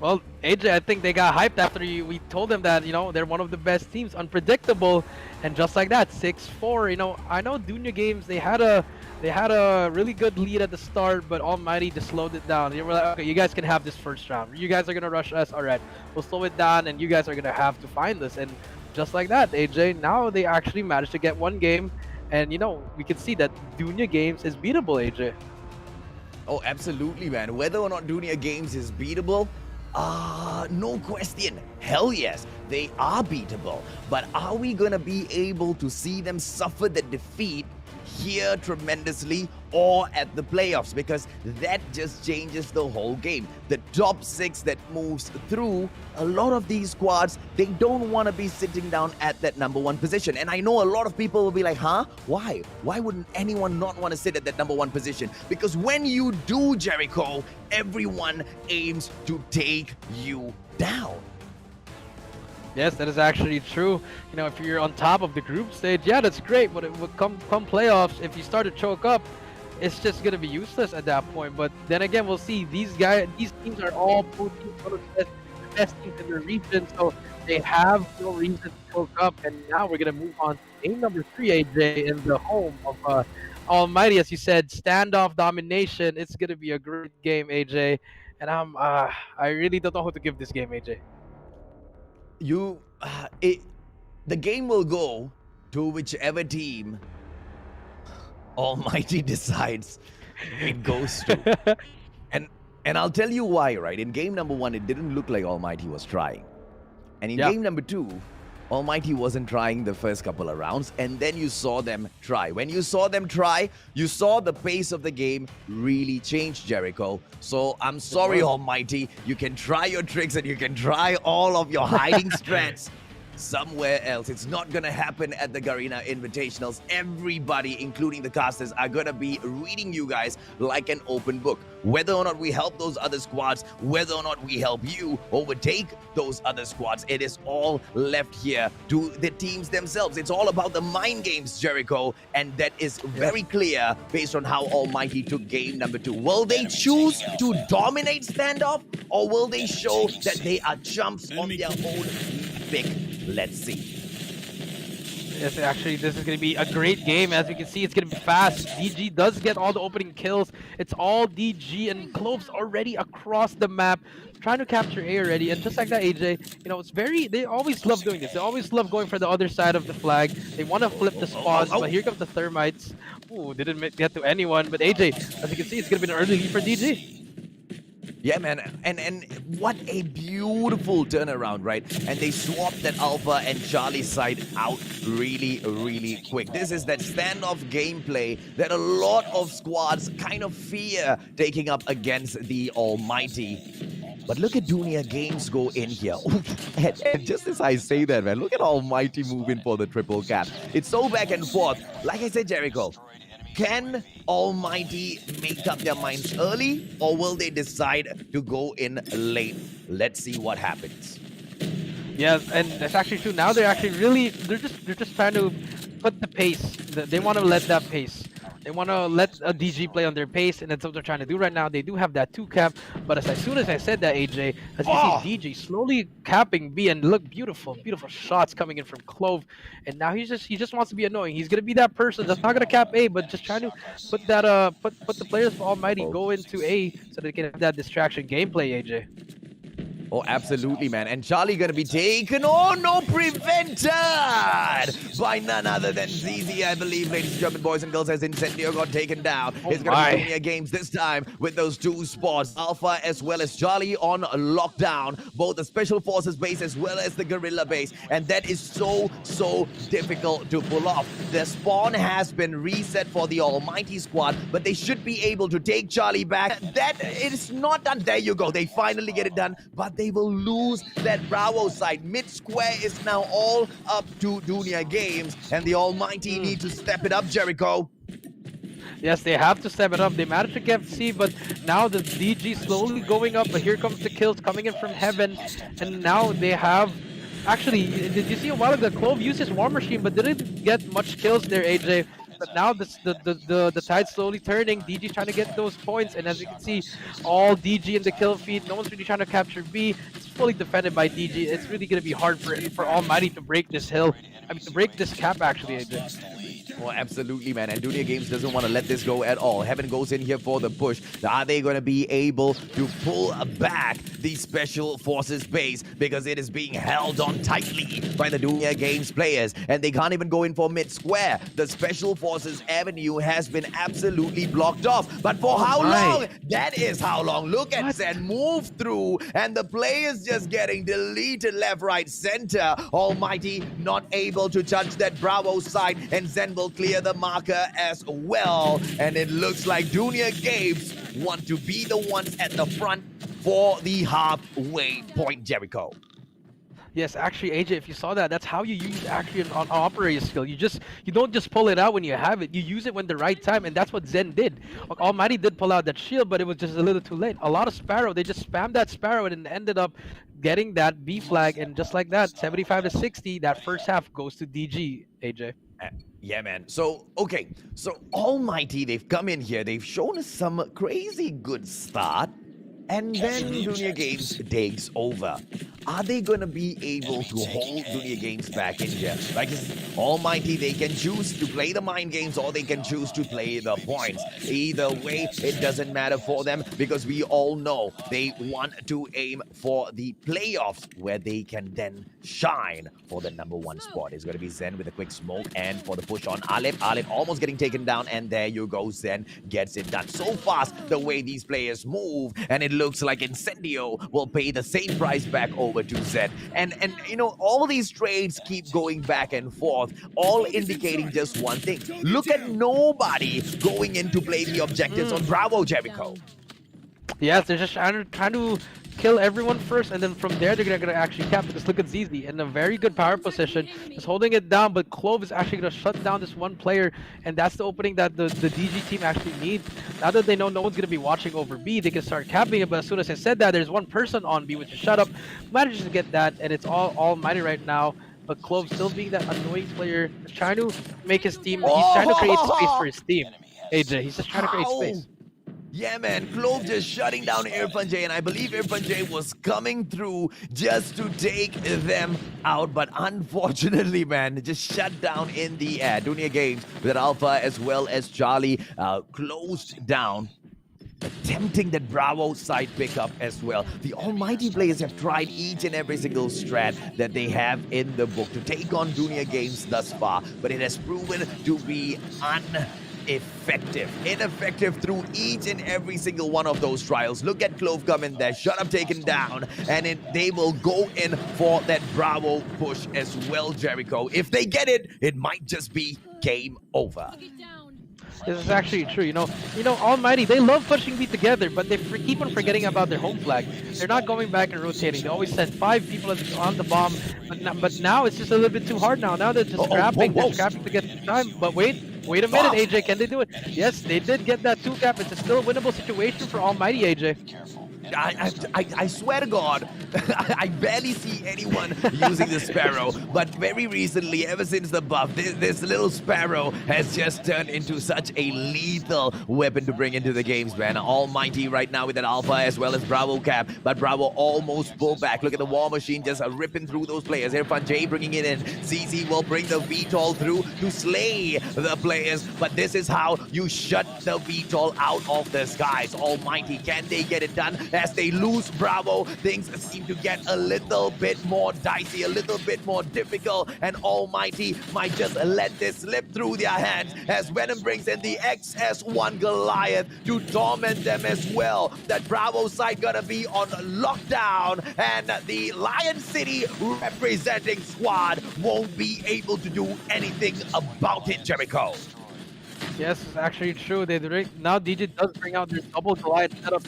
Well, AJ, I think they got hyped after we told them that, they're one of the best teams, unpredictable, and just like that, 6-4. I know Junior Games, they had a They had a really good lead at the start, but Almighty just slowed it down. They were like, okay, you guys can have this first round. You guys are gonna rush us, all right. We'll slow it down, and you guys are gonna have to find us. And just like that, AJ, now they actually managed to get one game, and you know, we can see that Dunya Games is beatable, AJ. Oh, absolutely, man. Whether or not Dunya Games is beatable, no question. Hell yes, they are beatable. But are we gonna be able to see them suffer the defeat here tremendously or at the playoffs? Because that just changes the whole game. The top 6 that moves through, a lot of these squads, they don't want to be sitting down at that number 1 position. And I know a lot of people will be like, huh? Why? Why wouldn't anyone not want to sit at that number 1 position? Because when you do, Jericho, everyone aims to take you down. Yes, that is actually true. You know, if you're on top of the group stage, yeah, that's great. But it would come playoffs, if you start to choke up, it's just gonna be useless at that point. But then again, we'll see. These teams are all pro teams, one of the best teams in their region, so they have no reason to choke up. And now we're gonna move on to game number 3, AJ, in the home of Almighty. As you said, standoff domination. It's gonna be a great game, AJ. And I really don't know who to give this game, AJ. The game will go to whichever team Almighty decides it goes to. And I'll tell you why, right? In game number 1, it didn't look like Almighty was trying. And in game number 2, Almighty wasn't trying the first couple of rounds, and then you saw them try. When you saw them try, you saw the pace of the game really change, Jericho. So I'm sorry, Almighty. You can try your tricks and you can try all of your hiding strats somewhere else. It's not gonna happen at the Garena Invitationals. Everybody, including the casters, are gonna be reading you guys like an open book. Whether or not we help those other squads, whether or not we help you overtake those other squads, it is all left here to the teams themselves. It's all about the mind games, Jericho, and that is very clear based on how Almighty took game number 2. Will they choose to dominate standoff, or will they show that they are chumps on their own pick? Let's see. Yes, actually, this is going to be a great game. As you can see, it's going to be fast. DG does get all the opening kills. It's all DG, and Clove's already across the map, trying to capture A already. And just like that, AJ, you know, they always love doing this. They always love going for the other side of the flag. They want to flip the spawns, but here comes the Thermites. Ooh, didn't get to anyone. But AJ, as you can see, it's going to be an early lead for DG. Yeah, man, and what a beautiful turnaround, right? And they swapped that Alpha and Charlie side out really, really quick. This is that standoff gameplay that a lot of squads kind of fear taking up against the Almighty. But look at Dunya Games go in here. And just as I say that, man, look at Almighty move in for the triple cap. It's so back and forth. Like I said, Jericho, can Almighty make up their minds early, or will they decide to go in late? Let's see what happens. Yeah, and that's actually true. Now they're just trying to put the pace. They want to let that pace. They want to let a DG play on their pace, and that's what they're trying to do right now. They do have that 2 cap, but as soon as I said that, AJ, as you see DG slowly capping B, and look, beautiful shots coming in from Clove, and now he just wants to be annoying. He's gonna be that person that's not gonna cap A, but just trying to put that put the players of Almighty go into A so they can have that distraction gameplay, AJ. Oh, absolutely, man. And Charlie gonna be taken. Oh, no, prevented by none other than ZZ, I believe, ladies and gentlemen, boys and girls, as Incendio got taken down. It's gonna be Dunya Games this time with those 2 spots. Alpha as well as Charlie on lockdown. Both the Special Forces base as well as the Guerrilla base. And that is so difficult to pull off. The spawn has been reset for the Almighty squad, but they should be able to take Charlie back. That is not done. There you go. They finally get it done, but they will lose that Bravo side. Mid-square is now all up to Dunya Games, and the Almighty need to step it up, Jericho. Yes, they have to step it up. They managed to get C, but now the DG slowly going up, but here comes the kills coming in from heaven, and now they have... Actually, did you see a while ago, Clove used his War Machine, but didn't get much kills there, AJ. But now the tide's slowly turning. DG trying to get those points, and as you can see, all DG in the kill feed. No one's really trying to capture B. It's fully defended by DG. It's really going to be hard for Almighty to break this hill. I mean, to break this cap, actually, AJ. Oh, absolutely, man. And Dunia Games doesn't want to let this go at all. Heaven goes in here for the push. Are they going to be able to pull back the Special Forces base? Because it is being held on tightly by the Dunia Games players. And they can't even go in for mid-square. The Special Forces avenue has been absolutely blocked off. But for how long? That is how long. Look at Zen move through. And the players just getting deleted left, right, center. Almighty not able to touch that Bravo side. And Zen will clear the marker as well. And it looks like Dunia Games want to be the ones at the front for the halfway point, Jericho. Yes, actually, AJ, if you saw that, that's how you use actually an operator skill. You don't just pull it out when you have it. You use it when the right time, and that's what Zen did. Almighty did pull out that shield, but it was just a little too late. A lot of Sparrow, they just spammed that Sparrow and ended up getting that B flag, and just like that, 75 to 60, that first half goes to DG, AJ. Yeah, man. So, okay. So, Almighty, they've come in here. They've shown us some crazy good start. And then Dunia Games takes over. Are they going to be able to hold Dunia Games back in here? Like Almighty, they can choose to play the mind games or they can choose to play the points. Either way, it doesn't matter for them because we all know they want to aim for the playoffs where they can then shine for the #1 spot. It's going to be Zen with a quick smoke and for the push on Alip. Alip almost getting taken down and there you go. Zen gets it done so fast the way these players move, and it looks like Incendio will pay the same price back over to Zed. And you know, all these trades keep going back and forth, all indicating just one thing. Look at nobody going in to play the objectives on Bravo, Jericho. Yes, they're just trying to kill everyone first, and then from there they're gonna actually cap. Because look at ZZ in a very good power position, just holding it down. But Clove is actually gonna shut down this one player, and that's the opening that the DG team actually needs. Now that they know no one's gonna be watching over B, they can start capping it. But as soon as I said that, there's one person on B, which is Shut Up, manages to get that, and it's all Almighty right now. But Clove still being that annoying player, trying to make his team. He's trying to create space for his team. AJ, he's just trying to create space. Yeah, man, Clove just shutting down Irfan J, and I believe Irfan J was coming through just to take them out, but unfortunately, man, just shut down in the air. Dunia Games with Alpha as well as Charlie closed down, attempting that Bravo side pickup as well. The Almighty players have tried each and every single strat that they have in the book to take on Dunia Games thus far, but it has proven to be ineffective through each and every single one of those trials. Look at Clove come in there, Shut Up taken down, and they will go in for that Bravo push as well, Jericho. If they get it, it might just be game over. This is actually true. You know, Almighty, they love pushing B together, but they keep on forgetting about their home flag. They're not going back and rotating. They always send 5 people on the bomb, but now it's just a little bit too hard now. Now they're just scrapping. They're scrapping to get time. But wait a minute, AJ, can they do it? Yes, they did get that 2 cap. It's a still winnable situation for Almighty, AJ. I swear to God, I barely see anyone using the Sparrow, but very recently, ever since the buff, this little Sparrow has just turned into such a lethal weapon to bring into the games, man. Almighty right now with that Alpha as well as Bravo cap, but Bravo almost pulled back. Look at the War Machine just ripping through those players. Irfan J bringing it in. ZZ will bring the VTOL through to slay the players, but this is how you shut the VTOL out of the skies. Almighty, can they get it done? As they lose Bravo, things seem to get a little bit more dicey, a little bit more difficult, and Almighty might just let this slip through their hands as Venom brings in the XS1 Goliath to torment them as well. That Bravo side gonna be on lockdown, and the Lion City representing squad won't be able to do anything about it, Jericho. Yes, it's actually true. Now DJ does bring out their double glide setup.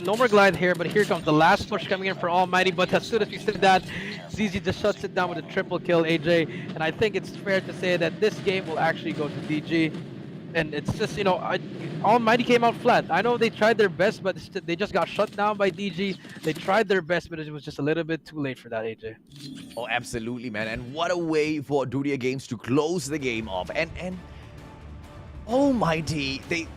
No more glide here, but here comes the last push coming in for Almighty. But as soon as we said that, ZZ just shuts it down with a triple kill, AJ. And I think it's fair to say that this game will actually go to DG. And it's just, you know, Almighty came out flat. I know they tried their best, but they just got shut down by DG. They tried their best, but it was just a little bit too late for that, AJ. Oh, absolutely, man. And what a way for Dunia Games to close the game off. And Almighty, they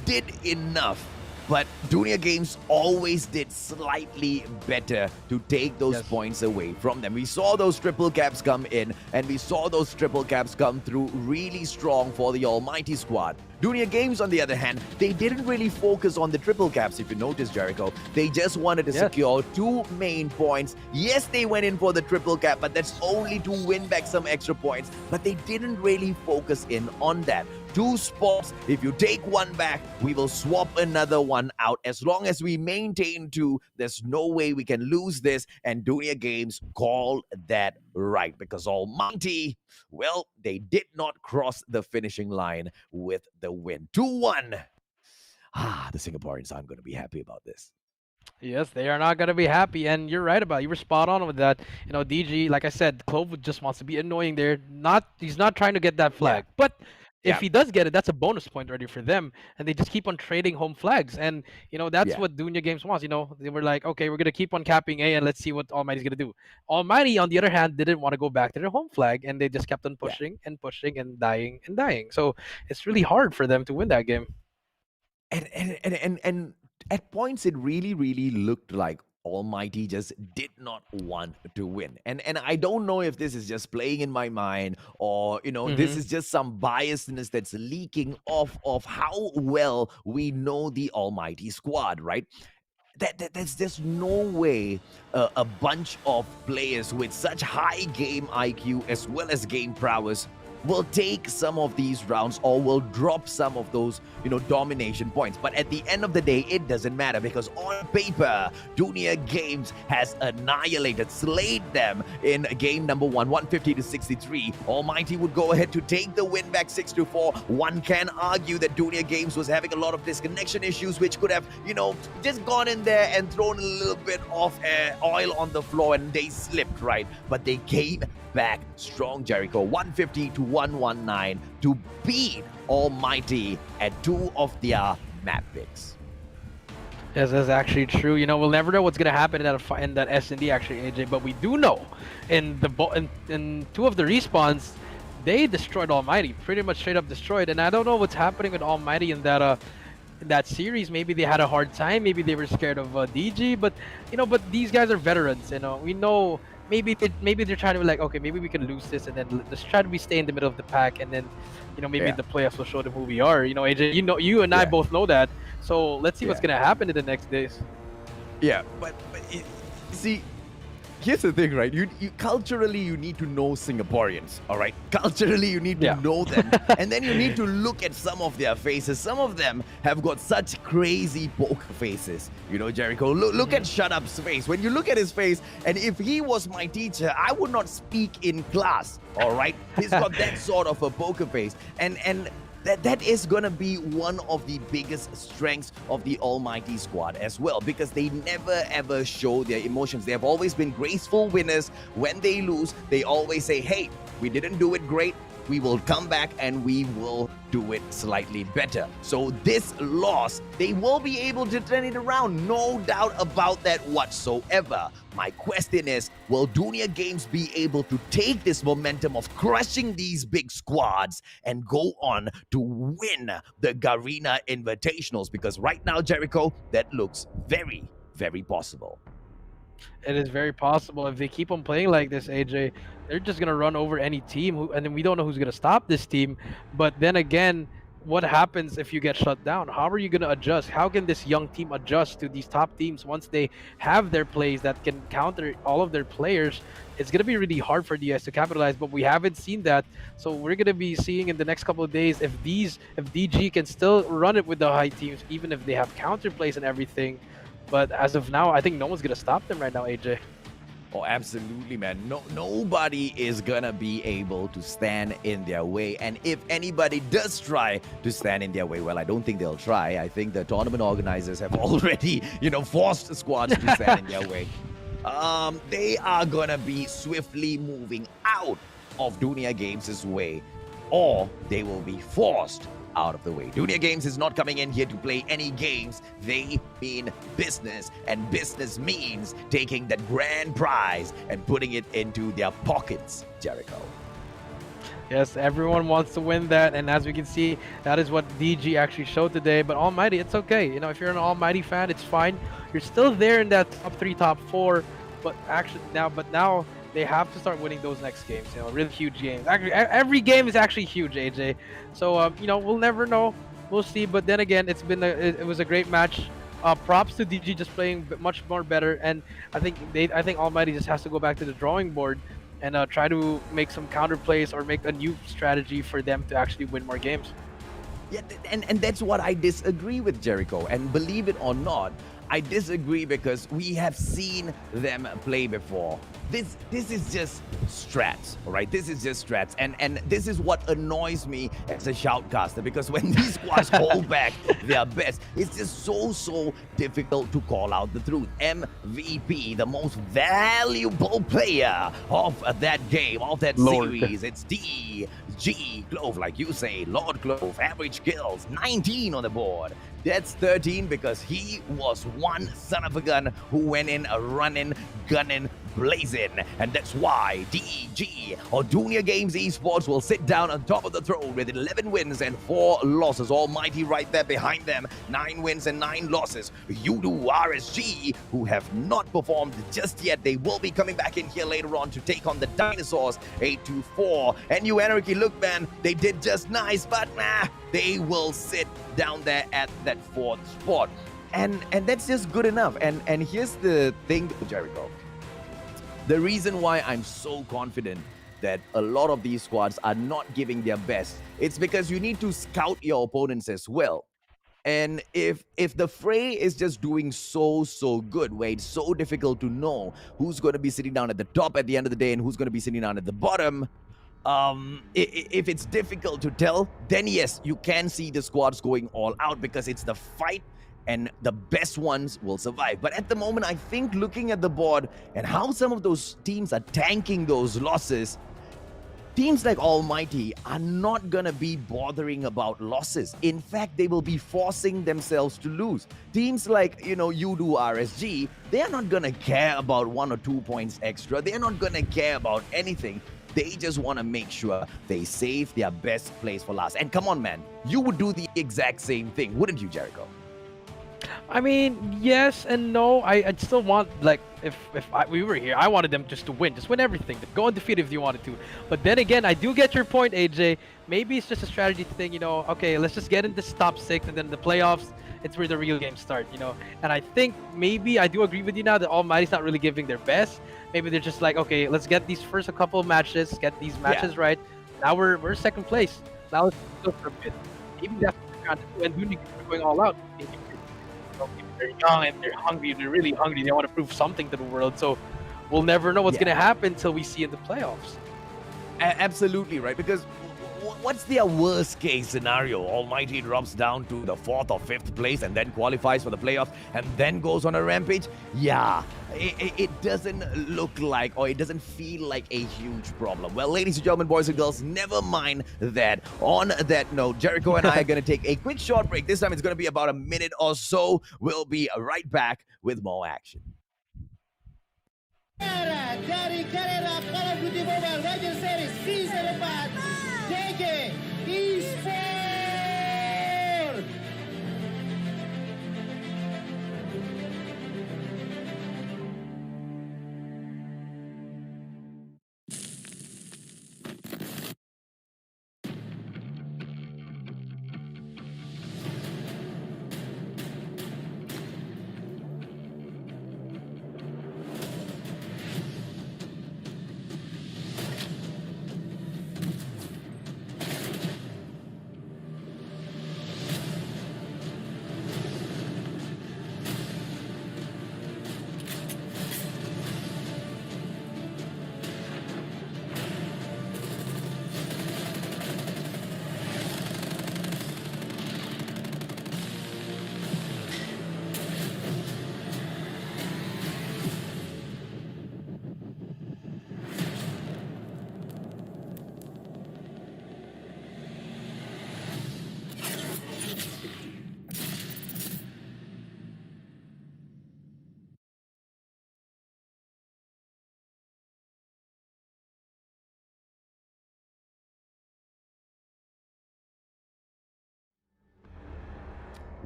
did enough But Dunia Games always did slightly better to take those points away from them. We saw those triple caps come in, and we saw those triple caps come through really strong for the Almighty squad. Dunia Games, on the other hand, they didn't really focus on the triple caps, if you notice, Jericho. They just wanted to secure 2 main points. Yes, they went in for the triple cap, but that's only to win back some extra points. But they didn't really focus in on that. 2 spots, if you take 1 back, we will swap another one out. As long as we maintain 2, there's no way we can lose this. And Dunia Games call that right, because Almighty, well, they did not cross the finishing line with the win. 2-1. The Singaporeans aren't going to be happy about this. Yes, they are not going to be happy, and you're right about it. You were spot on with that. You know, DG, like I said, Clove just wants to be annoying there. He's not trying to get that flag. But if he does get it, that's a bonus point already for them, and they just keep on trading home flags. And, you know, that's what Dunia Games wants. You know, they were like, okay, we're going to keep on capping A, and let's see what Almighty's going to do. Almighty, on the other hand, didn't want to go back to their home flag, and they just kept on pushing and pushing and dying and dying. So it's really hard for them to win that game. And at points, it really looked like Almighty just did not want to win. And I don't know if this is just playing in my mind or, you know, this is just some biasness that's leaking off of how well we know the Almighty squad, right? There's just no way a bunch of players with such high game IQ as well as game prowess will take some of these rounds or will drop some of those, you know, domination points. But at the end of the day, it doesn't matter, because on paper, Dunia Games has annihilated, slayed them in game number 1, 150-63. Almighty would go ahead to take the win back 6-4. One can argue that Dunia Games was having a lot of disconnection issues, which could have, you know, just gone in there and thrown a little bit of oil on the floor, and they slipped, right? But they came back strong, Jericho, 150-119 to beat Almighty at 2 of their map picks. Yes, that's actually true. You know, we'll never know what's gonna happen in that S&D actually, AJ. But we do know in 2 of the respawns, they destroyed Almighty, pretty much straight up destroyed. And I don't know what's happening with Almighty in that series. Maybe they had a hard time. Maybe they were scared of DG. But you know, but these guys are veterans. You know, we know. Maybe they're trying to be like, okay, maybe we can lose this, and then just try to stay in the middle of the pack, and then, you know, maybe the playoffs will show them who we are. You know, AJ, you and I both know that. So let's see what's gonna happen in the next days. Yeah, but see, here's the thing, right? You culturally, you need to know Singaporeans, all right? Culturally, you need to know them. And then you need to look at some of their faces. Some of them have got such crazy poker faces. You know, Jericho, look at Shut Up's face. When you look at his face, and if he was my teacher, I would not speak in class, all right? He's got that sort of a poker face. And that is going to be one of the biggest strengths of the Almighty squad as well, because they never ever show their emotions. They have always been graceful winners. When they lose, they always say, hey, we didn't do it great. We will come back and we will do it slightly better. So this loss, they will be able to turn it around. No doubt about that whatsoever. My question is, will Dunia Games be able to take this momentum of crushing these big squads and go on to win the Garena Invitationals? Because right now, Jericho, that looks very, very possible. It is very possible. If they keep on playing like this, AJ, they're just going to run over any team, and then we don't know who's going to stop this team. But then again, what happens if you get shut down? How are you going to adjust? How can this young team adjust to these top teams once they have their plays that can counter all of their players? It's going to be really hard for DS to capitalize, but we haven't seen that. So we're going to be seeing in the next couple of days if DG can still run it with the high teams, even if they have counter plays and everything. But as of now, I think no one's going to stop them right now, AJ. Oh, absolutely, man. Nobody is gonna be able to stand in their way. And if anybody does try to stand in their way, well, I don't think they'll try. I think the tournament organizers have already, forced squads to stand in their way. They are gonna be swiftly moving out of Dunia Games' way, or they will be forced out of the way. Dunia Games is not coming in here to play any games. They mean business, and business means taking that grand prize and putting it into their pockets, Jericho. Yes, everyone wants to win that, and as we can see, that is what DG actually showed today. But Almighty, it's okay. You know, if you're an Almighty fan, it's fine. You're still there in that top 3, top 4, but now they have to start winning those next games. You know, really huge games. Actually, every game is actually huge, AJ. So you know, we'll never know. We'll see. But then again, it was a great match. Props to DG just playing much more better, and I think Almighty just has to go back to the drawing board and try to make some counter plays or make a new strategy for them to actually win more games. Yeah, and that's what I disagree with, Jericho. And believe it or not, I disagree because we have seen them play before. This is just strats, all right? This is just strats. And this is what annoys me as a shoutcaster, because when these squads hold back their best, it's just so difficult to call out the truth. MVP, the most valuable player of that game, of that series, it's DG Clove, like you say, Lord Clove, average kills, 19 on the board. That's 13 because he was one son of a gun who went in running, gunning, blazing. And that's why DG, or Junior Games Esports, will sit down on top of the throne with 11 wins and 4 losses. Almighty right there behind them, 9 wins and 9 losses. Yoodo RSG, who have not performed just yet. They will be coming back in here later on to take on the Dinosaurs, 8-4. And you Anarchy, look man, they did just nice, but they will sit down there at that 4th spot. And that's just good enough. And here's the thing, Jericho. The reason why I'm so confident that a lot of these squads are not giving their best, it's because you need to scout your opponents as well. And if the fray is just doing so good, where it's so difficult to know who's going to be sitting down at the top at the end of the day and who's going to be sitting down at the bottom, if it's difficult to tell, then yes, you can see the squads going all out because it's the fight and the best ones will survive. But at the moment, I think looking at the board and how some of those teams are tanking those losses, teams like Almighty are not gonna be bothering about losses. In fact, they will be forcing themselves to lose. Teams like, Yoodo RSG, they are not gonna care about 1 or 2 points extra. They are not gonna care about anything. They just want to make sure they save their best place for last. And come on, man, you would do the exact same thing, wouldn't you, Jericho? I mean, yes and no. I'd still want, like, if we were here, I wanted them just to win everything. Go undefeated if you wanted to. But then again, I do get your point, AJ. Maybe it's just a strategy thing, okay, let's just get in this top 6 and then the playoffs, it's where the real games start, And I think maybe I do agree with you now that Almighty's not really giving their best. Maybe they're just like, okay, let's get these first a couple of matches, get these matches right. Now we're 2nd place. Now let's go for a bit. Maybe that's what they're trying to do, and Junior are going all out. They're young and they're hungry. They're really hungry. They want to prove something to the world. So we'll never know what's going to happen until we see in the playoffs. Absolutely right, because what's their worst case scenario? Almighty drops down to the 4th or 5th place and then qualifies for the playoffs and then goes on a rampage? Yeah, it doesn't look like, or it doesn't feel like a huge problem. Well, ladies and gentlemen, boys and girls, never mind that. On that note, Jericho and I are going to take a quick short break. This time it's going to be about a minute or so. We'll be right back with more action. Dari Garena Call of Duty Mobile Legends Series Season 4 JG Esport.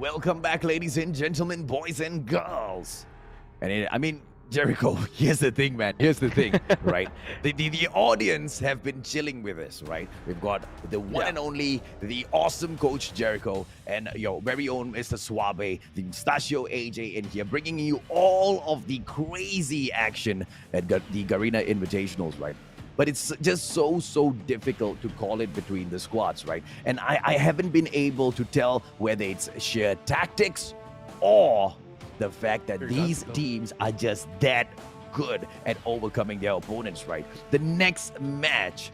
Welcome back, ladies and gentlemen, boys and girls. And I mean, Jericho, here's the thing, man. Here's the thing, right? The audience have been chilling with us, right? We've got the one and only, the awesome coach Jericho, and your very own Mr. Suave, the Mustachio AJ in here, bringing you all of the crazy action at the Garena Invitationals, right? But it's just so difficult to call it between the squads, right? And I haven't been able to tell whether it's sheer tactics or the fact that these teams are just that good at overcoming their opponents, right? The next match,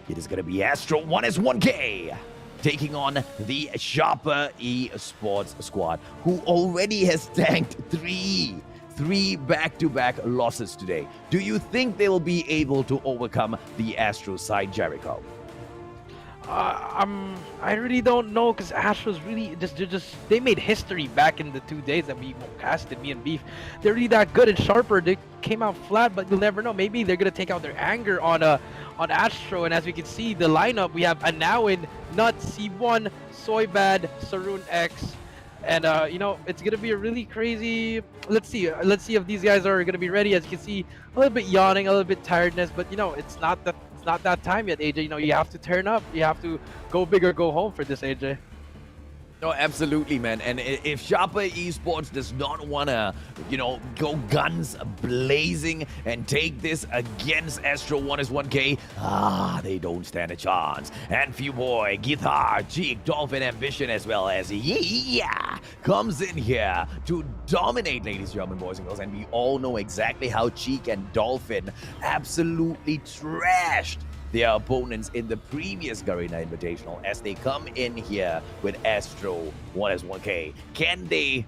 it is going to be Astro 1S1K taking on the Sharper Esports squad, who already has tanked three back-to-back losses today. Do you think they will be able to overcome the Astro side, Jericho? I really don't know, because Astros really they made history back in the 2 days that we casted, me and Beef. They're really that good. And Sharper, they came out flat, but you'll never know. Maybe they're gonna take out their anger on Astro. And as we can see, the lineup, we have Anawin, Nuts, C1, Soybad, Saroon X, and you know, it's gonna be a really crazy. Let's see if these guys are gonna be ready. As you can see, a little bit yawning, a little bit tiredness, but you know, it's not that time yet, AJ. You know, you have to turn up. You have to go big or go home for this, AJ. No, absolutely, man. And if Sharper Esports does not want to, you know, go guns blazing and take this against Astro 1S1K, they don't stand a chance. And Few Boy, Guitar, Cheek, Dolphin, Ambition, as well as comes in here to dominate, ladies and gentlemen, boys and girls. And we all know exactly how Cheek and Dolphin absolutely trashed their opponents in the previous Garena Invitational as they come in here with Astro 1S1K. Can they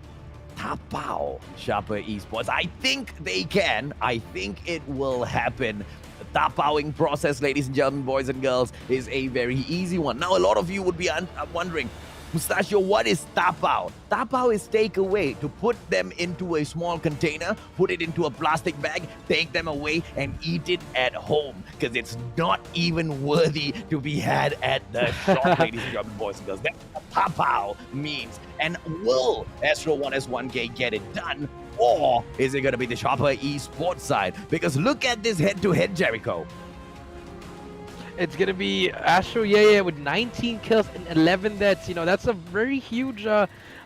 tap out Sharper Esports? I think they can. I think it will happen. The tap-outing process, ladies and gentlemen, boys and girls, is a very easy one. Now, a lot of you would be wondering, Mustachio, what is tap out? Tap out is take away, to put them into a small container, put it into a plastic bag, take them away, and eat it at home. Because it's not even worthy to be had at the shop, ladies and gentlemen, boys and girls. That's what tap out means. And will Astro 1S1K get it done? Or is it going to be the Sharper Esports side? Because look at this head-to-head, Jericho. It's gonna be Astro with 19 kills and 11 deaths. You know, that's a very huge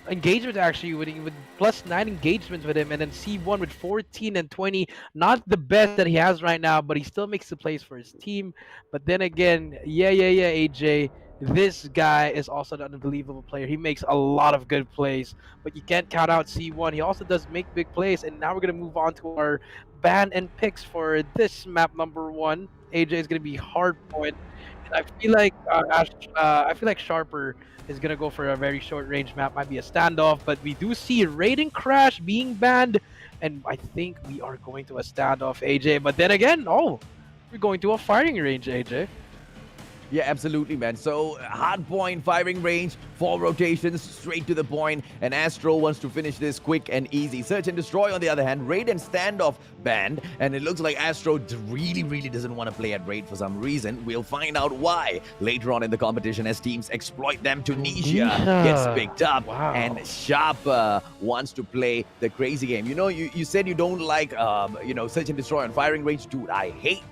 engagement actually, with plus 9 engagements with him, and then C1 with 14 and 20. Not the best that he has right now, but he still makes the plays for his team. But then again, AJ, this guy is also an unbelievable player. He makes a lot of good plays, but you can't count out C1. He also does make big plays. And now we're gonna move on to our ban and picks for this map number 1. AJ is gonna be hard point, and I feel like Sharper is gonna go for a very short range map. Might be a standoff, but we do see Raid and Crash being banned, and I think we are going to a standoff, AJ. But then again, we're going to a firing range, AJ. Yeah, absolutely, man. So, hard point, firing range, 4 rotations, straight to the point, and Astro wants to finish this quick and easy. Search and Destroy, on the other hand, Raid and Standoff banned, and it looks like Astro really doesn't want to play at Raid for some reason. We'll find out why later on in the competition as teams exploit them. Tunisia gets picked up, and Sharper wants to play the crazy game. You know, you said you don't like, you know, Search and Destroy on firing range. Dude, I hate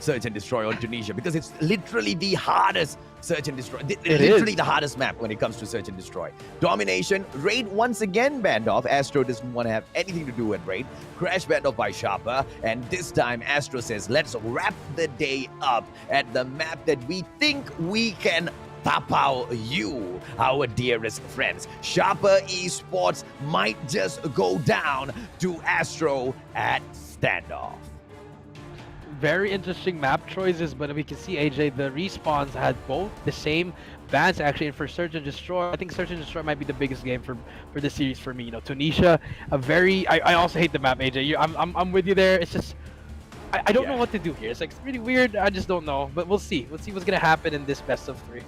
Search and Destroy on Tunisia because it's literally the hardest Search and Destroy. Literally the hardest map when it comes to Search and Destroy. Domination, Raid once again banned off. Astro doesn't want to have anything to do with Raid. Crash banned off by Sharper, and this time Astro says, let's wrap the day up at the map that we think we can tap out you, our dearest friends. Sharper Esports might just go down to Astro at standoff. Very interesting map choices, but we can see, AJ, the respawns had both the same bans actually. And for Search and Destroy, I think Search and Destroy might be the biggest game for the series for me. You know, Tunisia, I also hate the map, AJ. I'm with you there. It's just I don't know what to do here. It's like, it's really weird. I just don't know, but we'll see. We'll see what's gonna happen in this best of 3.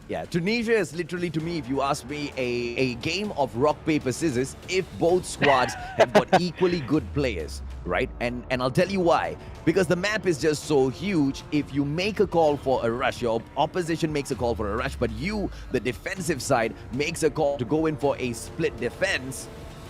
Yeah, Tunisia is literally, to me, if you ask me, a game of rock, paper, scissors if both squads have got equally good players. right? And I'll tell you why. Because the map is just so huge, if you make a call for a rush, your opposition makes a call for a rush, but you, the defensive side, makes a call to go in for a split defense,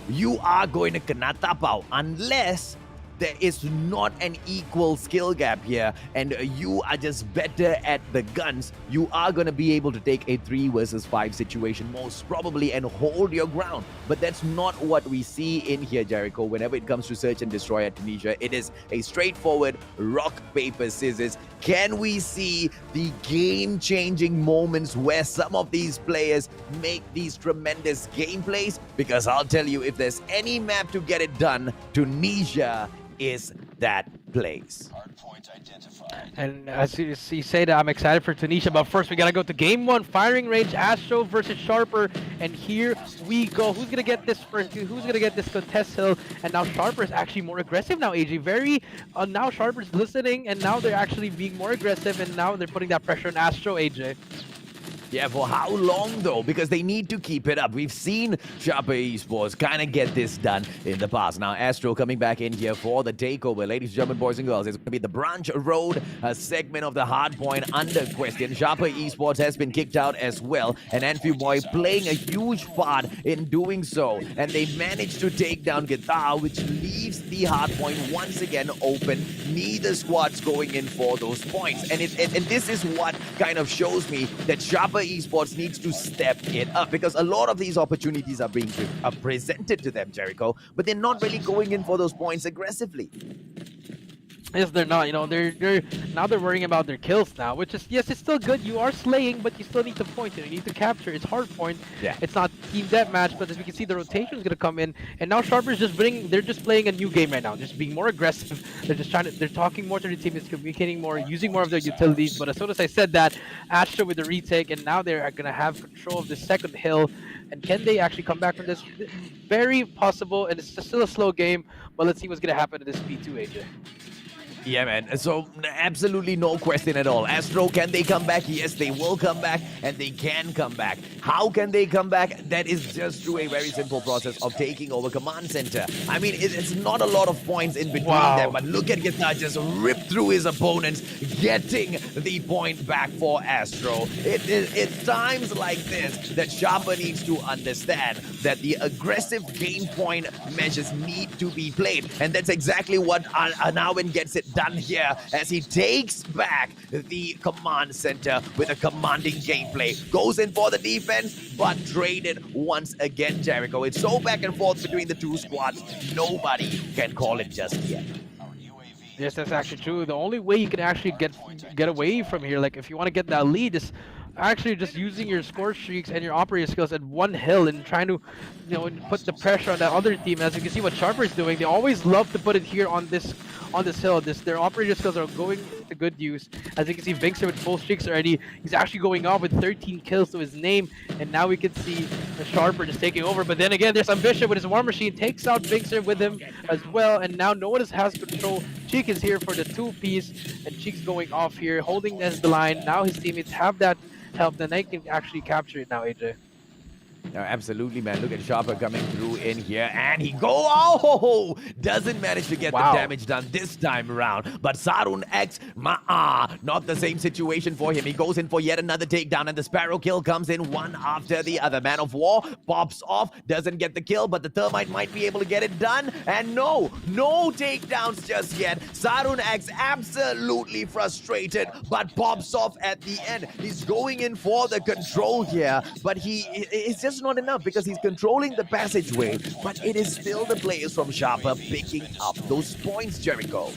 you are going to kena tapau unless there is not an equal skill gap here and you are just better at the guns. You are going to be able to take a 3 versus 5 situation most probably and hold your ground. But that's not what we see in here, Jericho. Whenever it comes to search and destroy at Tunisia, it is a straightforward rock, paper, scissors. Can we see the game-changing moments where some of these players make these tremendous gameplays? Because I'll tell you, if there's any map to get it done, Tunisia is that place. And as you say that, I'm excited for Tunisia, but first we gotta go to game 1, firing range, Astro versus Sharper, and here we go. Who's gonna get this first? Who's gonna get this contest hill? And now Sharper is actually more aggressive now, AJ. Now Sharper's listening, and now they're actually being more aggressive, and now they're putting that pressure on Astro, AJ. Yeah, for how long though? Because they need to keep it up. We've seen Sharper Esports kind of get this done in the past. Now, Astro coming back in here for the takeover. Ladies and gentlemen, boys and girls, it's going to be the Branch Road segment of the hard point under question. Sharper Esports has been kicked out as well. And Amphiboy playing a huge part in doing so. And they managed to take down Guitar, which leaves the hard point once again open. Neither squad's going in for those points. And this is what kind of shows me that Sharper Esports needs to step it up, because a lot of these opportunities are being presented to them, Jericho, but they're not really going in for those points aggressively. Yes, they're not. You know, they're worrying about their kills now, which is, yes, it's still good. You are slaying, but you still need to point. You need to capture. It's hard point. Yeah. It's not team deathmatch, but as we can see, the rotation is gonna come in, and now Sharper's they're just playing a new game right now, just being more aggressive. They're talking more to the team, it's communicating more, using more of their utilities. But as soon as I said that, Astro with the retake, and now they're gonna have control of the second hill. And can they actually come back from this? Very possible, and it's still a slow game. But let's see what's gonna happen to this P2, AJ. Yeah, man. So, absolutely no question at all. Astro, can they come back? Yes, they will come back, and they can come back. How can they come back? That is just through a very simple process of taking over command center. I mean, it's not a lot of points in between them, but look at Guitar just rip through his opponents, getting the point back for Astro. It's times like this that Sharper needs to understand that the aggressive game point measures need to be played, and that's exactly what Anawan gets it done here as he takes back the command center with a commanding gameplay. Goes in for the defense, but traded once again, Jericho. It's so back and forth between the two squads. Nobody can call it just yet. Yes, that's actually true. The only way you can actually get away from here, like if you want to get that lead, is actually just using your score streaks and your operator skills at one hill and trying to, you know, put the pressure on that other team. As you can see what Sharper is doing, they always love to put it here on this hill. Their operator skills are going to good use. As you can see, Vinkster with full streaks already. He's actually going off with 13 kills to his name, and now we can see the Sharper just taking over. But then again, there's Ambition with his War Machine, takes out Vinkster with him as well, and now no one has control. Cheek is here for the 2-piece, and Cheek's going off here, holding as the line. Now his teammates have that help, then they can actually capture it now, AJ. No, absolutely, man. Look at Sharper coming through in here, and he doesn't manage to get the damage done this time around. But Sarun X, not the same situation for him. He goes in for yet another takedown, and the Sparrow kill comes in one after the other. Man of War pops off, doesn't get the kill, but the Thermite might be able to get it done. And no takedowns just yet. Sarun X absolutely frustrated, but pops off at the end. He's going in for the control here, but it's just not enough because he's controlling the passageway, but it is still the players from Sharper picking up those points, Jericho.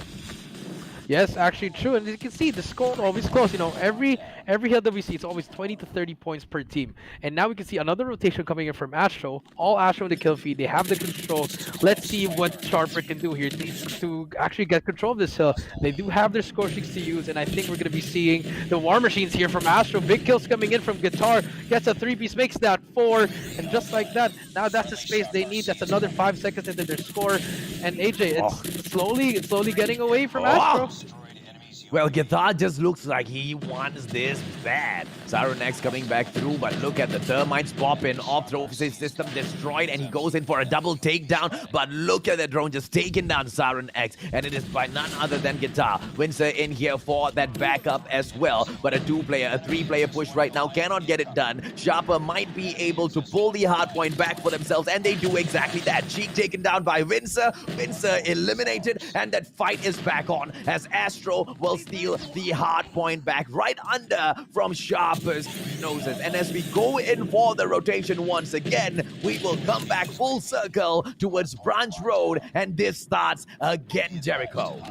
Yes, actually true, and you can see the score is always close. You know, every hill that we see, it's always 20 to 30 points per team. And now we can see another rotation coming in from Astro. All Astro in the kill feed, they have the control. Let's see what Sharper can do here to actually get control of this hill. They do have their score streaks to use, and I think we're going to be seeing the War Machines here from Astro. Big kills coming in from Guitar, gets a 3-piece, makes that 4, and just like that, now that's the space they need. That's another 5 seconds into their score, and AJ, it's slowly getting away from Astro. Well, Guitar just looks like he wants this bad. Siren X coming back through, but look at the Termites pop in. Off-throw his system destroyed, and he goes in for a double takedown. But look at the drone just taking down Siren X, and it is by none other than Guitar. Windsor in here for that backup as well. But a 2-player, a 3-player push right now cannot get it done. Sharper might be able to pull the hard point back for themselves, and they do exactly that. Cheek taken down by Windsor. Windsor eliminated, and that fight is back on as Astro will steal the hard point back right under from Sharper's noses. And as we go in for the rotation once again, we will come back full circle towards Branch Road, and this starts again, Jericho.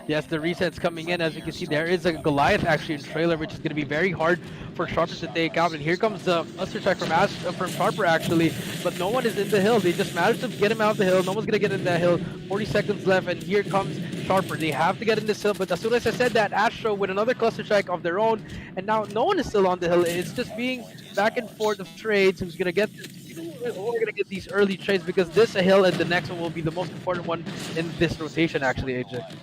Yes, the reset's coming in. As you can see, there is a Goliath actually in trailer, which is going to be very hard for Sharper to take out. And here comes the cluster check from Sharper actually, but no one is in the hill. They just managed to get him out of the hill. No one's going to get in that hill. 40 seconds left, and here comes Sharper. They have to get in this hill, but as soon as I said that, Astro with another cluster check of their own, and now no one is still on the hill. It's just being back and forth of trades. Who's going to get... We're going to get these early trades because this hill and the next one will be the most important one in this rotation actually, AJ.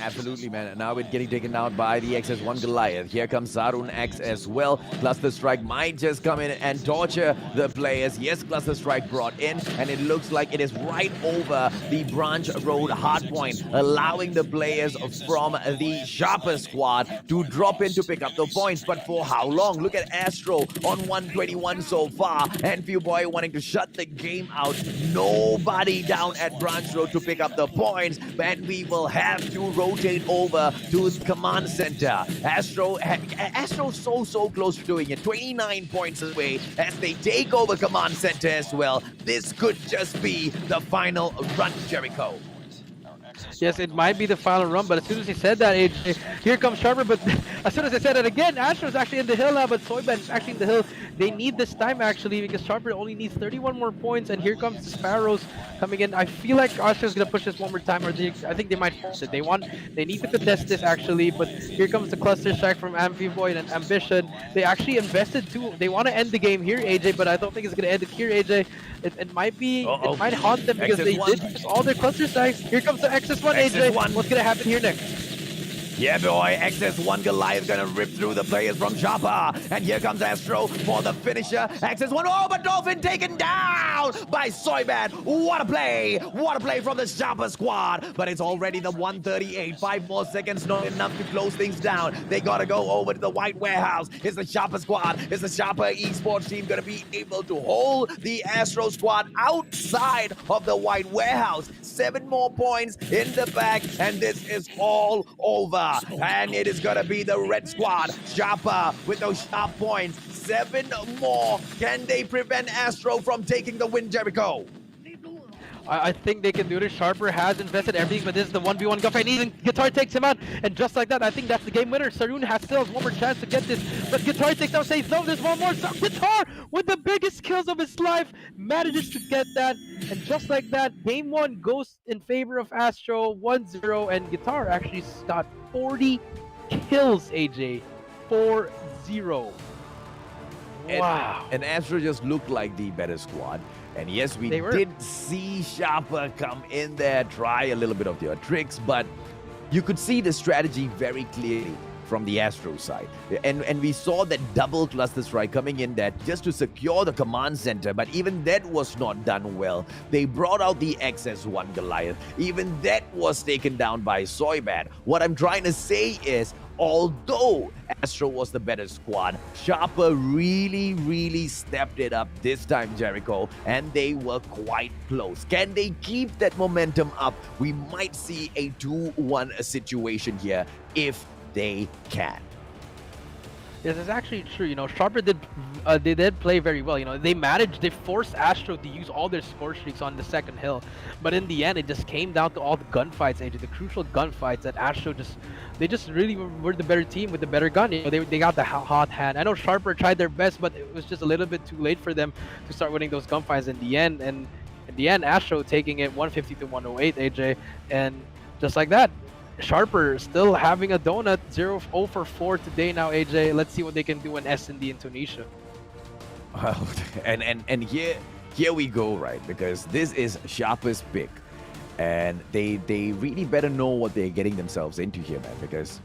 Absolutely, man. And now it's getting taken out by the XS1 Goliath. Here comes Sarun X as well. Cluster Strike might just come in and torture the players. Yes, Cluster Strike brought in, and it looks like it is right over the Branch Road hardpoint, allowing the players from the Sharper squad to drop in to pick up the points. But for how long? Look at Astro on 121 so far, and Fewboy wanting to shut the game out. Nobody down at Branch Road to pick up the points, and we will have to rotate over to the command center. Astro so close to doing it. 29 points away as they take over command center as well. This could just be the final run, Jericho. Yes, it might be the final run, but as soon as he said that, AJ, here comes Sharper, but as soon as I said it again, Astro's actually in the hill now, but Soyban is actually in the hill. They need this time actually because Sharper only needs 31 more points, and here comes the Sparrows coming in. I feel like Astro's going to push this one more time, or I think they might force it. They need to contest this actually, but here comes the cluster strike from Amphiboy and Ambition. They actually invested too. They want to end the game here, AJ, but I don't think it's going to end it here, AJ. It might be, it might haunt them because they did use all their cluster strikes. Here comes the XS1, AJ. What's going to happen here next? Yeah, boy, XS1 Goliath gonna rip through the players from Sharper. And here comes Astro for the finisher. XS1, oh, but Dolphin taken down by Soyban. What a play! What a play from the Sharper squad. But it's already the 138. 5 more seconds, not enough to close things down. They gotta go over to the White Warehouse. Is the Sharper squad, is the Sharper Esports team gonna be able to hold the Astro squad outside of the White Warehouse? 7 more points in the back, and this is all over. And it is gonna be the red squad. Sharper with those sharp points. 7 more. Can they prevent Astro from taking the win, Jericho? I think they can do this. Sharper has invested everything, but this is the 1v1 gunfight. And Guitar takes him out, and just like that, I think that's the game winner. Sarun still has one more chance to get this, but Guitar takes out, says no, there's one more. So Guitar, with the biggest kills of his life, manages to get that, and just like that, game 1 goes in favor of Astro, 1-0, and Guitar actually got 40 kills, AJ. 4-0. Wow. And Astro just looked like the better squad. And yes, we did see Sharper come in there, try a little bit of their tricks, but you could see the strategy very clearly from the Astro side. And we saw that double cluster strike coming in there just to secure the command center, but even that was not done well. They brought out the XS1 Goliath. Even that was taken down by Soyban. What I'm trying to say is, although Astro was the better squad, Sharper really stepped it up this time, Jericho, and they were quite close. Can they keep that momentum up? We might see a 2-1 situation here if they can. Yes, it's actually true. You know, Sharper did play very well. You know, they forced Astro to use all their score streaks on the second hill, but in the end, it just came down to all the gunfights, AJ, the crucial gunfights that Astro they just really were the better team with the better gun. You know, they got the hot hand. I know Sharper tried their best, but it was just a little bit too late for them to start winning those gunfights in the end. And in the end, Astro taking it 150 to 108, AJ, and just like that, Sharper still having a donut, 0 for 4 today now, AJ. Let's see what they can do in S&D in Tunisia. Well, and here we go, right? Because this is Sharper's pick. And they really better know what they're getting themselves into here, man, because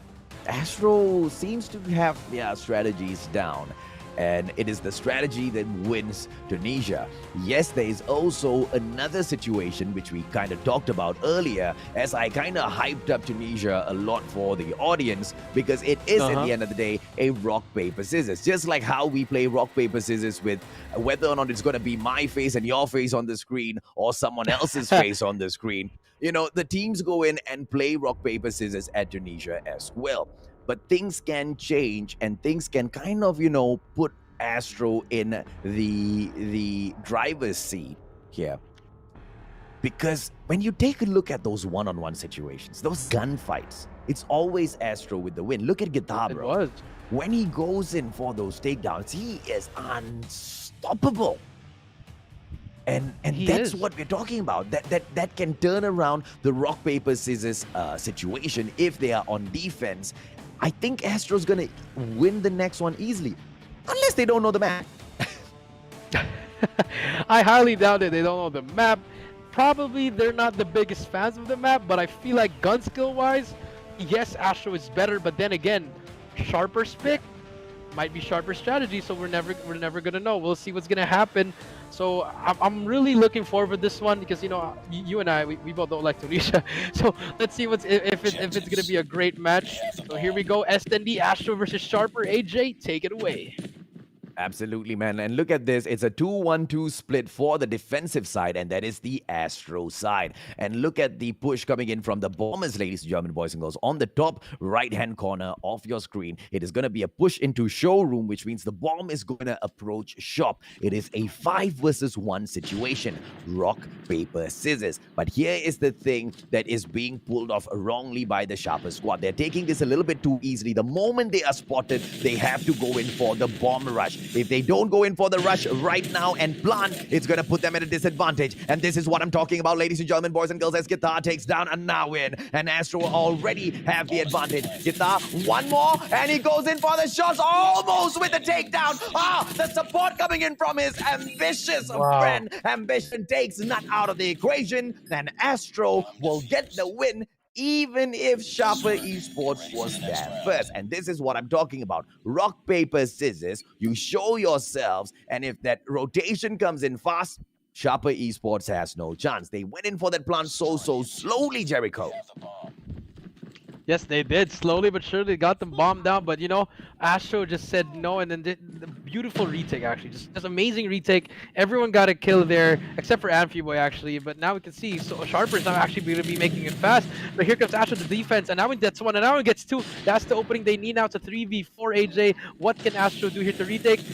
Astro seems to have their strategies down. And it is the strategy that wins Tunisia. Yes, there is also another situation which we kind of talked about earlier, as I kind of hyped up Tunisia a lot for the audience, because it is, at the end of the day, a rock, paper, scissors. Just like how we play rock, paper, scissors with whether or not it's going to be my face and your face on the screen or someone else's face on the screen. You know, the teams go in and play rock, paper, scissors at Tunisia as well. But things can change and things can kind of, you know, put Astro in the driver's seat here. Because when you take a look at those one-on-one situations, those gunfights, it's always Astro with the win. Look at Guitar, bro. It was. When he goes in for those takedowns, he is unstoppable. And that's what we're talking about. That can turn around the rock, paper, scissors situation if they are on defense. I think Astro's going to win the next one easily. Unless they don't know the map. I highly doubt it. They don't know the map. Probably they're not the biggest fans of the map, but I feel like gun skill wise, yes, Astro is better, but then again, sharper pick might be sharper strategy, so we're never gonna know. We'll see what's gonna happen. So I'm really looking forward to this one because, you know, you and I, we both don't like Tunisia. So let's see if it's gonna be a great match. So here we go, SND Astro versus Sharper. AJ, take it away. Absolutely, man. And look at this. It's a 2-1-2 split for the defensive side, and that is the Astro side. And look at the push coming in from the Bombers, ladies and gentlemen, boys and girls. On the top right-hand corner of your screen, it is going to be a push into showroom, which means the bomb is going to approach shop. It is a 5 versus 1 situation. Rock, paper, scissors. But here is the thing that is being pulled off wrongly by the Sharper squad. They're taking this a little bit too easily. The moment they are spotted, they have to go in for the bomb rush. If they don't go in for the rush right now and plant, it's going to put them at a disadvantage. And this is what I'm talking about, ladies and gentlemen, boys and girls, as Guitar takes down a Nawin. And Astro already have the advantage. Guitar, one more, and he goes in for the shots, almost with the takedown. The support coming in from his ambitious friend. Ambition takes Nut out of the equation, and Astro will get the win, even if Sharper Esports was there first. And this is what I'm talking about. Rock, paper, scissors. You show yourselves, and if that rotation comes in fast, Sharper Esports has no chance. They went in for that plant so slowly, Jericho. Yes, they did. Slowly but surely got them bombed down. But, you know, Astro just said no, and then the beautiful retake, actually. Just amazing retake. Everyone got a kill there, except for Amphiboy, actually. But now we can see, so Sharper's not actually going to be making it fast. But here comes Astro, the defense, and now he gets one, and now he gets two. That's the opening they need now. It's a 3v4, AJ. What can Astro do here to retake?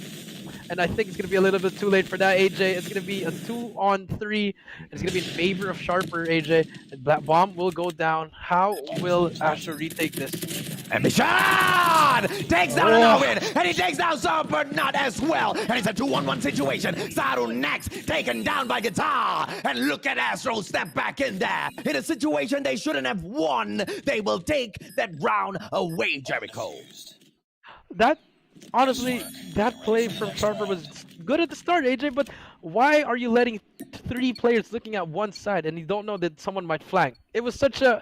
And I think it's going to be a little bit too late for that, AJ. It's going to be a 2-on-3. It's going to be in favor of Sharper, AJ. And that bomb will go down. How will Astro retake this? Ambition takes down Nawin, and he takes down Sharper Nut as well. And it's a 2-on-1 situation. Saru next, taken down by Guitar. And look at Astro step back in there. In a situation they shouldn't have won. They will take that round away, Jericho. Honestly, that play from Sharper was good at the start, AJ, but why are you letting 3 players looking at one side and you don't know that someone might flank? It was such a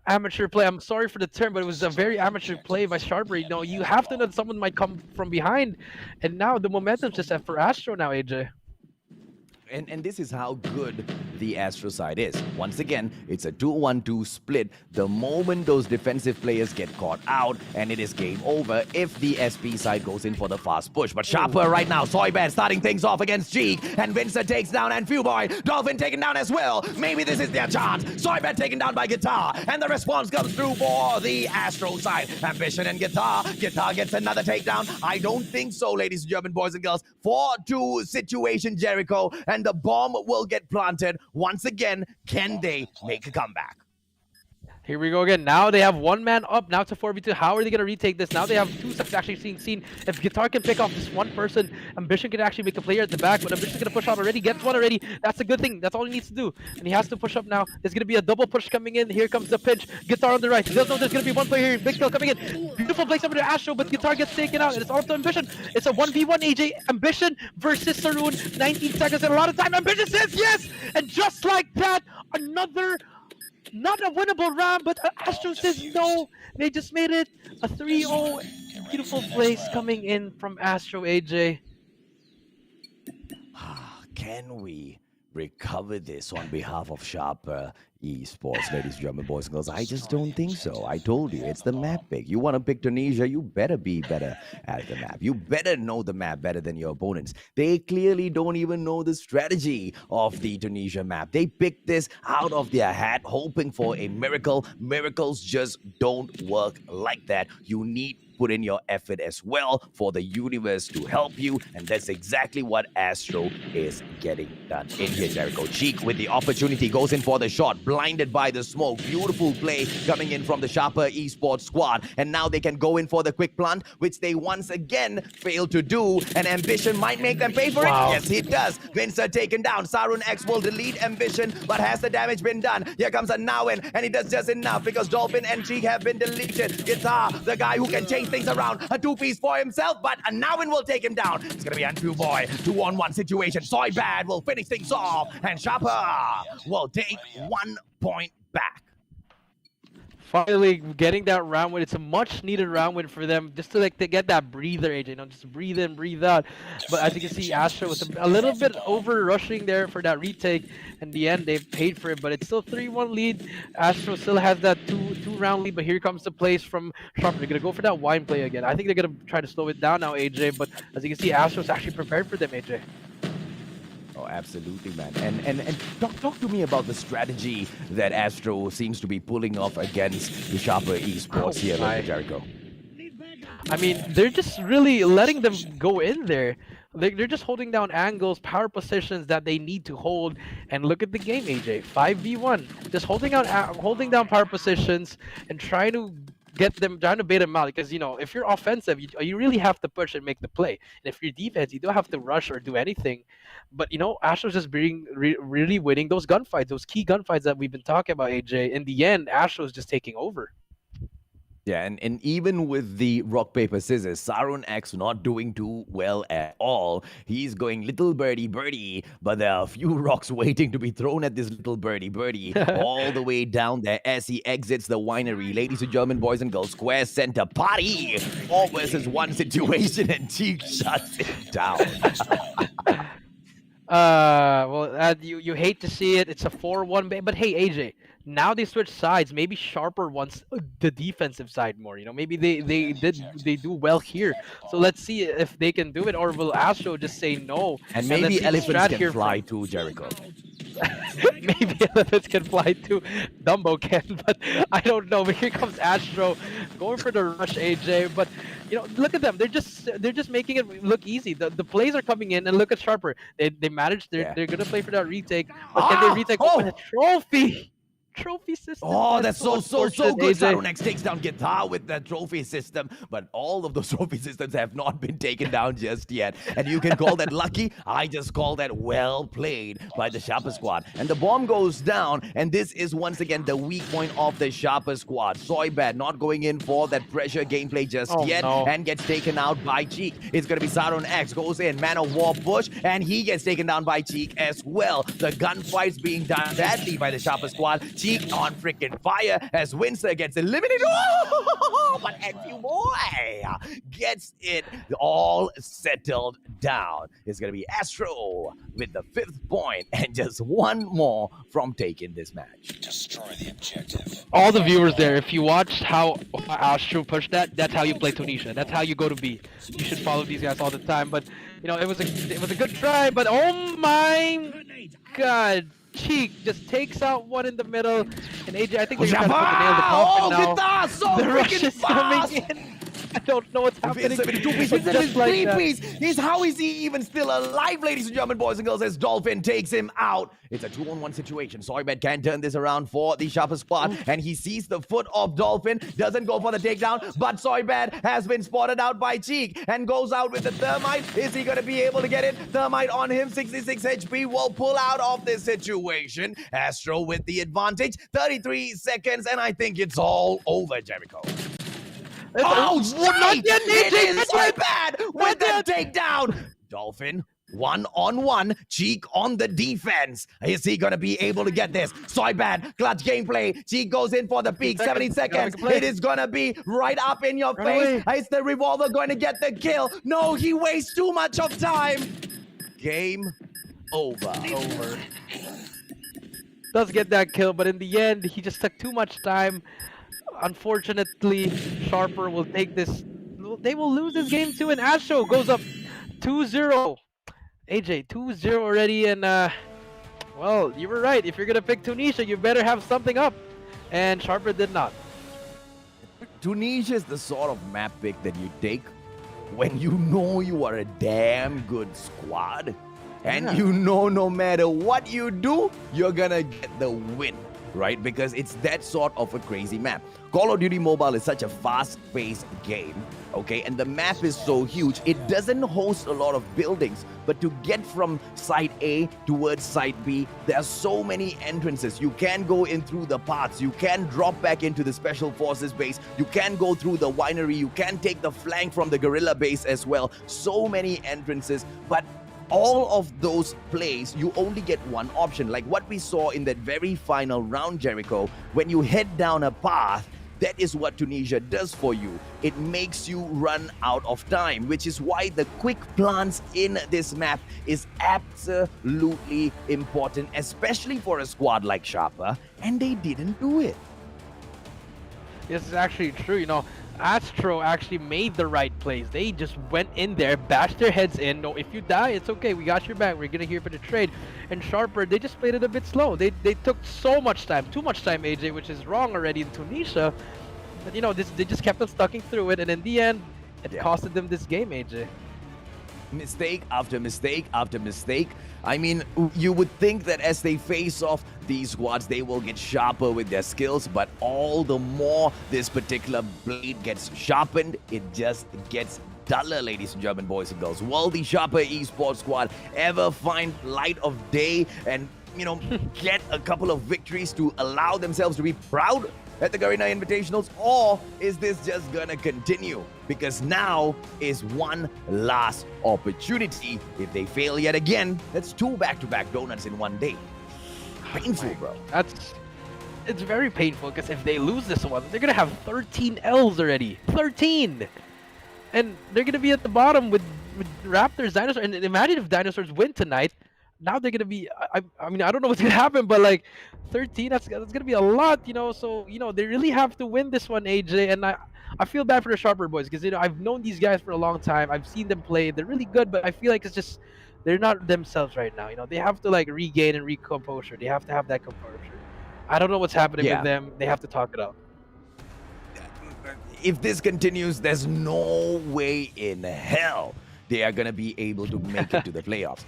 amateur play. I'm sorry for the term, but it was a very amateur play by Sharper. You know, you have to know that someone might come from behind, and now the momentum's just set for Astro now, AJ. And this is how good the Astro side is. Once again, it's a 2-1-2 split. The moment those defensive players get caught out, and it is game over if the SP side goes in for the fast push. But Sharper right now, Soybad starting things off against Cheek, and Vincent takes down and Fewboy. Dolphin taken down as well. Maybe this is their chance. Soybad taken down by Guitar, and the response comes through for the Astro side. Ambition and Guitar. Guitar gets another takedown. I don't think so, ladies and gentlemen, boys and girls. 4-2 situation, Jericho, and the bomb will get planted once again. Can they make a comeback? Here we go again. Now they have one man up. Now it's a 4v2. How are they going to retake this? Now they have two sides actually being seen. If Guitar can pick off this one person, Ambition can actually make a player at the back, but Ambition's going to push out already. Gets one already. That's a good thing. That's all he needs to do. And he has to push up now. There's going to be a double push coming in. Here comes the pinch. Guitar on the right. He doesn't know there's going to be one player here. Big kill coming in. Beautiful place over to Astro, but Guitar gets taken out. And it's all up to Ambition. It's a 1v1 AJ. Ambition versus Saroon. 19 seconds and a lot of time. Ambition says yes! And just like that, another... not a winnable round, but Astro says no. They just made it a 3-0. Beautiful place coming in from Astro, AJ. Can we recover this on behalf of Sharper Esports, ladies and gentlemen, boys and girls? I just don't think so. I told you, it's the map pick. You want to pick Tunisia, you better be better at the map. You better know the map better than your opponents. They clearly don't even know the strategy of the Tunisia map. They picked this out of their hat, hoping for a miracle. Miracles just don't work like that. You need put in your effort as well for the universe to help you, and that's exactly what Astro is getting done. In here, Jericho. Cheek with the opportunity goes in for the shot, blinded by the smoke. Beautiful play coming in from the Sharper Esports squad, and now they can go in for the quick plant, which they once again failed to do, and Ambition might make them pay for it. Yes, he does. Vincent taken down. Sarun X will delete Ambition, but has the damage been done? Here comes a Nawin, and he does just enough because Dolphin and Cheek have been deleted. Guitar, the guy who can change things around, a two-piece for himself, but a Nawin will take him down. It's gonna be a two-boy, 2-on-1 situation. Soy Bad will finish things off, and Sharper will take 1 point back. Finally getting that round win. It's a much needed round win for them, just to get that breather, AJ. You know, just breathe in, breathe out. But as you can see, Astro was a little bit over rushing there for that retake. In the end, they've paid for it, but it's still 3-1 lead. Astro still has that two round lead, but here comes the plays from Sharper. They're gonna go for that wine play again. I think they're gonna try to slow it down now, AJ. But as you can see, Astro's actually prepared for them, AJ. Oh, absolutely, man. And talk to me about the strategy that Astro seems to be pulling off against the Sharper Esports here, Jericho. I mean, they're just really letting them go in there. They're just holding down angles, power positions that they need to hold. And look at the game, AJ. 5v1. Just holding down power positions and trying to bait them out, because you know, if you're offensive, you really have to push and make the play, and if you're defense, you don't have to rush or do anything. But you know, Astro's just really winning those gunfights, those key gunfights that we've been talking about, AJ. In the end, Astro's just taking over. Yeah, and even with the rock, paper, scissors, Sarun X not doing too well at all. He's going little birdie, but there are a few rocks waiting to be thrown at this little birdie all the way down there as he exits the winery. Ladies and gentlemen, boys and girls, square center party. 4 versus 1 situation, and Cheek shuts it down. Well, you hate to see it. It's a 4-1, but hey, AJ, now they switch sides. Maybe Sharper wants the defensive side more. You know, maybe they do well here. So let's see if they can do it, or will Astro just say no? And maybe elephants can fly too, Jericho. Maybe elephants can fly too. Dumbo can, but I don't know. But here comes Astro going for the rush, AJ. But you know, look at them. They're just making it look easy. The plays are coming in, and look at Sharper. They managed. They're gonna play for that retake. But can they retake with a trophy? Trophy system. Oh, that's so good. Sarun X takes down Guitar with that trophy system, but all of those trophy systems have not been taken down just yet. And you can call that lucky. I just call that well played by the Sharper squad. And the bomb goes down, and this is once again the weak point of the Sharper squad. Soy Bad not going in for that pressure gameplay just yet, and gets taken out by Cheek. It's gonna be Sarun X goes in, Man of War push, and he gets taken down by Cheek as well. The gunfight's being done badly by the Sharper squad. Cheek on freaking fire as Windsor gets eliminated. Oh, but NP boy gets it all settled down. It's going to be Astro with the 5th point and just 1 more from taking this match. Destroy the objective. All the viewers there, if you watched how Astro pushed that's how you play Tunisia. That's how you go to B. You should follow these guys all the time. But you know, it was a good try. But oh my God. Cheek just takes out one in the middle, and AJ, I think they're trying to put the nail in the coffin now. So the rush is coming in. I don't know what's happening. How is he even still alive, ladies and gentlemen, boys and girls, as Dolphin takes him out. It's a 2-on-1 situation. Soybet can turn this around for the Sharper squad, and he sees the foot of Dolphin, doesn't go for the takedown, but Soybet has been spotted out by Cheek and goes out with the Thermite. Is he going to be able to get it? Thermite on him, 66 HP, will pull out of this situation. Astro with the advantage, 33 seconds, and I think it's all over, Jericho. Oh, straight! It is Soybet with the takedown. Dolphin, 1-on-1, Cheek on the defense. Is he gonna be able to get this? Soybet, clutch gameplay. Cheek goes in for the peak, 70 seconds. It is gonna be right up in your face. Is the revolver going to get the kill? No, he wastes too much of time. Game over. Does get that kill, but in the end, he just took too much time. Unfortunately, Sharper will take this. They will lose this game too, and Astro goes up 2-0. AJ, 2-0 already, and well, you were right. If you're gonna pick Tunisia, you better have something up, and Sharper did not. Tunisia is the sort of map pick that you take when you know you are a damn good squad, and you know no matter what you do, you're gonna get the win. Right? Because it's that sort of a crazy map. Call of Duty Mobile is such a fast-paced game, okay? And the map is so huge, it doesn't host a lot of buildings. But to get from site A towards site B, there are so many entrances. You can go in through the paths. You can drop back into the Special Forces base. You can go through the winery. You can take the flank from the guerrilla base as well. So many entrances. But all of those plays, you only get one option. Like what we saw in that very final round, Jericho, when you head down a path, that is what Tunisia does for you. It makes you run out of time, which is why the quick plants in this map is absolutely important, especially for a squad like Sharper, and they didn't do it. This is actually true, you know. Astro actually made the right plays. They just went in there, bashed their heads in. No, if you die, it's okay. We got your back. We're gonna here for the trade. And Sharper, they just played it a bit slow. They took so much time, too much time, AJ, which is wrong already in Tunisia. But you know, they just kept on stucking through it, and in the end, it costed them this game, AJ. Mistake after mistake after mistake. I mean, you would think that as they face off these squads, they will get sharper with their skills, but all the more this particular blade gets sharpened, it just gets duller, ladies and gentlemen, boys and girls. Will the Sharper Esports squad ever find light of day and, you know, get a couple of victories to allow themselves to be proud at the Garena Invitationals, or is this just gonna continue? Because now is one last opportunity. If they fail yet again, that's 2 back-to-back donuts in one day. Painful, bro. It's very painful, because if they lose this one, they're gonna have 13 L's already. 13! And they're gonna be at the bottom with Raptors, Dinosaurs, and imagine if Dinosaurs win tonight. Now they're gonna be, I mean, I don't know what's gonna happen, but like 13, that's gonna be a lot, you know. So, you know, they really have to win this one, AJ. And I feel bad for the Sharper boys, because, you know, I've known these guys for a long time. I've seen them play. They're really good, but I feel like it's just, they're not themselves right now. You know, they have to like regain and recomposure. They have to have that composure. I don't know what's happening with them. They have to talk it out. If this continues, there's no way in hell they are gonna be able to make it to the playoffs.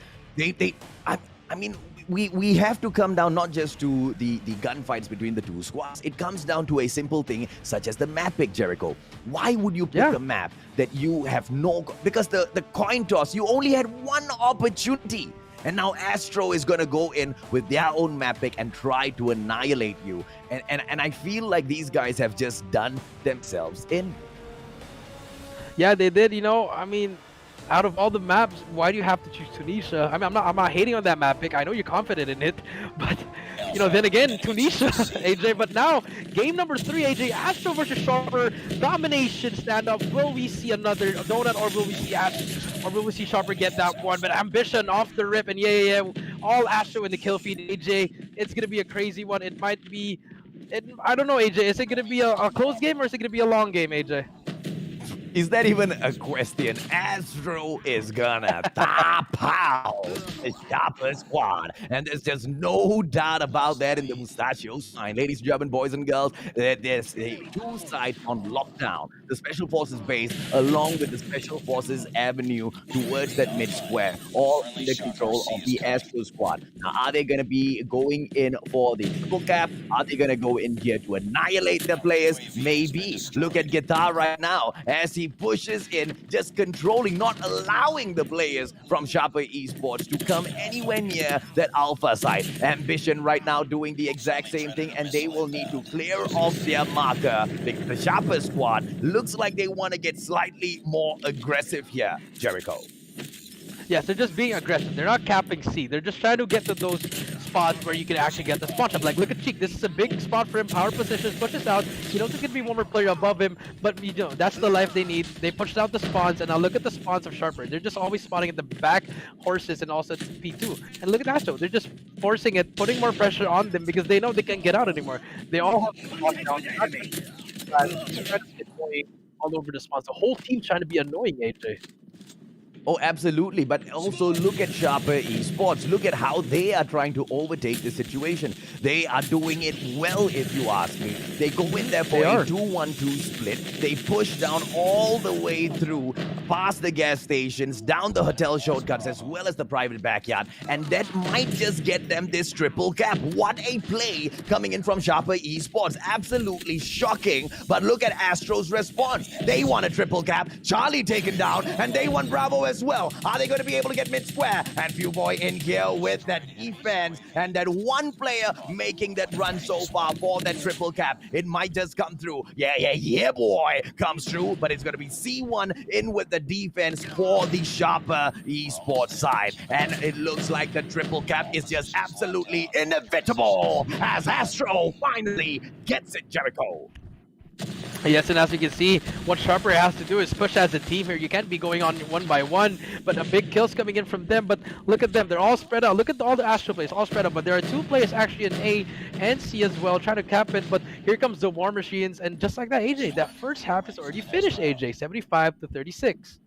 I mean, we have to come down not just to the gunfights between the two squads. It comes down to a simple thing such as the map pick, Jericho. Why would you pick a map that you have no... Because the coin toss, you only had one opportunity. And now Astro is going to go in with their own map pick and try to annihilate you. And I feel like these guys have just done themselves in. Yeah, they did, you know. I mean, out of all the maps, why do you have to choose Tunisia? I mean, I'm not hating on that map pick. I know you're confident in it, but you know, then again, Tunisia, AJ. But now, game number 3, AJ, Astro versus Sharper, domination standoff. Will we see another donut, or will we see Astro, or will we see Sharper get that one? But ambition off the rip, and yeah, all Astro in the kill feed, AJ. It's gonna be a crazy one. It might be, I don't know, AJ. Is it gonna be a close game, or is it gonna be a long game, AJ? Is that even a question? Astro is gonna tap out the Sharper squad. And there's just no doubt about that in the Mustachio sign. Ladies and gentlemen, boys and girls, there's a two sides on lockdown. The Special Forces base along with the Special Forces avenue towards that mid square, all under control of the Astro squad. Now, are they going to be going in for the triple cap? Are they going to go in here to annihilate the players? Maybe. Look at Guitar right now as he pushes in, just controlling, not allowing the players from Sharper Esports to come anywhere near that alpha side. Ambition right now doing the exact same thing, and they will need to clear off their marker because the Sharper squad looks like they want to get slightly more aggressive here, Jericho. Yes, they're just being aggressive. They're not capping C. They're just trying to get to those spots where you can actually get the spot up. Like, look at Cheek. This is a big spot for him. Power positions, pushes out. You know, there's going to be one more player above him, but you know, that's the life they need. They pushed out the spawns, and now look at the spawns of Sharper. They're just always spawning at the back horses and also at P2. And look at Astro. They're just forcing it, putting more pressure on them because they know they can't get out anymore. They all have to walk down all over the spawns. The whole team's trying to be annoying, AJ. Oh, absolutely. But also look at Sharper Esports. Look at how they are trying to overtake the situation. They are doing it well, if you ask me. They go in there for a 2-1-2 split. They push down all the way through, past the gas stations, down the hotel shortcuts, as well as the private backyard. And that might just get them this triple cap. What a play coming in from Sharper Esports. Absolutely shocking. But look at Astro's response. They want a triple cap. Charlie taken down, and they want Bravo as well. Are they going to be able to get mid-square? And Fewboy in here with that defense and that one player making that run so far for that triple cap. It might just come through. Yeah, boy. Comes through, but it's going to be C1 in with the defense for the Sharper Esports side. And it looks like the triple cap is just absolutely inevitable as Astro finally gets it, Jericho. Yes, and as you can see, what Sharper has to do is push as a team here. You can't be going on one by one, but a big kill's coming in from them. But look at them, they're all spread out. Look at all the Astro players, all spread out. But there are two players actually in A and C as well, trying to cap it. But here comes the War Machines, and just like that, AJ, that first half is already finished, AJ, 75-36.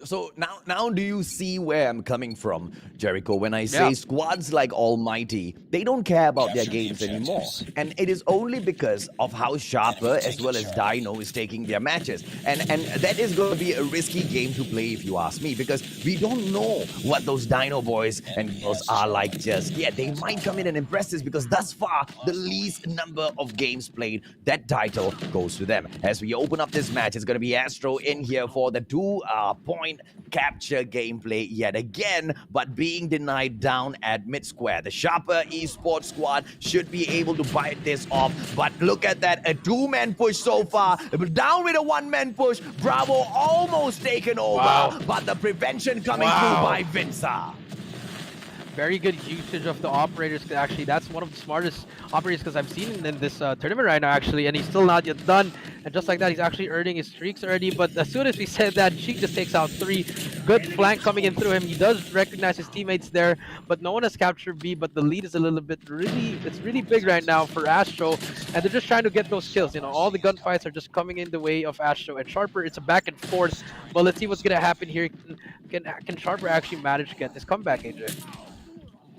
So now do you see where I'm coming from, Jericho, when I say squads like ALMGHTY, they don't care about their games anymore. And it is only because of how Sharper as well as Dino is taking their matches. And that is going to be a risky game to play if you ask me, because we don't know what those Dino boys and girls are like just yet. They might come in and impress us because thus far, the least number of games played, that title goes to them. As we open up this match, it's going to be Astro in here for the 2-point capture gameplay yet again, but being denied down at mid-square. The Sharper Esports squad should be able to bite this off, but look at that, a 2-man push so far, down with a 1-man push. Bravo almost taken over, but the prevention coming through by Vinza. Very good usage of the operators. Actually, that's one of the smartest operators because I've seen in this tournament right now, actually, and he's still not yet done. And just like that, he's actually earning his streaks already. But as soon as we said that, Sheik just takes out 3. Good flank coming in through him. He does recognize his teammates there, but no one has captured B. But the lead is a little bit it's really big right now for Astro, and they're just trying to get those kills. You know, all the gunfights are just coming in the way of Astro and Sharper. It's a back and forth, but let's see what's gonna happen here. Can Sharper actually manage to get this comeback, AJ?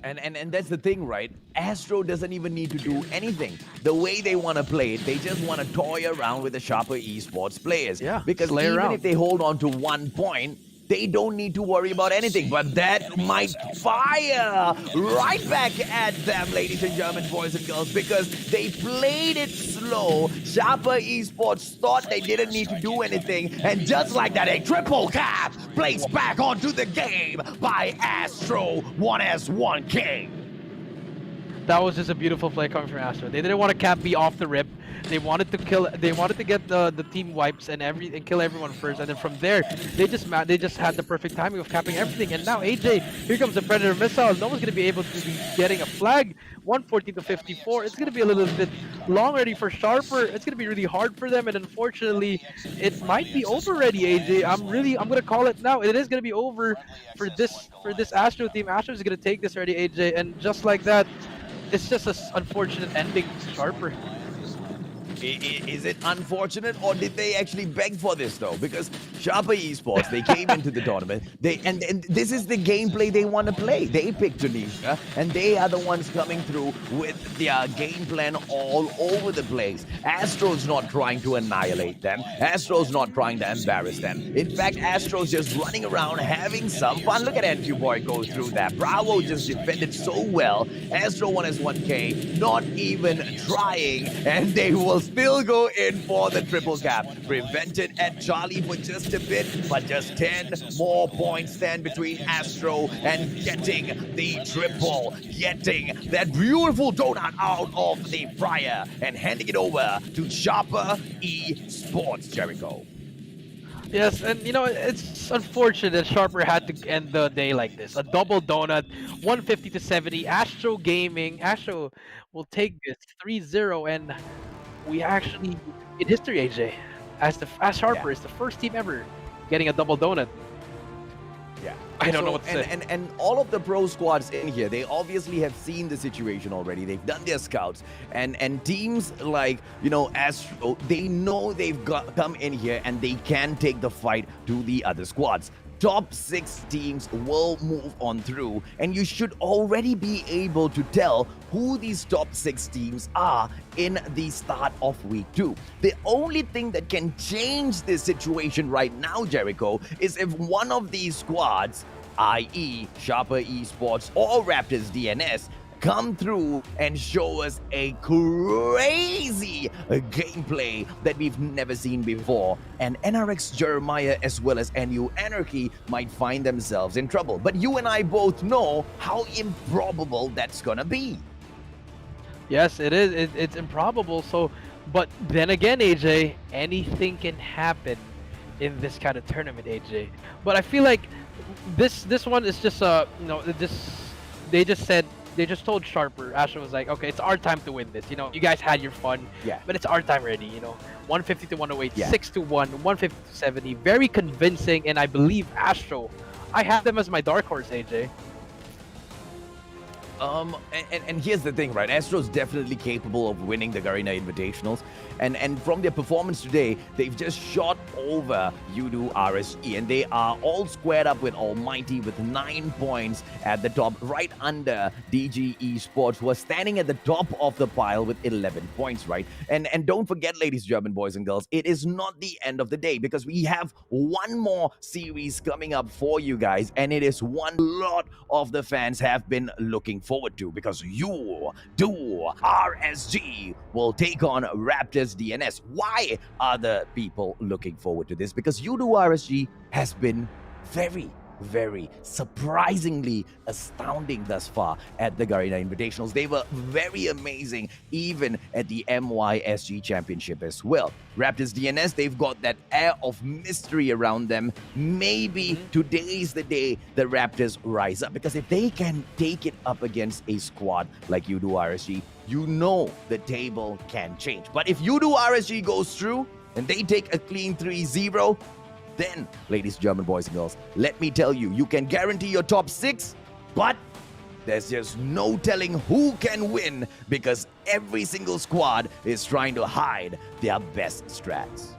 And that's the thing, right? Astro doesn't even need to do anything. The way they want to play it, they just want to toy around with the Sharper Esports players. Yeah, because even if they hold on to 1 point, they don't need to worry about anything. But that might fire right back at them, ladies and gentlemen, boys and girls, because they played it slow. Sharper Esports thought they didn't need to do anything, and just like that, a triple cap placed back onto the game by Astro 1S1 King. That was just a beautiful play coming from Astro. They didn't want to cap B off the rip. They wanted to kill. They wanted to get the team wipes and kill everyone first, and then from there they just had the perfect timing of capping everything. And now AJ, here comes the Predator missile. No one's gonna be able to be getting a flag. 114-54. It's gonna be a little bit long already for Sharper. It's gonna be really hard for them, and unfortunately, it might be over already. AJ, I'm gonna call it now. It is gonna be over for this Astro team. Astro is gonna take this already, AJ, and just like that, it's just an unfortunate ending for Sharper. Is it unfortunate, or did they actually beg for this though? Because Sharper Esports, they came into the tournament, and this is the gameplay they want to play. They picked Tunisia, and they are the ones coming through with their game plan all over the place. Astro's not trying to annihilate them. Astro's not trying to embarrass them. In fact, Astro's just running around having some fun. Look at NQ Boy go through that. Bravo just defended so well. Astro 1S1K not even trying, and they will still go in for the triple cap. Prevented at Charlie for just a bit, but just 10 more points stand between Astro and getting the triple, getting that beautiful donut out of the fryer and handing it over to Sharper Esports, Jericho. Yes, and you know, it's unfortunate that Sharper had to end the day like this. A double donut, 150 to 70. Astro will take this 3-0, and we actually in history, AJ, as Sharper is the first team ever getting a double donut. Yeah. I don't know what to say. And all of the pro squads in here, they obviously have seen the situation already. They've done their scouts. And teams like, you know, Astro, they know they've come in here and they can take the fight to the other squads. Top 6 teams will move on through, and you should already be able to tell who these top 6 teams are in the start of week 2. The only thing that can change this situation right now, Jericho, is if one of these squads, i.e. Sharper Esports or Raptors.DNS, come through and show us a crazy gameplay that we've never seen before. And NRX Jeremiah as well as NU Anarchy might find themselves in trouble. But you and I both know how improbable that's gonna be. Yes, it is. It's improbable. So, but then again, AJ, anything can happen in this kind of tournament, AJ. But I feel like this one is just you know, they just told Sharper. Astro was like, okay, it's our time to win this. You know, you guys had your fun, but it's our time already. You know, 150 to 108, 6-1, 150 to 70, very convincing. And I believe Astro, I have them as my dark horse, AJ. And here's the thing, right? Astro's definitely capable of winning the Garena Invitationals. And from their performance today, they've just shot over Yoodo RSG. And they are all squared up with ALMGHTY with 9 points at the top, right under DG Esports, who are standing at the top of the pile with 11 points, right? And don't forget, ladies, German boys and girls, it is not the end of the day, because we have one more series coming up for you guys. And it is one lot of the fans have been looking forward to, because Yoodo RSG will take on Raptors.DNS. Why are the people looking forward to this? Because Yoodo RSG has been very surprisingly astounding thus far at the Garena Invitationals. They were very amazing even at the MYSG Championship as well. Raptors.DNS, they've got that air of mystery around them. Maybe today is the day the Raptors rise up, because if they can take it up against a squad like Yoodo RSG, you know the table can change. But if Yoodo RSG goes through and they take a clean 3-0, then, ladies, German boys and girls, let me tell you, you can guarantee your top 6, but there's just no telling who can win, because every single squad is trying to hide their best strats.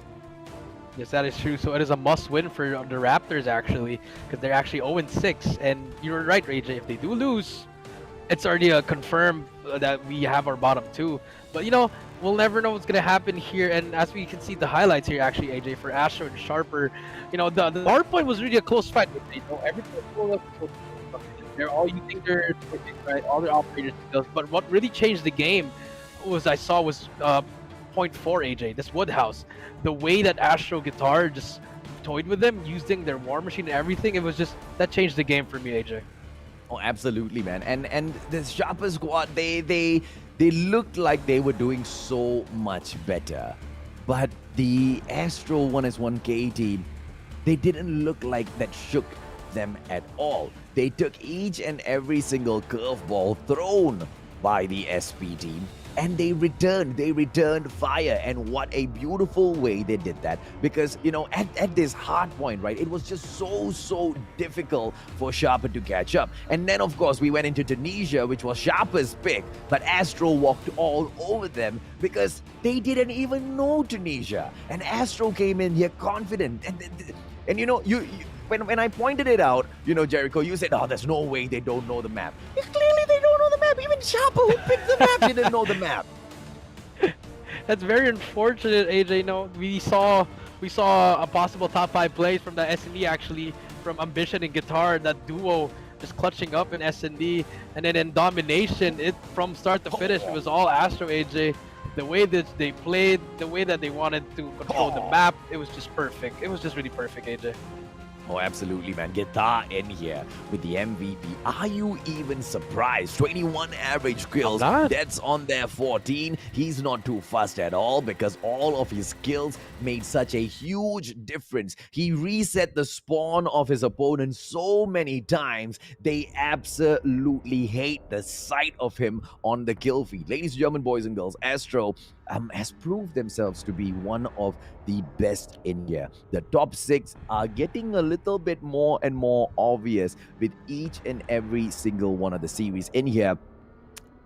Yes, that is true. So it is a must-win for the Raptors, actually, because they're actually 0-6. And you're right, AJ, if they do lose, it's already confirmed that we have our bottom 2. But, you know, we'll never know what's going to happen here. And as we can see the highlights here, actually, AJ, for Astro and Sharper, you know, the hard point was really a close fight. You know, everything was close. They're all using their, right, all their operators skills. But what really changed the game was, I saw, was point 4, AJ, this Woodhouse. The way that Astro Guitar just toyed with them, using their War Machine and everything, it was just, that changed the game for me, AJ. Oh, absolutely, man. And the Sharper squad, they looked like they were doing so much better. But the Astro 1S1K team, they didn't look like that shook them at all. They took each and every single curveball thrown by the SP team, and they returned fire. And what a beautiful way they did that, because at this hard point, right, it was just so difficult for Sharper to catch up. And then of course we went into Tunisia, which was Sharper's pick, but Astro walked all over them because they didn't even know Tunisia, and Astro came in here confident. And when I pointed it out, Jericho, you said, oh, there's no way they don't know the map. Clearly they don't know the map. Even Sharper, who picked the map, didn't know the map. That's very unfortunate, AJ. No, we saw a possible top 5 plays from the S&D, actually, from Ambition and Guitar, that duo just clutching up in S&D, and then in Domination, from start to finish, it was all Astro, AJ. The way that they played, the way that they wanted to control the map, it was just perfect. It was just really perfect, AJ. Oh, absolutely, man. Guitar in here with the MVP. Are you even surprised? 21 average kills. That's on their 14. He's not too fussed at all because all of his kills made such a huge difference. He reset the spawn of his opponent so many times. They absolutely hate the sight of him on the kill feed. Ladies and gentlemen, boys and girls, Astro has proved themselves to be one of the best in here. The top 6 are getting a little bit more and more obvious with each and every single one of the series in here,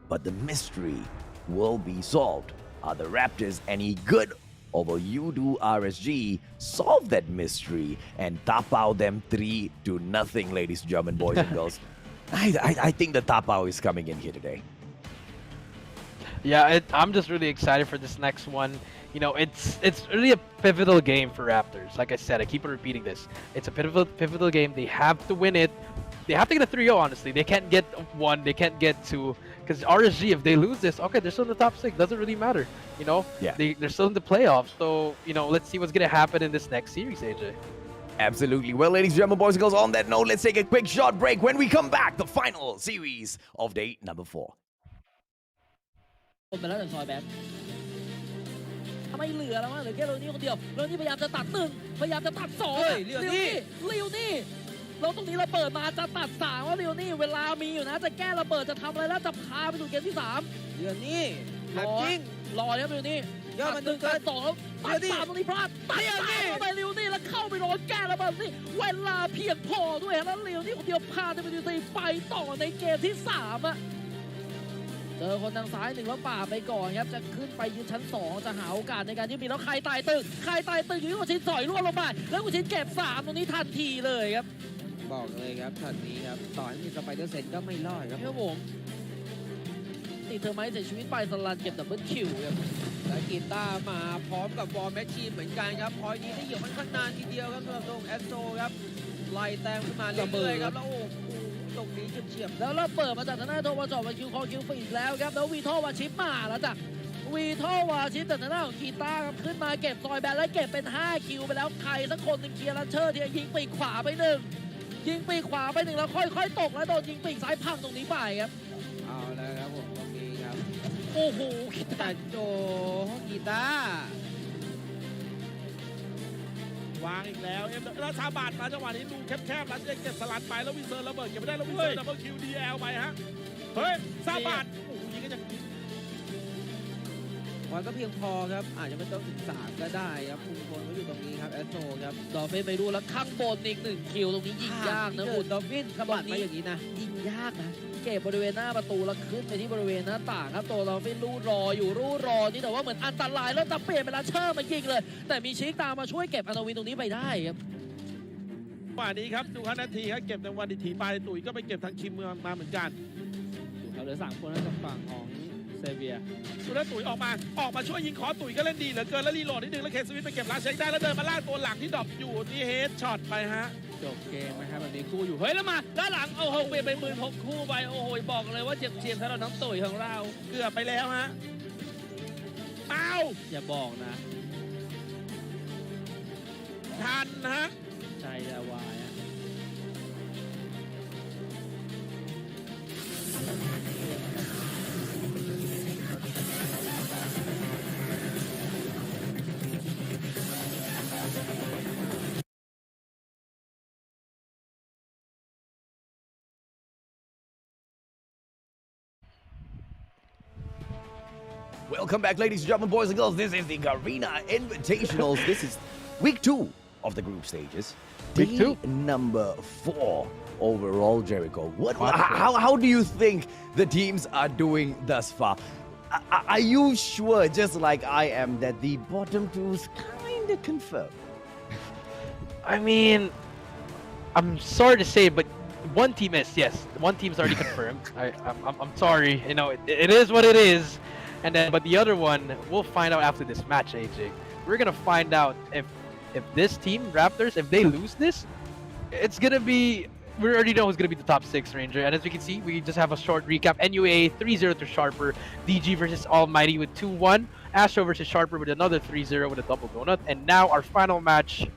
but the mystery will be solved. Are the Raptors any good over Yoodo RSG? Solve that mystery and tapao them 3-0, ladies and gentlemen, boys and girls. I think the tapao is coming in here today. Yeah, I'm just really excited for this next one. It's really a pivotal game for Raptors. Like I said, I keep repeating this. It's a pivotal game. They have to win it. They have to get a 3-0, honestly. They can't get 1. They can't get 2. Because RSG, if they lose this, okay, they're still in the top 6. Doesn't really matter. Yeah. They're still in the playoffs. So, let's see what's going to happen in this next series, AJ. Absolutely. Well, ladies and gentlemen, boys and girls, on that note, let's take a quick short break. When we come back, the final series of day number 4. คนไปแล้วแต่ซอยแบ็คไม่เหลือแล้วมั้งเหลือแค่โรนี่คนเดียวโรนี่พยายามจะตัด1พยายามจะตัด2เรียวนี่แล้วตรงนี้เราเปิดมาจะตัด3ว่าเรียวนี่เวลามีอยู่นะจะแก้ระเบิดจะทำอะไรแล้วจะพาไปสู่เกมที่3เรียวนี่รอครับเรียวนี่ยอดมัน1ตัด2ตัด3ตรงนี้พลาดตัด3เข้าไปเรียวนี่แล้วเข้าไปรอแก้ระเบิดนี่เวลาเพียงพอด้วยแล้วเรียวนี่คนเดียวพาไปสู่ไปต่อในเกมที่3อะเจอคนทางซ้าย1แล้วป่าไปก่อนครับจะขึ้นไปยืนชั้น2จะหาโอกาสในการที่มีแล้วใครตายตึกอยู่ที่หัวชิ้นสอยร่วงลงมาแล้วหัวชิ้นเก็บ3ตรงนี้ทันทีเลยครับบอกเลยครับทันนี้ครับต่อให้มีสไปเดอร์เซนก็ไม่รอดครับผมตีเธอไม่เสียชีวิตไปสลันเก็บดับเบิลคิวครับและกีตาร์มาพร้อมกับวอลแมชชีนเหมือนกันครับพอยนี้ได้เหยียบมันค่อนนานทีเดียวครับสำหรับตรงแอสโซครับไล่แต้มขึ้นมาเรื่อยๆครับแล้วโอ้ตรงนี้เฉียบแล้วเราเปิดมาจากทางหน้าโทวาจอบมาคิวคอคิวฟีดแล้วครับแล้ววีโทวาชิปมาแล้วจ้ะวีโทวาชิปจากทางหน้าของกีตาร์ครับขึ้นมาเก็บซอยแบนและเก็บเป็น5คิวไปแล้วใครสักคนหนึ่งเคลียร์ลันเชอร์ที่ยิงปีกขวาไป1แล้วค่อยๆตกแล้วโดนยิงปีกซ้ายพังตรงนี้ไปครับเอาแล้วครับผมตรงนี้ครับโอ้โหกีตาร์โจกีตาร์วางอีกแล้วแล้วชาบาดมาจังหวะนี้ดูแคบๆแล้วจะเก็บสลัดไปแล้ววินเซอร์ระเบิดเก็บไม่ได้แล้ววินเซอร์ดับเบิลคิว DL ไปฮะเฮ้ยชาบาดโอ้โหยิงกันอย่างนี้วันก็เพียงพอครับอาจจะไม่ต้องถึง3ก็ได้ครับคุมคนก็อยู่ตรงนี้ครับแอสโซครับดอฟฟินไปดูแล้วข้างบนอีก1คิวตรงนี้ยิงยากนะคุณดอฟฟินขบัดมาอย่างนี้นะยิงยากนะเก็บบริเวณหน้าประตูแล้วขึ้นไปที่บริเวณหน้าต่างครับตัวดอฟฟินรูรอนี่แต่ว่าเหมือนอันตรายแล้วจะเปลี่ยนเป็นลันเชอร์มายิงเลยแต่มีชิคตามมาช่วยเก็บอนาวินตรงนี้ไปได้ครับป่านี้ครับดู5 นาทีครับเก็บในวันดิถีปลายตุ๋ยก็ไปเก็บทางคิมมาเหมือนกันดูครับเหลือ3คนนะจากฝั่งของเซเวียสุดท้ายตุ๋ยออกมาช่วยยิงขอตุ๋ยก็เล่นดีเหลือเกินแล้วรีโหลดนิดนึงแล้วเคสวิตไปเก็บลาเช็คได้แล้วเดินมาลากตัวหลังที่ดรอปอยู่นี่เฮดช็อตไปฮะจบเกมนะครับแบบนี้คู่อยู่เฮ้ยแล้วมาด้านหลังโอ้โหเปลี่ยนไป16คู่ไปโอ้โหบอกเลยว่าเจ็บเจียมสำหรับน้องตุ๋ยของเราเกือบไปแล้วฮะอ้าวอย่าบอกนะทันฮะใจละวาย Welcome back, ladies and gentlemen, boys and girls. This is the Garena Invitationals. This is week 2 of the group stages. Week 2? Number 4 overall, Jericho. How do you think the teams are doing thus far? Are you sure, just like I am, that the bottom 2's kind of confirmed? I mean, I'm sorry to say, but one team is, yes. One team's already confirmed. I'm sorry. You know, it is what it is. And then, but the other one, we'll find out after this match, AJ. We're gonna find out if this team, Raptors, if they lose this, it's gonna be. We already know who's gonna be the top 6, Ranger. And as we can see, we just have a short recap. NUA 3-0 to Sharper. DG versus Almighty with 2-1. Astro versus Sharper with another 3-0 with a double donut. And now our final match,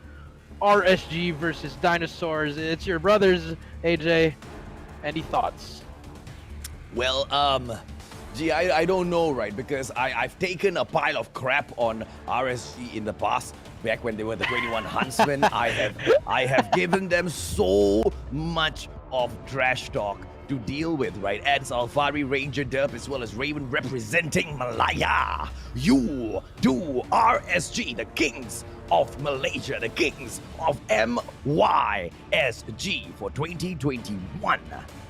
RSG versus Dinosaurs. It's your brothers, AJ. Any thoughts? Well, gee, I don't know, right? Because I've taken a pile of crap on RSG in the past. Back when they were the 21 Huntsmen, I have given them so much of trash talk to deal with, right? Eds, Alfari, Ranger, Derp, as well as Raven representing Malaya. Yoodo RSG, the kings of Malaysia, the kings of MYSG for 2021.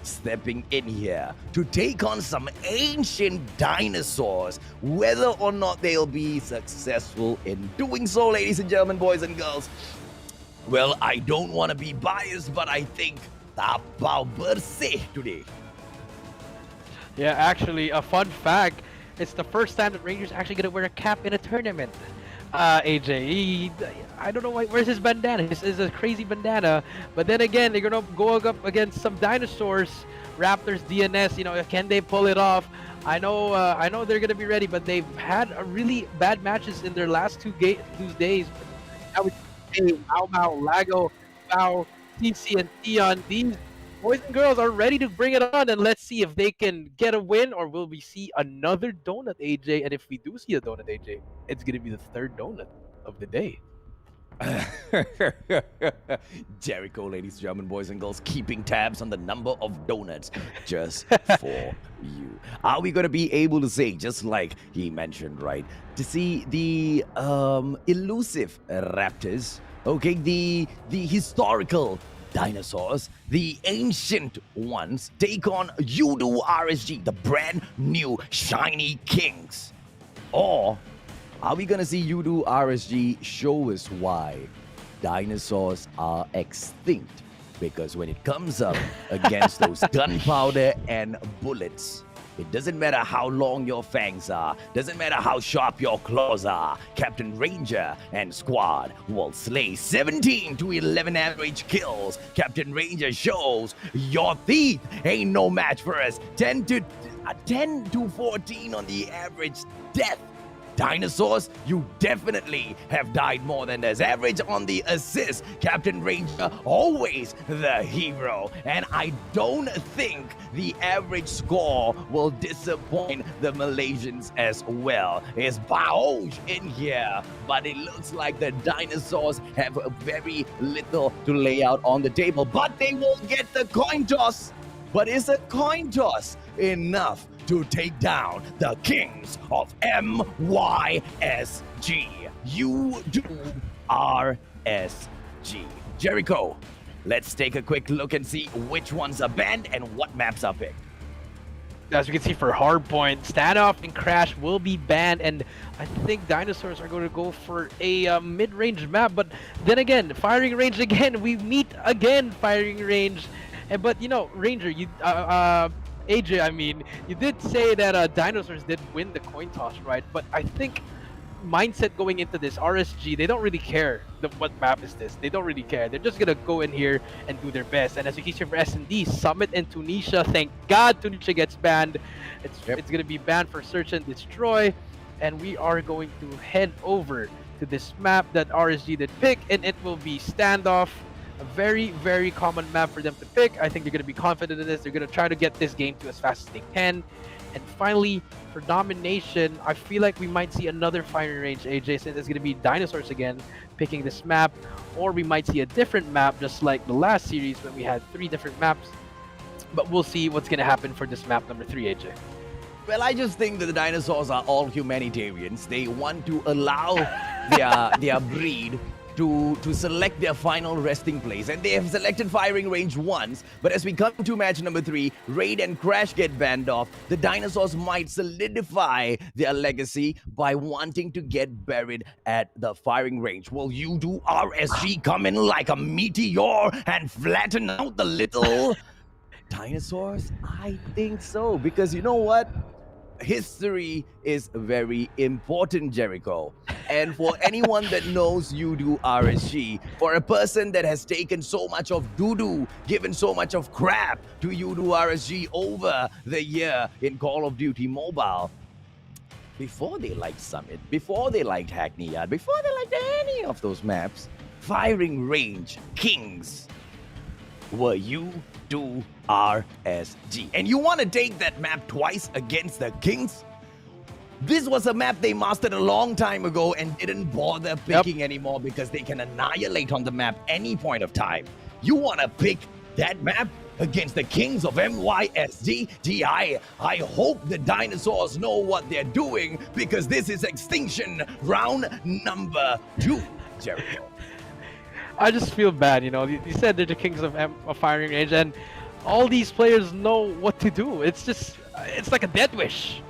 Stepping in here to take on some ancient dinosaurs, whether or not they'll be successful in doing so, ladies and gentlemen, boys and girls. Well, I don't want to be biased, but I think tapau bersih today. Yeah, actually, a fun fact, it's the first time that Ranger's actually going to wear a cap in a tournament. AJ, I don't know where's his bandana. This is a crazy bandana. But then again, they're gonna go up against some dinosaurs. Raptors.DNS, you know, can they pull it off? I know they're gonna be ready, but they've had a really bad matches in their last two days. I would say Mau, Lago, Bao, TC, and Theon. These boys and girls are ready to bring it on, and let's see if they can get a win, or will we see another donut, AJ? And if we do see a donut, AJ, it's gonna be the 3rd donut of the day. Jericho, ladies and gentlemen, boys and girls, keeping tabs on the number of donuts just for you. Are we going to be able to say, just like he mentioned, right, to see the elusive Raptors, okay, the historical dinosaurs, the ancient ones, take on Yoodo RSG, the brand new shiny kings? Or are we gonna see Yoodo RSG show us why dinosaurs are extinct? Because when it comes up against those gunpowder and bullets, it doesn't matter how long your fangs are, doesn't matter how sharp your claws are, Captain Ranger and squad will slay 17 to 11 average kills. Captain Ranger shows your teeth ain't no match for us. 10 to 14 on the average death. Dinosaurs, you definitely have died more than this. Average on the assist. Captain Ranger, always the hero. And I don't think the average score will disappoint the Malaysians as well. It's Baoj in here, but it looks like the dinosaurs have very little to lay out on the table. But they will get the coin toss. But is a coin toss enough to take down the kings of MYSG? Yoodo RSG. Jericho, let's take a quick look and see which ones are banned and what maps are picked. As we can see for Hardpoint, Standoff and Crash will be banned, and I think Dinosaurs are going to go for a mid-range map. But then again, Firing Range again, we meet again, Firing Range. But you know, Ranger, AJ, I mean, you did say that Dinosaurs did win the coin toss, right? But I think mindset going into this, RSG, they don't really care what map is this. They don't really care. They're just gonna go in here and do their best. And as you can see for S&D, Summit and Tunisia, thank God Tunisia gets banned. It's gonna be banned for Search and Destroy. And we are going to head over to this map that RSG did pick, and it will be Standoff. A very, very common map for them to pick. I think they're going to be confident in this. They're going to try to get this game to as fast as they can. And finally, for Domination, I feel like we might see another Firing Range, AJ, since it's going to be Dinosaurs again picking this map. Or we might see a different map, just like the last series when we had 3 different maps. But we'll see what's going to happen for this map number 3, AJ. Well, I just think that the dinosaurs are all humanitarians. They want to allow their breed to select their final resting place. And they have selected firing range once. But as we come to match number 3, Raid and Crash get banned off. The dinosaurs might solidify their legacy by wanting to get buried at the firing range. Will Yoodo RSG come in like a meteor and flatten out the little dinosaurs? I think so. Because you know what? History is very important, Jericho. And for anyone that knows Yoodo RSG, for a person that has taken so much of doo-doo, given so much of crap to Yoodo RSG over the year in Call of Duty Mobile, before they liked Summit, before they liked Hackney Yard, before they liked any of those maps, firing range kings were Yoodo RSG. And you want to take that map twice against the Kings? This was a map they mastered a long time ago and didn't bother picking anymore because they can annihilate on the map any point of time. You want to pick that map against the Kings of MYSD? I hope the dinosaurs know what they're doing, because this is extinction round number 2, Jericho. I just feel bad, you know. You said they're the kings of firing range, and all these players know what to do. It's just, it's like a death wish.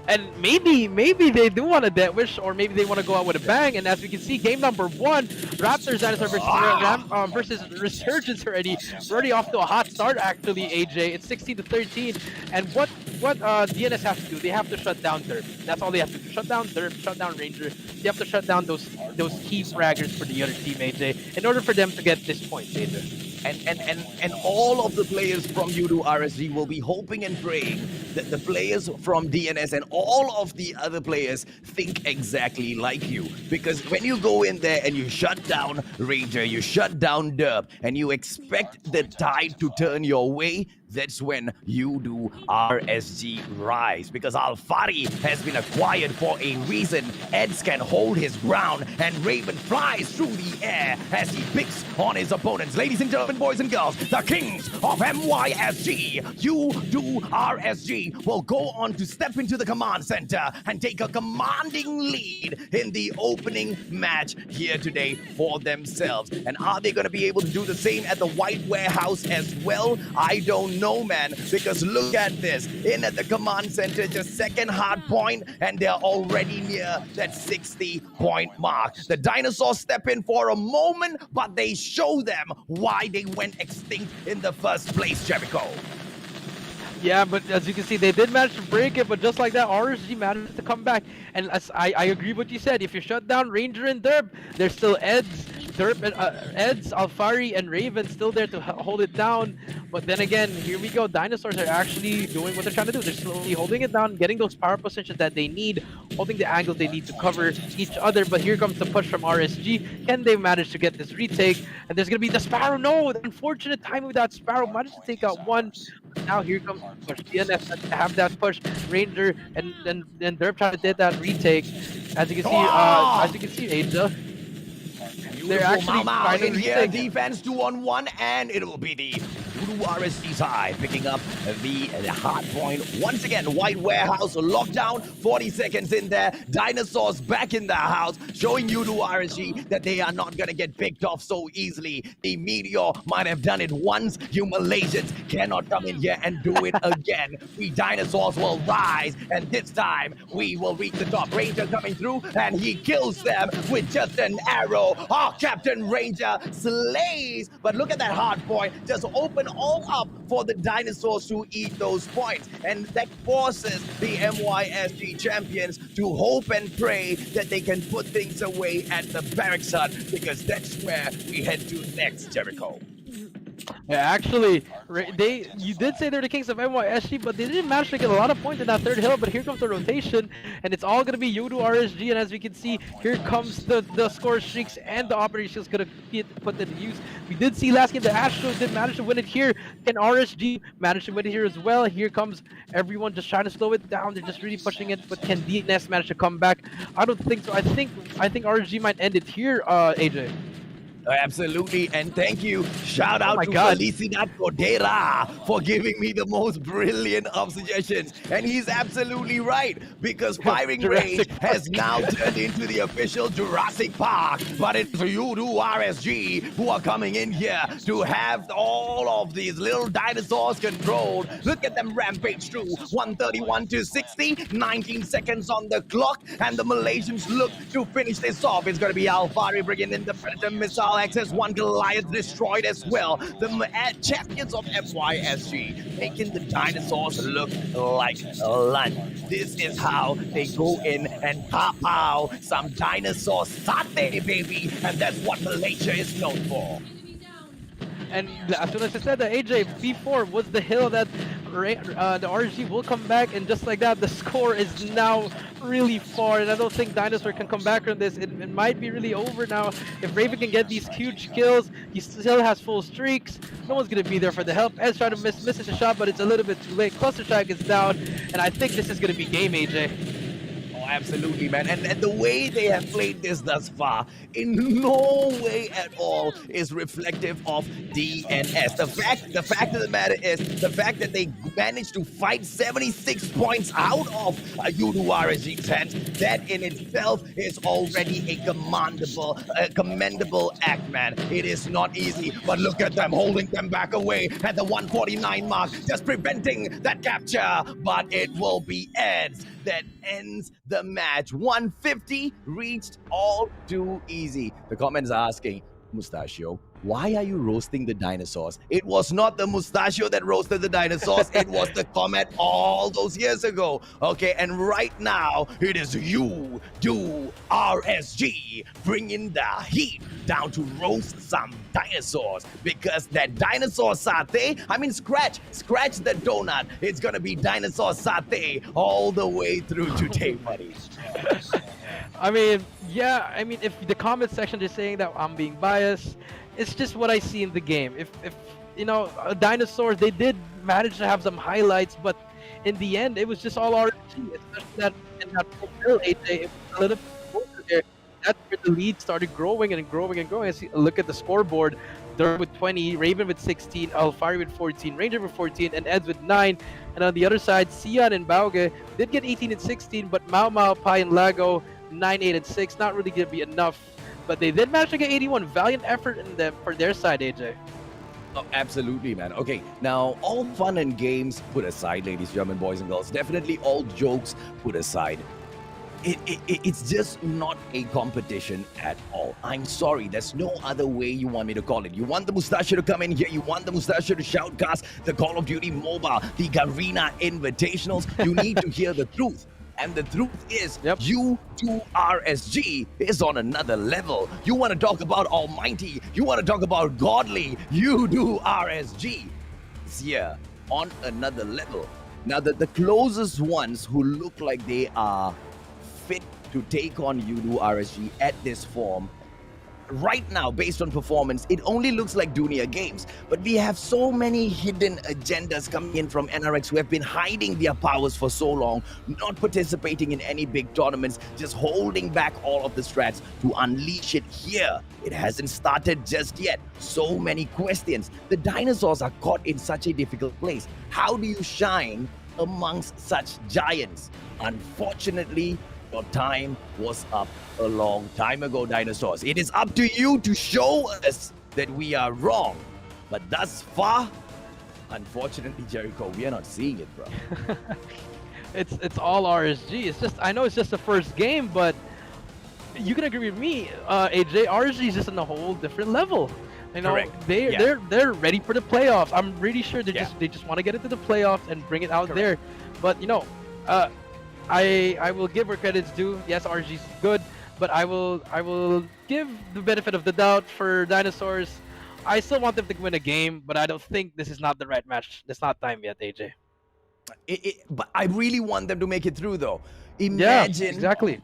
And maybe they do want a death wish, or maybe they want to go out with a bang. And as we can see, game number 1, Raptors Dinosaur versus Resurgence already off to a hot start. Actually, AJ, it's 16-13. And what DNS have to do? They have to shut down Derp. That's all they have to do. Shut down Derp, shut down Ranger. They have to shut down those key fraggers for the other team, AJ, in order for them to get this point, AJ. And all of the players from Yoodo RSG will be hoping and praying that the players from DNS and all of the other players think exactly like you. Because when you go in there and you shut down Ranger, you shut down Derp, and you expect the tide to turn your way, that's when Yoodo RSG rise. Because ALMGHTY has been acquired for a reason. Eds can hold his ground, and Raven flies through the air as he picks on his opponents. Ladies and gentlemen, boys and girls, the kings of MYSG, Yoodo RSG, will go on to step into the command center and take a commanding lead in the opening match here today for themselves. And are they going to be able to do the same at the White Warehouse as well? I don't know, man, because look at this. In at the command center, just second hard point, and they're already near that 60-point mark. The dinosaurs step in for a moment, but they show them why they went extinct in the first place, Jericho. Yeah, but as you can see, they did manage to break it, but just like that, RSG managed to come back. And as I agree with what you said, if you shut down Ranger and Derp, there's still Eds, ALMGHTY, and Raven still there to hold it down. But then again, here we go. Dinosaurs are actually doing what they're trying to do. They're slowly holding it down, getting those power positions that they need, holding the angles they need to cover each other. But here comes the push from RSG. Can they manage to get this retake? And there's going to be the Sparrow. No, the unfortunate timing with that Sparrow. Managed to take out one. Now here comes the push. DNS to have that push. Ranger and Derp trying to get that retake. As you can see, Asia. They're actually in here. Defense 2-on-1, and it will be the Yoodo RSG side picking up the hard point. Once again, White Warehouse lockdown, 40 seconds in there. Dinosaurs back in the house, showing Yoodo RSG that they are not going to get picked off so easily. The Meteor might have done it once. You Malaysians cannot come in here and do it again. We dinosaurs will rise, and this time we will reach the top. Ranger coming through, and he kills them with just an arrow. Oh, Captain Ranger slays, but look at that hard point. Just open all up for the dinosaurs to eat those points, and that forces the MYSG champions to hope and pray that they can put things away at the barracks hut, because that's where we head to next, Jericho. Yeah, actually, you did say they're the kings of MYSG, but they didn't manage to get a lot of points in that third hill. But here comes the rotation, and it's all going to be Yoodo RSG. And as we can see, here comes the score streaks, and the operations going to put them to use. We did see last game the Astros did manage to win it here. Can RSG manage to win it here as well? Here comes everyone just trying to slow it down. They're just really pushing it, but can DNS manage to come back? I don't think so. I think RSG might end it here, AJ. Absolutely, and thank you. Shout out my to God. Felicidad Cordera for giving me the most brilliant of suggestions. And he's absolutely right, because Firing Range has now turned into the official Jurassic Park. But it's Yoodo RSG who are coming in here to have all of these little dinosaurs controlled. Look at them rampage through 131 to 60, 19 seconds on the clock, and the Malaysians look to finish this off. It's going to be Alfari bringing in the Predator missile. XS1 Goliath destroyed as well. The champions of FYSG making the dinosaurs look like lunch. This is how they go in and pow some dinosaur satay, baby. And that's what Malaysia is known for. And as soon as I said that, AJ, B4 was the hill that the RSG will come back, and just like that, the score is now really far, and I don't think Dinosaur can come back from this. It might be really over now. If Raven can get these huge kills, he still has full streaks. No one's going to be there for the help. Ed's trying to misses a shot, but it's a little bit too late. Cluster Strike is down, and I think this is going to be game, AJ. Absolutely, man. And the way they have played this thus far, in no way at all is reflective of DNS. The fact of the matter is, the fact that they managed to fight 76 points out of Yoodo RSG's hands, that in itself is already a commendable act, man. It is not easy, but look at them holding them back away at the 149 mark, just preventing that capture. But it will be Eds that ends the match. 150 reached all too easy. The comments are asking, Mustachio, why are you roasting the dinosaurs? It was not the Mustachio that roasted the dinosaurs. It was the Comet all those years ago. Okay, and right now, it is Yoodo RSG bringing the heat down to roast some dinosaurs. Because that dinosaur satay, I mean, scratch the donut. It's gonna be dinosaur satay all the way through today, buddy. I mean, yeah, I mean, if the comment section is saying that I'm being biased, it's just what I see in the game. If you know, dinosaurs, they did manage to have some highlights, but in the end, it was just all RNG, especially that in that middle 8 day, it was a little bit closer there. That's where the lead started growing and growing and growing. Look at the scoreboard. They're with 20, Raven with 16, Alfari with 14, Ranger with 14, and Eds with 9. And on the other side, Sion and Bauge did get 18 and 16, but Mau Mau, Pai, and Lago 9, 8, and 6, not really going to be enough. But they did manage to get 81. Valiant effort in them for their side, AJ. Oh, absolutely, man. Okay, now all fun and games put aside, ladies, gentlemen, boys and girls. Definitely all jokes put aside. It's just not a competition at all. I'm sorry, there's no other way you want me to call it. You want the Mustachio to come in here, you want the Mustachio to shoutcast the Call of Duty Mobile, the Garena Invitationals. You need to hear the truth. And the truth is, Yoodo RSG is on another level. You want to talk about almighty, you want to talk about godly, Yoodo RSG is here on another level. Now, the closest ones who look like they are fit to take on Yoodo RSG at this form, right now, based on performance, it only looks like Dunia Games. But we have so many hidden agendas coming in from NRX who have been hiding their powers for so long, not participating in any big tournaments, just holding back all of the strats to unleash it here. It hasn't started just yet. So many questions. The dinosaurs are caught in such a difficult place. How do you shine amongst such giants? Unfortunately, your time was up a long time ago, dinosaurs. It is up to you to show us that we are wrong. But thus far, unfortunately, Jericho, we are not seeing it, bro. It's all RSG. It's just, I know it's just the first game, but you can agree with me, AJ. RSG is just on a whole different level. You know, they're ready for the playoffs. I'm really sure they just want to get into the playoffs and bring it out there. But you know, I will give where credit's due. Yes, RG's good, but I will give the benefit of the doubt for Dinosaurs. I still want them to win a game, but I don't think this is not the right match. It's not time yet, AJ. But I really want them to make it through, though. Imagine, exactly.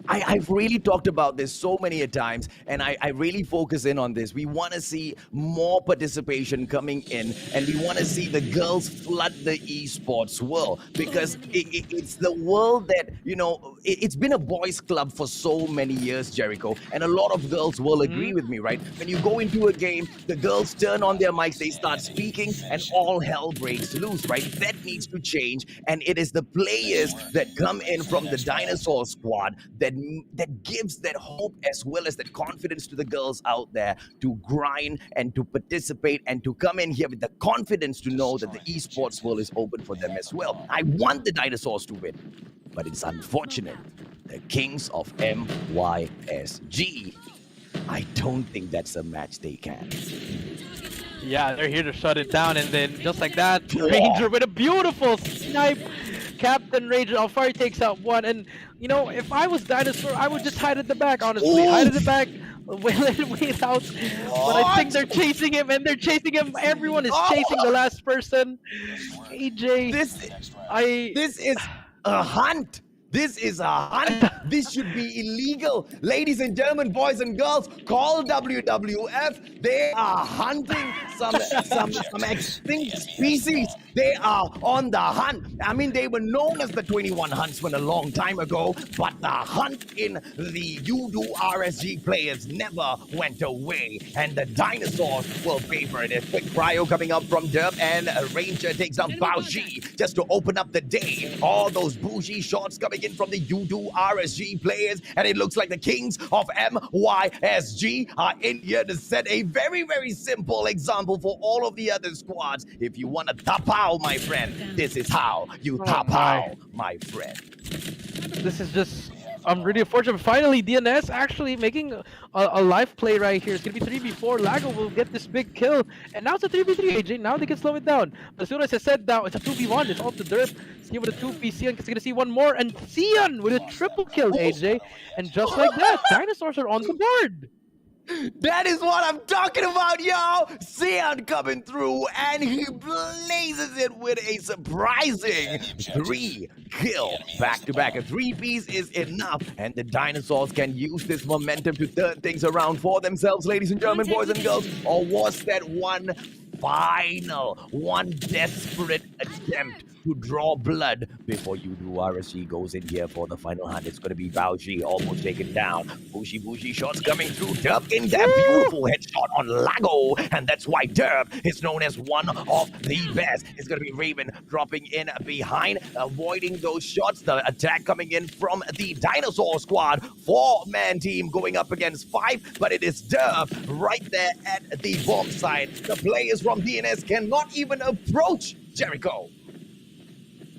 I've really talked about this so many a times, and I really focus in on this. We want to see more participation coming in, and we want to see the girls flood the esports world, because it's the world that, you know, it's been a boys' club for so many years, Jericho, and a lot of girls will agree with me, right? When you go into a game, the girls turn on their mics, they start speaking, and all hell breaks loose, right? That needs to change, and it is the players that come in from the Dinosaur squad that gives that hope as well as that confidence to the girls out there to grind and to participate and to come in here with the confidence to know that the esports world is open for them as well. I want the Dinosaurs to win, but it's unfortunate. The Kings of MYSG, I don't think that's a match they can. Yeah, they're here to shut it down, and then just like that, Ranger with a beautiful snipe. Captain Ranger ALMGHTY takes out one, and you know, if I was Dinosaur, I would just hide at the back, honestly. Ooh. Hide at the back, wait out. But I think they're chasing him, and they're chasing him. Everyone is chasing the last person. AJ, This is a hunt. This is a hunt. This should be illegal. Ladies and gentlemen, boys and girls, call WWF. They are hunting some extinct species. They are on the hunt. I mean, they were known as the 21 Huntsmen a long time ago, but the hunt in the Yoodo RSG players never went away, and the Dinosaurs will pay for it. A quick cryo coming up from Derp, and Ranger takes out Baoji just to open up the day. All those bougie shots coming in from the Yoodo RSG players, and it looks like the Kings of MYSG are in here to set a very, very simple example for all of the other squads. If you want to top out, my friend, this is how you top out, my friend. This is just really unfortunate. Finally, DNS actually making a live play right here. It's gonna be 3v4. Lago will get this big kill, and now it's a 3v3. AJ, now they can slow it down. But as soon as I said that, it's a 2v1. It's off the Derp. See with a 2p. Sion is gonna see one more, and Sion with a triple kill, AJ. And just like that, Dinosaurs are on the board. That is what I'm talking about, yo! Sion coming through, and he blazes it with a surprising 3-kill back-to-back. A 3-piece is enough, and the Dinosaurs can use this momentum to turn things around for themselves, ladies and gentlemen, boys and girls. Or was that one desperate attempt to draw blood before Yoodo RSG goes in here for the final hunt? It's going to be Baoji almost taken down. Bougie shots coming through. Derp in that beautiful headshot on Lago, and that's why Derp is known as one of the best. It's going to be Raven dropping in behind, avoiding those shots. The attack coming in from the Dinosaur squad. 4-man team going up against 5, but it is Derp right there at the bomb site. The players from DNS cannot even approach Jericho.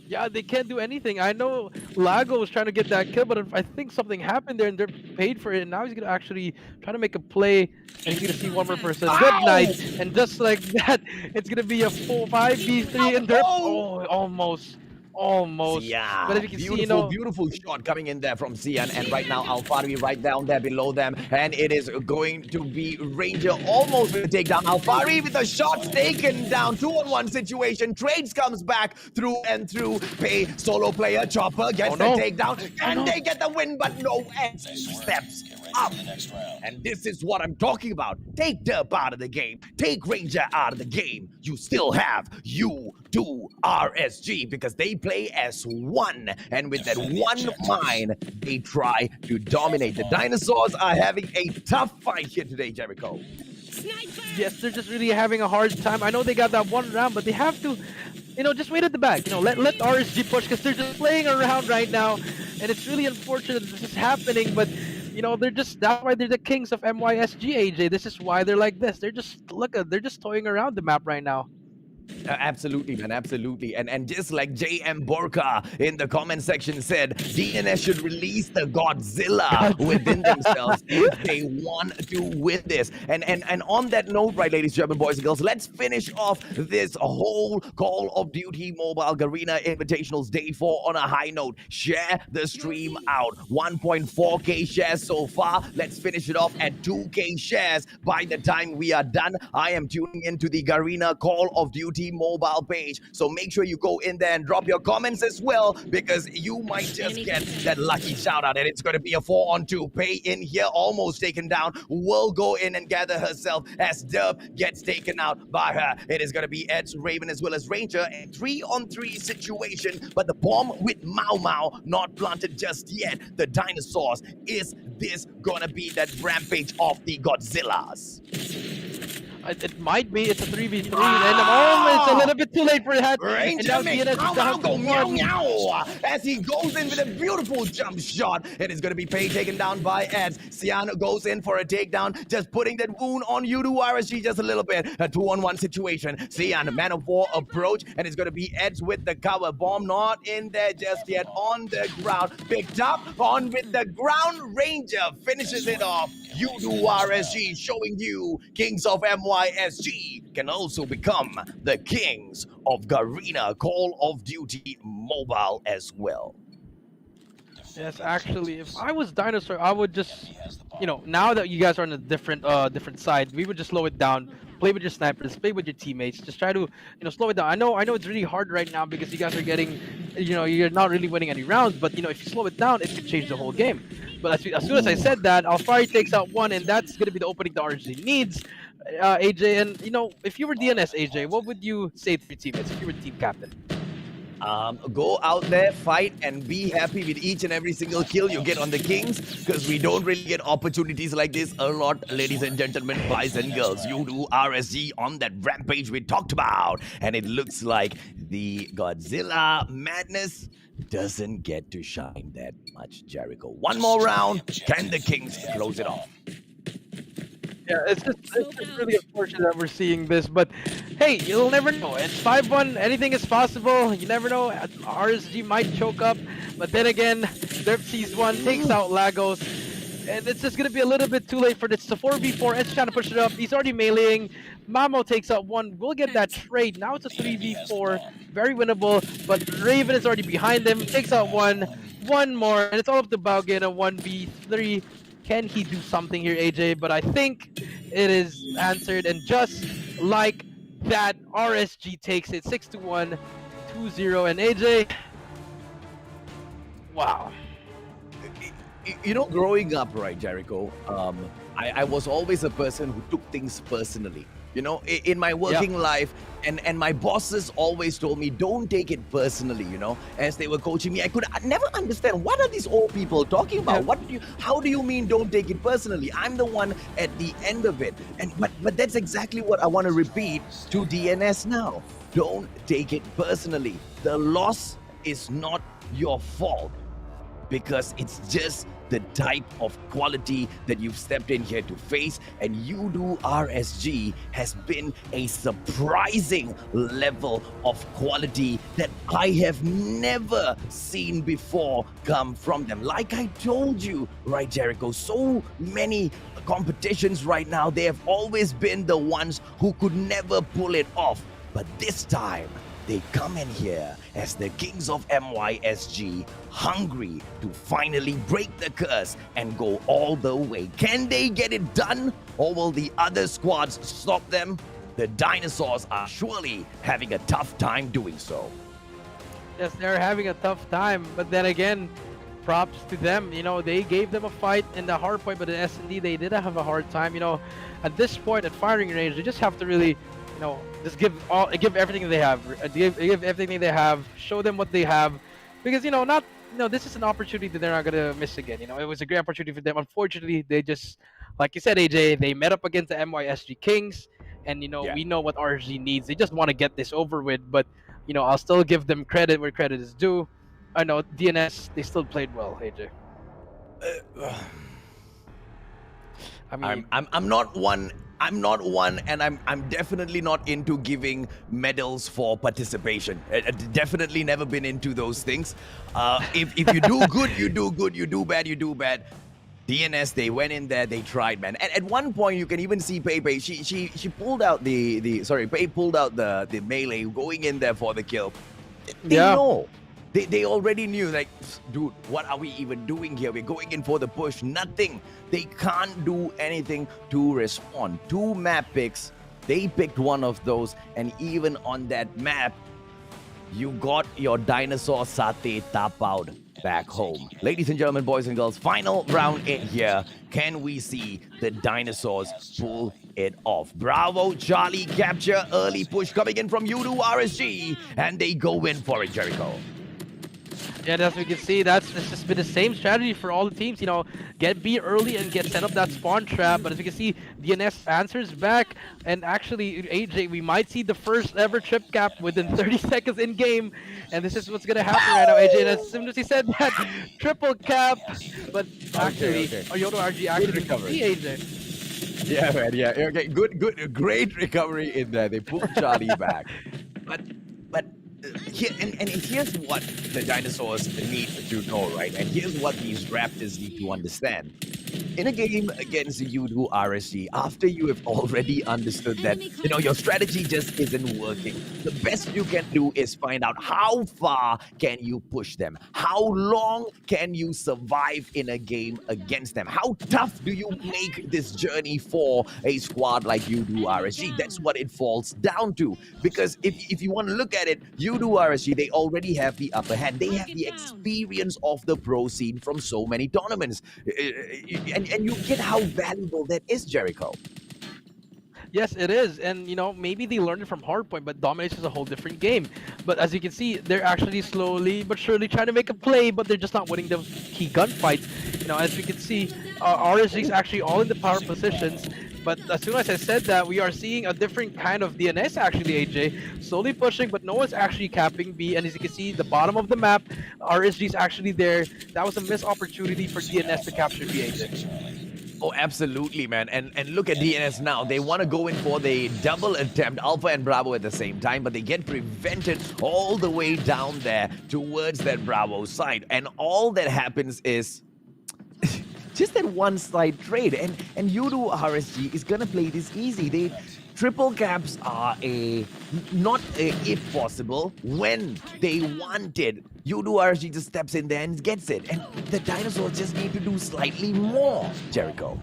Yeah, they can't do anything. I know Lago was trying to get that kill, but I think something happened there, and they're paid for it. And now he's gonna actually try to make a play, and he's gonna see one more person. Good night, and just like that, it's gonna be a 5v3, and they're almost. Yeah, But if you can see, you know, beautiful shot coming in there from Sion, and right now ALMGHTY right down there below them, and it is going to be Ranger almost with a takedown. ALMGHTY with the shots taken down, 2-on-1 situation. Trades comes back through and through. Pay solo player Chopper gets the takedown, and they get the win, but no X steps up. And this is what I'm talking about. Take Derp out of the game, take Ranger out of the game. You still have Yoodo RSG because they play as one, and with that one mind, they try to dominate. The Dinosaurs are having a tough fight here today, Jericho. Yes, they're just really having a hard time. I know they got that one round, but they have to, you know, just wait at the back. You know, let RSG push because they're just playing around right now, and it's really unfortunate that this is happening. But you know, that's why they're the Kings of MYSG, AJ. This is why they're like this. They're just they're just toying around the map right now. Absolutely, man, absolutely. And just like JM Borka in the comment section said, DNS should release the Godzilla within themselves if they want to win this. And on that note, right, ladies, German boys and girls, let's finish off this whole Call of Duty Mobile Garena Invitationals Day 4 on a high note. Share the stream out. 1.4k shares so far. Let's finish it off at 2k shares by the time we are done. I am tuning into the Garena Call of Duty Duty mobile page. So make sure you go in there and drop your comments as well, because you might just get that lucky shout out. And it's going to be a 4-on-2. Pay in here, almost taken down, will go in and gather herself as Dub gets taken out by her. It is going to be Ed's, Raven, as well as Ranger. A 3-on-3 situation, but the bomb with Mau Mau not planted just yet. The dinosaurs, is this going to be that rampage of the Godzillas? It might be. It's a 3v3, and it's a little bit too late for that. Ranger makes Mau Mau go meow meow as he goes in with a beautiful jump shot. It is going to be Pei taken down by Eds. Sian goes in for a takedown, just putting that wound on Yoodo RSG just a little bit. A 2-on-1 situation. Sian, man of war approach, and it's going to be Eds with the cover. Bomb not in there just yet. On the ground, picked up on with the ground. Ranger finishes it off. Yoodo RSG showing you Kings of MYSG can also become the Kings of Garena Call of Duty Mobile as well. Yes, actually, if I was Dinosaur, I would just, now that you guys are on a different side, we would just slow it down, play with your snipers, play with your teammates, just try to, slow it down. I know it's really hard right now because you guys are getting, you're not really winning any rounds, but if you slow it down, it could change the whole game. But as soon as I said that, Alfari takes out one, and that's going to be the opening the RSG needs, AJ. And, if you were DNS, AJ, what would you say to your teammates if you were team captain? Go out there, fight, and be happy with each and every single kill you get on the Kings, because we don't really get opportunities like this a lot, ladies and gentlemen, boys and girls. Yoodo RSG on that rampage we talked about, and it looks like the Godzilla madness doesn't get to shine that much, Jericho. One more round, can the Kings close it off? Yeah, it's just really unfortunate that we're seeing this, but hey, you'll never know. It's 5-1, anything is possible. You never know. RSG might choke up, but then again, Derp sees one, takes out Lagos, and it's just gonna be a little bit too late for this. It's a 4v4. Ed's trying to push it up. He's already meleeing. Mamo takes out one. We'll get that trade. Now it's a 3v4, very winnable, but Raven is already behind him. Takes out one more, and it's all up to Baugen, a 1v3. Can he do something here, AJ? But I think it is answered, and just like that, RSG takes it 6-1, 2-0, and AJ, wow. Growing up, right, Jericho, I was always a person who took things personally. In my working life, and my bosses always told me, don't take it personally, as they were coaching me. I could never understand, what are these old people talking about? How do you mean don't take it personally? I'm the one at the end of it. But that's exactly what I want to repeat to DNS now. Don't take it personally. The loss is not your fault, because it's just the type of quality that you've stepped in here to face, and Yoodo RSG has been a surprising level of quality that I have never seen before come from them. Like I told you, right, Jericho, so many competitions right now, they have always been the ones who could never pull it off. But this time, they come in here as the Kings of MYSG, hungry to finally break the curse and go all the way. Can they get it done, or will the other squads stop them? The dinosaurs are surely having a tough time doing so. Yes, they're having a tough time, but then again, props to them. They gave them a fight in the hard point, but in S&D, they didn't have a hard time. At this point, at firing range, they just have to really, just give everything they have, give everything they have, show them what they have, because this is an opportunity that they're not gonna miss again. It was a great opportunity for them. Unfortunately, they just, like you said, AJ, they met up against the MYSG Kings, and we know what RSG needs. They just want to get this over with, but I'll still give them credit where credit is due. I know DNS, they still played well, AJ. I mean, I'm not one, and I'm definitely not into giving medals for participation. Definitely never been into those things. If you do good, you do good. You do bad, you do bad. DNS, they went in there, they tried, man. And at one point, you can even see Pei. She pulled out Pei pulled out the melee, going in there for the kill. They know. They already knew, like, dude, what are we even doing here? We're going in for the push. Nothing. They can't do anything to respond. 2 map picks. They picked one of those, and even on that map, you got your dinosaur satay tap out back home. Ladies and gentlemen, boys and girls, final round in here. Can we see the dinosaurs pull it off? Bravo, Charlie capture, early push coming in from Yoodo RSG, and they go in for it, Jericho. Yeah, as we can see, it's just been the same strategy for all the teams. You know, get B early and get set up that spawn trap. But as you can see, DNS answers back. And actually, AJ, we might see the first ever trip cap within 30 seconds in game. And this is what's going to happen right now, AJ. And as soon as he said that, triple cap. But actually, Yoodo RSG actually recovery. AJ. Yeah, man, yeah. Okay, great recovery in there. They pulled Charlie back. But here, and here's what the dinosaurs need to know, right? And here's what these Raptors need to understand. In a game against Yoodo RSG, after you have already understood that, you know, your strategy just isn't working, the best you can do is find out how far can you push them? How long can you survive in a game against them? How tough do you make this journey for a squad like Yoodo RSG? That's what it falls down to. Because if you want to look at it, Yoodo RSG, they already have the upper hand. They have the experience of the pro scene from so many tournaments. And you get how valuable that is, Jericho. Yes, it is. And, you know, maybe they learned it from Hardpoint, but Domination is a whole different game. But as you can see, they're actually slowly but surely trying to make a play, but they're just not winning those key gunfights. You know, as we can see, RSG is actually all in the power positions. But as soon as I said that, we are seeing a different kind of DNS actually, AJ. Slowly pushing, but no one's actually capping B. And as you can see, the bottom of the map, RSG is actually there. That was a missed opportunity for DNS to capture B, AJ. Oh, absolutely, man. And look at DNS now. They want to go in for the double attempt, Alpha and Bravo at the same time, but they get prevented all the way down there towards that Bravo side. And all that happens is just that one side trade. And Yoodo RSG is going to play this easy. Triple caps are not if possible, when they want it. Yoodo RSG just steps in there and gets it. And the dinosaurs just need to do slightly more, Jericho.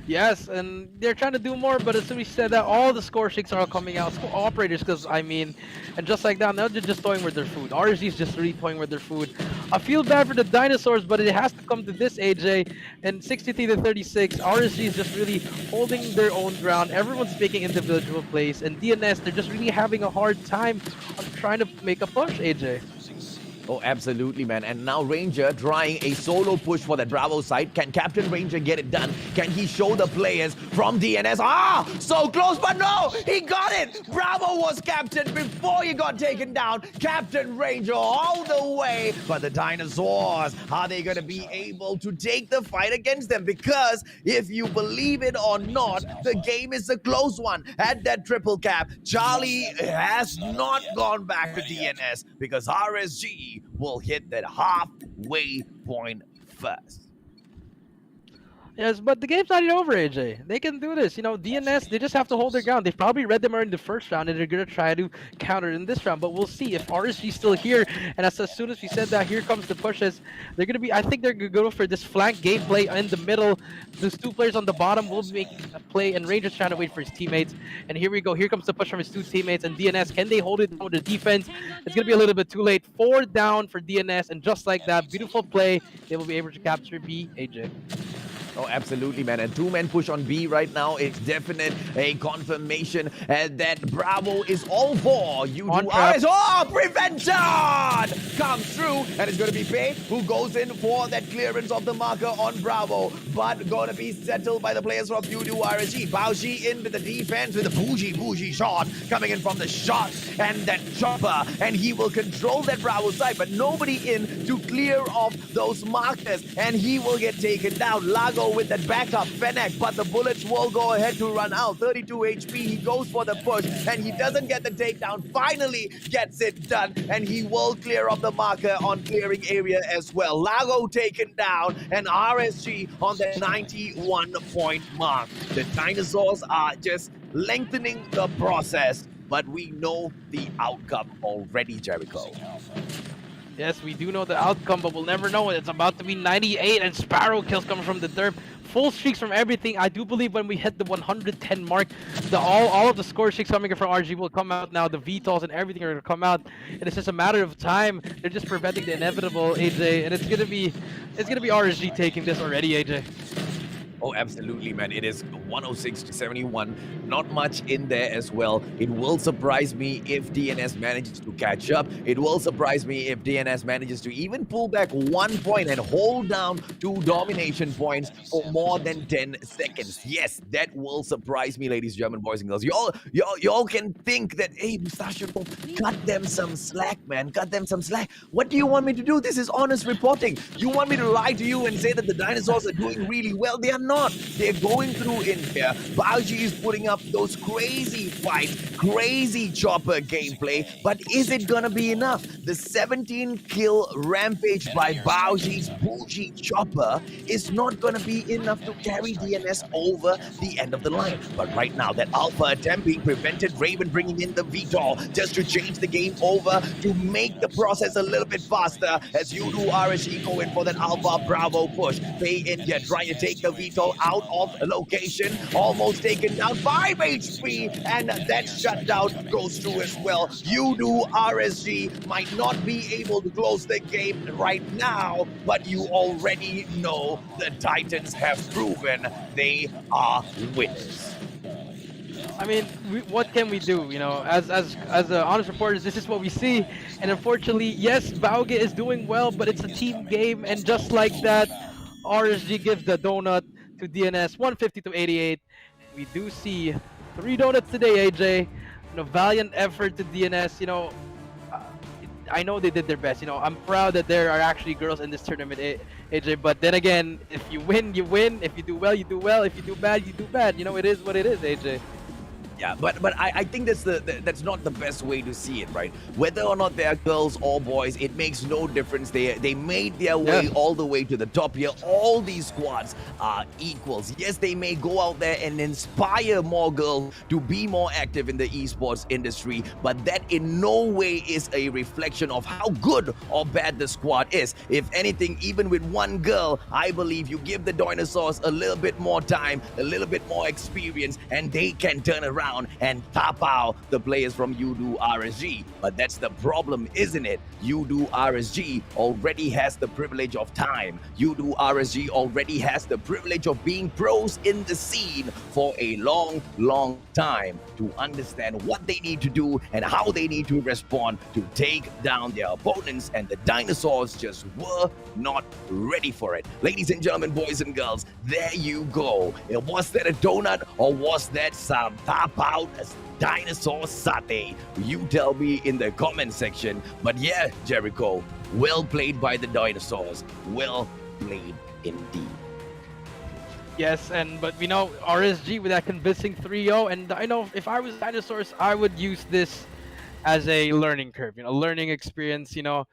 Yes, and they're trying to do more, but as soon as we said that, all the score sheets are coming out. Operators, because, I mean, and just like that, now they're just toying with their food. RSG is just really toying with their food. I feel bad for the dinosaurs, but it has to come to this, AJ. And 63-36, RSG is just really holding their own ground. Everyone's making individual plays, and DNS, they're just really having a hard time on trying to make a push, AJ. Oh, absolutely, man. And now Ranger trying a solo push for that Bravo side. Can Captain Ranger get it done? Can he show the players from DNS? Ah, so close, but no, he got it. Bravo was captured before he got taken down. Captain Ranger all the way. But the dinosaurs, are they going to be able to take the fight against them? Because if you believe it or not, the game is a close one. At that triple cap, Charlie has not gone back to DNS because RSG will hit that halfway point first. Yes, but the game's not even over, AJ. They can do this. You know, DNS, they just have to hold their ground. They've probably read them in the first round, and they're going to try to counter in this round. But we'll see if RSG's still here. And as soon as we said that, here comes the pushes. They're going to be, I think they're going to go for this flank gameplay in the middle. Those two players on the bottom will make a play, and Ranger's trying to wait for his teammates. And here we go. Here comes the push from his two teammates. And DNS, can they hold it down with the defense? It's going to be a little bit too late. 4 down for DNS, and just like that, beautiful play. They will be able to capture B, AJ. Oh, absolutely, man. And two-man push on B right now. It's definite a confirmation that Bravo is all for Yoodo RSG. Oh, prevention comes through, and it's going to be Pei who goes in for that clearance of the marker on Bravo, but going to be settled by the players from Yoodo RSG. Baoshi in with the defense with a bougie shot coming in from the shot and that chopper, and he will control that Bravo side, but nobody in to clear off those markers, and he will get taken down. Lago with that backup, Fennec, but the bullets will go ahead to run out. 32 HP, he goes for the push, and he doesn't get the takedown. Finally gets it done, and he will clear up the marker on clearing area as well. Lago taken down, and RSG on the 91-point mark. The dinosaurs are just lengthening the process, but we know the outcome already, Jericho. Yes, we do know the outcome, but we'll never know it. It's about to be 98, and Sparrow kills coming from the derp. full streaks from everything. I do believe when we hit the 110 mark, all of the score streaks coming from RG will come out now. The VTOLs and everything are going to come out, and it's just a matter of time. They're just preventing the inevitable, AJ, and it's gonna be RSG taking this already, AJ. Oh, absolutely, man. It is 106 to 71. Not much in there as well. It will surprise me if DNS manages to catch up. It will surprise me if DNS manages to even pull back 1 point and hold down 2 domination points for more than 10 seconds. Yes, that will surprise me, ladies and gentlemen, boys and girls. Y'all can think that, hey, Mustache, cut them some slack, man. Cut them some slack. What do you want me to do? This is honest reporting. You want me to lie to you and say that the dinosaurs are doing really well? They are not. They're going through in here. Baoji is putting up those crazy fights, crazy chopper gameplay, but is it gonna be enough? The 17 kill rampage by Baoji's bougie chopper is not gonna be enough to carry DNS over the end of the line. But right now, that alpha attempt being prevented, Raven bringing in the VTOL just to change the game over, to make the process a little bit faster as Yoodo RSG go in for that alpha bravo push. Pei India trying to take the VTOL out of location, almost taken down, 5 HP, and that shutdown goes through as well. Yoodo RSG might not be able to close the game right now, but you already know the Titans have proven they are winners. I mean, what can we do? You know, as honest reporters, this is what we see, and unfortunately, yes, Bauge is doing well, but it's a team game, and just like that, RSG gives the donut to DNS, 150 to 88. We do see 3 donuts today, AJ. You know, valiant effort to DNS. You know, I know they did their best. You know, I'm proud that there are actually girls in this tournament, AJ. But then again, if you win, you win. If you do well, you do well. If you do bad, you do bad. You know, it is what it is, AJ. Yeah, but I think that's not the best way to see it, right? Whether or not they are girls or boys, it makes no difference. They made their way all the way to the top here. All these squads are equals. Yes, they may go out there and inspire more girls to be more active in the esports industry, but that in no way is a reflection of how good or bad the squad is. If anything, even with one girl, I believe you give the dinosaurs a little bit more time, a little bit more experience, and they can turn around and tap out the players from Yoodo RSG. But that's the problem, isn't it? Yoodo RSG already has the privilege of time. Yoodo RSG already has the privilege of being pros in the scene for a long time to understand what they need to do and how they need to respond to take down their opponents, and the dinosaurs just were not ready for it. Ladies and gentlemen, boys and girls, there you go. Was that a donut or was that some tap out dinosaur satay? You tell me in the comment section. But yeah, Jericho, well played by the dinosaurs. Well played indeed. Yes, but we know RSG with that convincing 3-0, and I know if I was dinosaurs, I would use this as a learning curve, you know, learning experience. You know,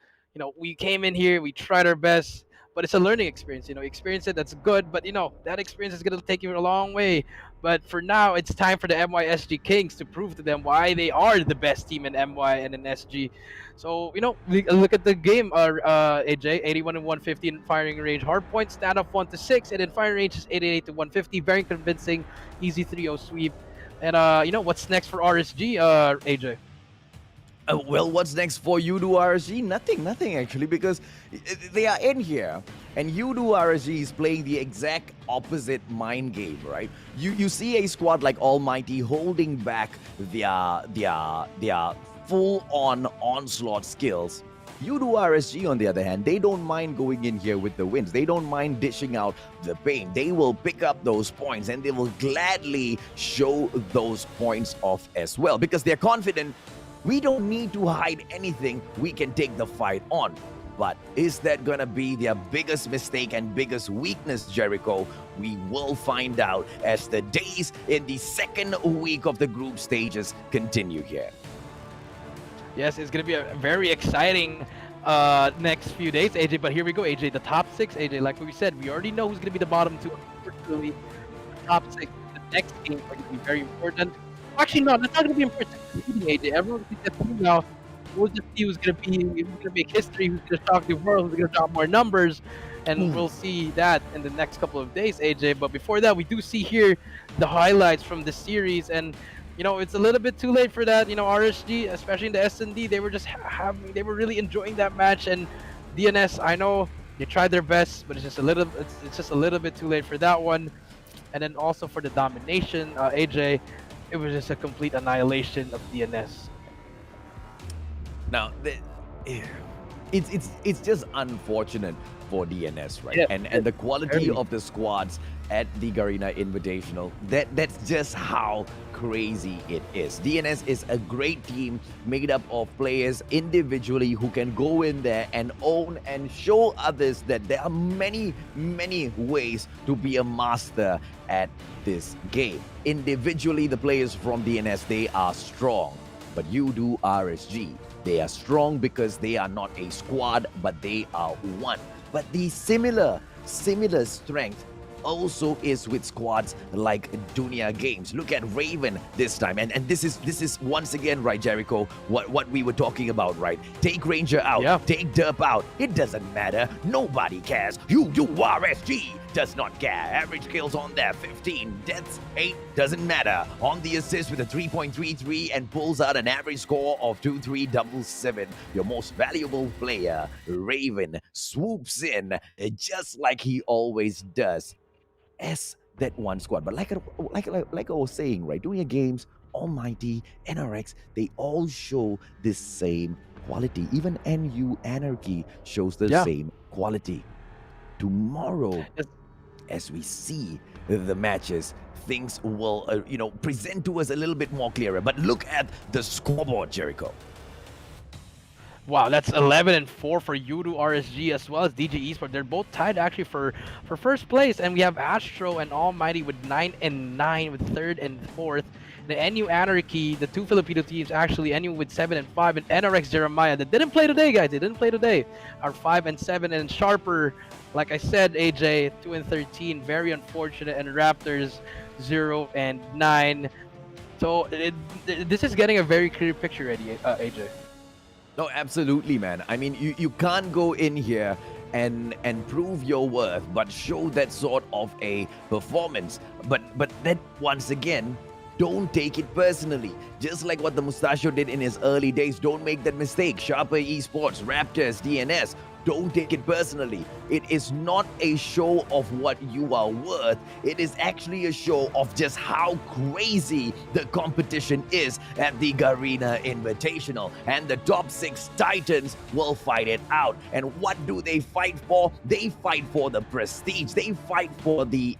we came in here, we tried our best, but it's a learning experience. You know, experience it, that's good, but you know, that experience is gonna take you a long way. But for now, it's time for the MYSG Kings to prove to them why they are the best team in MY and in SG. So, you know, look at the game, AJ, 81 and 150 in firing range. Hardpoint, stand up 1 to 6, and in firing range is 88 to 150. Very convincing, easy 3-0 sweep. And, you know, what's next for RSG, AJ? Well, what's next for Yoodo RSG? Nothing actually, because they are in here, and Yoodo RSG is playing the exact opposite mind game, right? You see a squad like ALMGHTY holding back their full-on onslaught skills. Yoodo RSG, on the other hand, they don't mind going in here with the wins. They don't mind dishing out the pain. They will pick up those points, and they will gladly show those points off as well, because they're confident. We don't need to hide anything. We can take the fight on. But is that gonna be their biggest mistake and biggest weakness, Jericho? We will find out as the days in the second week of the group stages continue here. Yes, it's gonna be a very exciting next few days, AJ. But here we go, AJ. The top 6, AJ. Like we said, we already know who's gonna be the bottom 2. Unfortunately, the top 6, the next game are gonna be very important. Actually, no, that's not going to be important. AJ. Everyone thinks that now. We'll just see who's going to make history, who's going to shock the world, who's going to drop more numbers. and we'll see that in the next couple of days, AJ. But before that, we do see here the highlights from the series, and you know, it's a little bit too late for that. You know, RSG, especially in the S&D, they were just they were really enjoying that match. And DNS, I know they tried their best, but it's just a little bit too late for that one. And then also for the domination, AJ, it was just a complete annihilation of DNS. Now, it's just unfortunate for DNS, right? Yeah. And the quality of the squads at the Garena Invitational, that's just how crazy it is. DNS is a great team made up of players individually who can go in there and own and show others that there are many ways to be a master at this game. Individually, the players from DNS, they are strong, but Yoodo RSG, they are strong because they are not a squad, but they are one. But the similar strength also is with squads like Dunia Games. Look at Raven this time, and this is once again, right, Jericho, what we were talking about, right? Take Ranger out, take Derp out, it doesn't matter, nobody cares. Yoodo RSG does not care. Average kills on there 15, deaths 8, doesn't matter. On the assist with a 3.33 and pulls out an average score of 2.377. Your most valuable player, Raven, swoops in just like he always does as that one squad. But like I was saying, right, Dunia Games, ALMGHTY, NRX, they all show the same quality. Even NU Anarchy shows the same quality. Tomorrow, as we see the matches, things will present to us a little bit more clearer. But look at the scoreboard, Jericho. Wow, that's 11-4 for Yoodo RSG as well as DG Esports. They're both tied actually for first place, and we have Astro and ALMGHTY with 9-9 with third and fourth. The NU Anarchy, the two Filipino teams, actually NU with 7-5, and NRX Jeremiah that didn't play today, guys. They didn't play today. Are 5-7, and Sharper, like I said, AJ 2-13. Very unfortunate, and Raptors 0-9. So this is getting a very clear picture, AJ. No, absolutely, man. I mean, you can't go in here and prove your worth, but show that sort of a performance. But that, once again, don't take it personally. Just like what the Mustachio did in his early days, don't make that mistake. Sharper Esports, Raptors.DNS, don't take it personally. It is not a show of what you are worth. It is actually a show of just how crazy the competition is at the Garena Invitational. And the top 6 Titans will fight it out. And what do they fight for? They fight for the prestige. They fight for the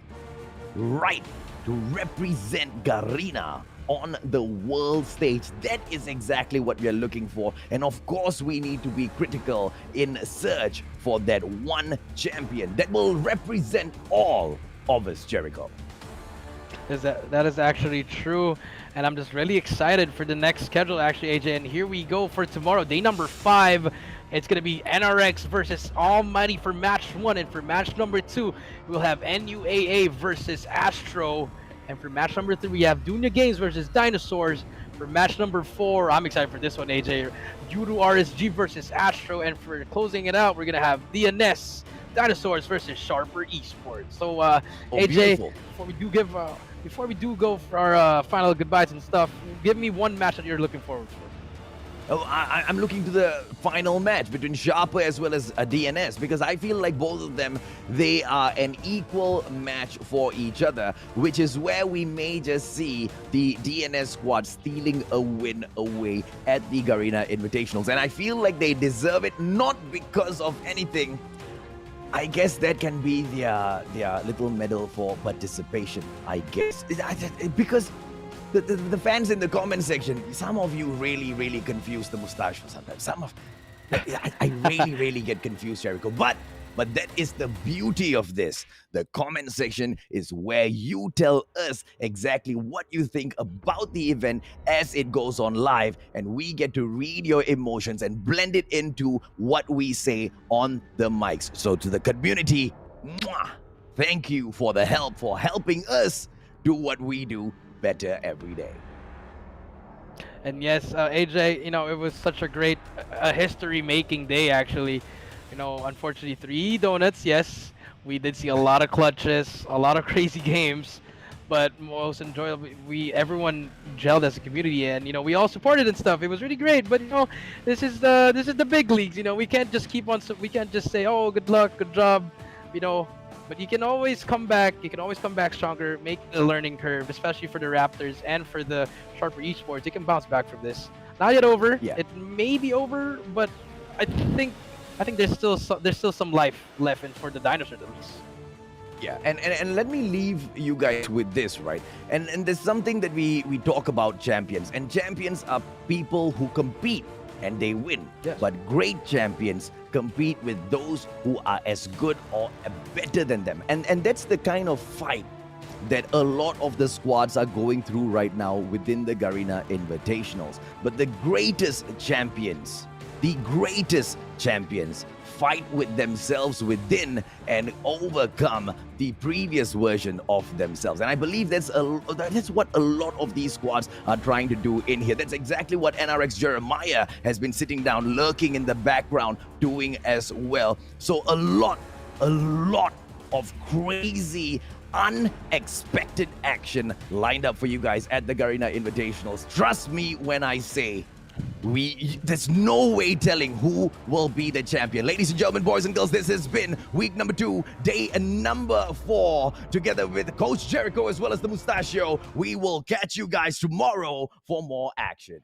right to represent Garena on the world stage. That is exactly what we are looking for. And of course, we need to be critical in search for that one champion that will represent all of us, Jericho. That is actually true, and I'm just really excited for the next schedule, actually, AJ. And here we go for tomorrow, day number 5. It's going to be NRX versus ALMGHTY for match 1, and for match number 2, we'll have NUAA versus Astro. And for match number 3, we have Dunia Games versus Dinosaurs. For match number 4, I'm excited for this one, AJ. Yoodo RSG versus Astro. And for closing it out, we're going to have DNS, Dinosaurs versus Sharper Esports. So, AJ, beautiful. before we do go for our final goodbyes and stuff, give me one match that you're looking forward for. Oh, I'm looking to the final match between Sharper as well as DNS, because I feel like both of them, they are an equal match for each other, which is where we may just see the DNS squad stealing a win away at the Garena Invitationals. And I feel like they deserve it, not because of anything. I guess that can be their little medal for participation, I guess. Because the fans in the comment section, some of you really confuse the Mustachio sometimes. I really get confused, Jericho. But that is the beauty of this. The comment section is where you tell us exactly what you think about the event as it goes on live, and we get to read your emotions and blend it into what we say on the mics. So to the community, thank you for the help, for helping us do what we do better every day. And yes, AJ, you know, it was such a great history-making day, actually. You know, unfortunately, 3 donuts. Yes, we did see a lot of clutches, a lot of crazy games, but most enjoyable. Everyone gelled as a community, and you know, we all supported and stuff. It was really great. But you know, this is the big leagues. You know, we can't just keep on. We can't just say, oh, good luck, good job. You know, but you can always come back. You can always come back stronger. Make the learning curve, especially for the Raptors and for the Sharper Esports. You can bounce back from this. Not yet over. Yeah. It may be over, but I think there's still some life left in for the dinosaurs at least. Yeah, and let me leave you guys with this, right? And there's something that we talk about champions, and champions are people who compete and they win. Yes. But great champions compete with those who are as good or better than them. And that's the kind of fight that a lot of the squads are going through right now within the Garena Invitationals. But the greatest champions fight with themselves within and overcome the previous version of themselves. And I believe that's what a lot of these squads are trying to do in here. That's exactly what NRX Jeremiah has been sitting down, lurking in the background, doing as well. So a lot of crazy, unexpected action lined up for you guys at the Garena Invitationals. Trust me when I say there's no way telling who will be the champion. Ladies and gentlemen, boys and girls, this has been week number 2, day number 4, together with Coach Jericho as well as the Mustachio. We will catch you guys tomorrow for more action.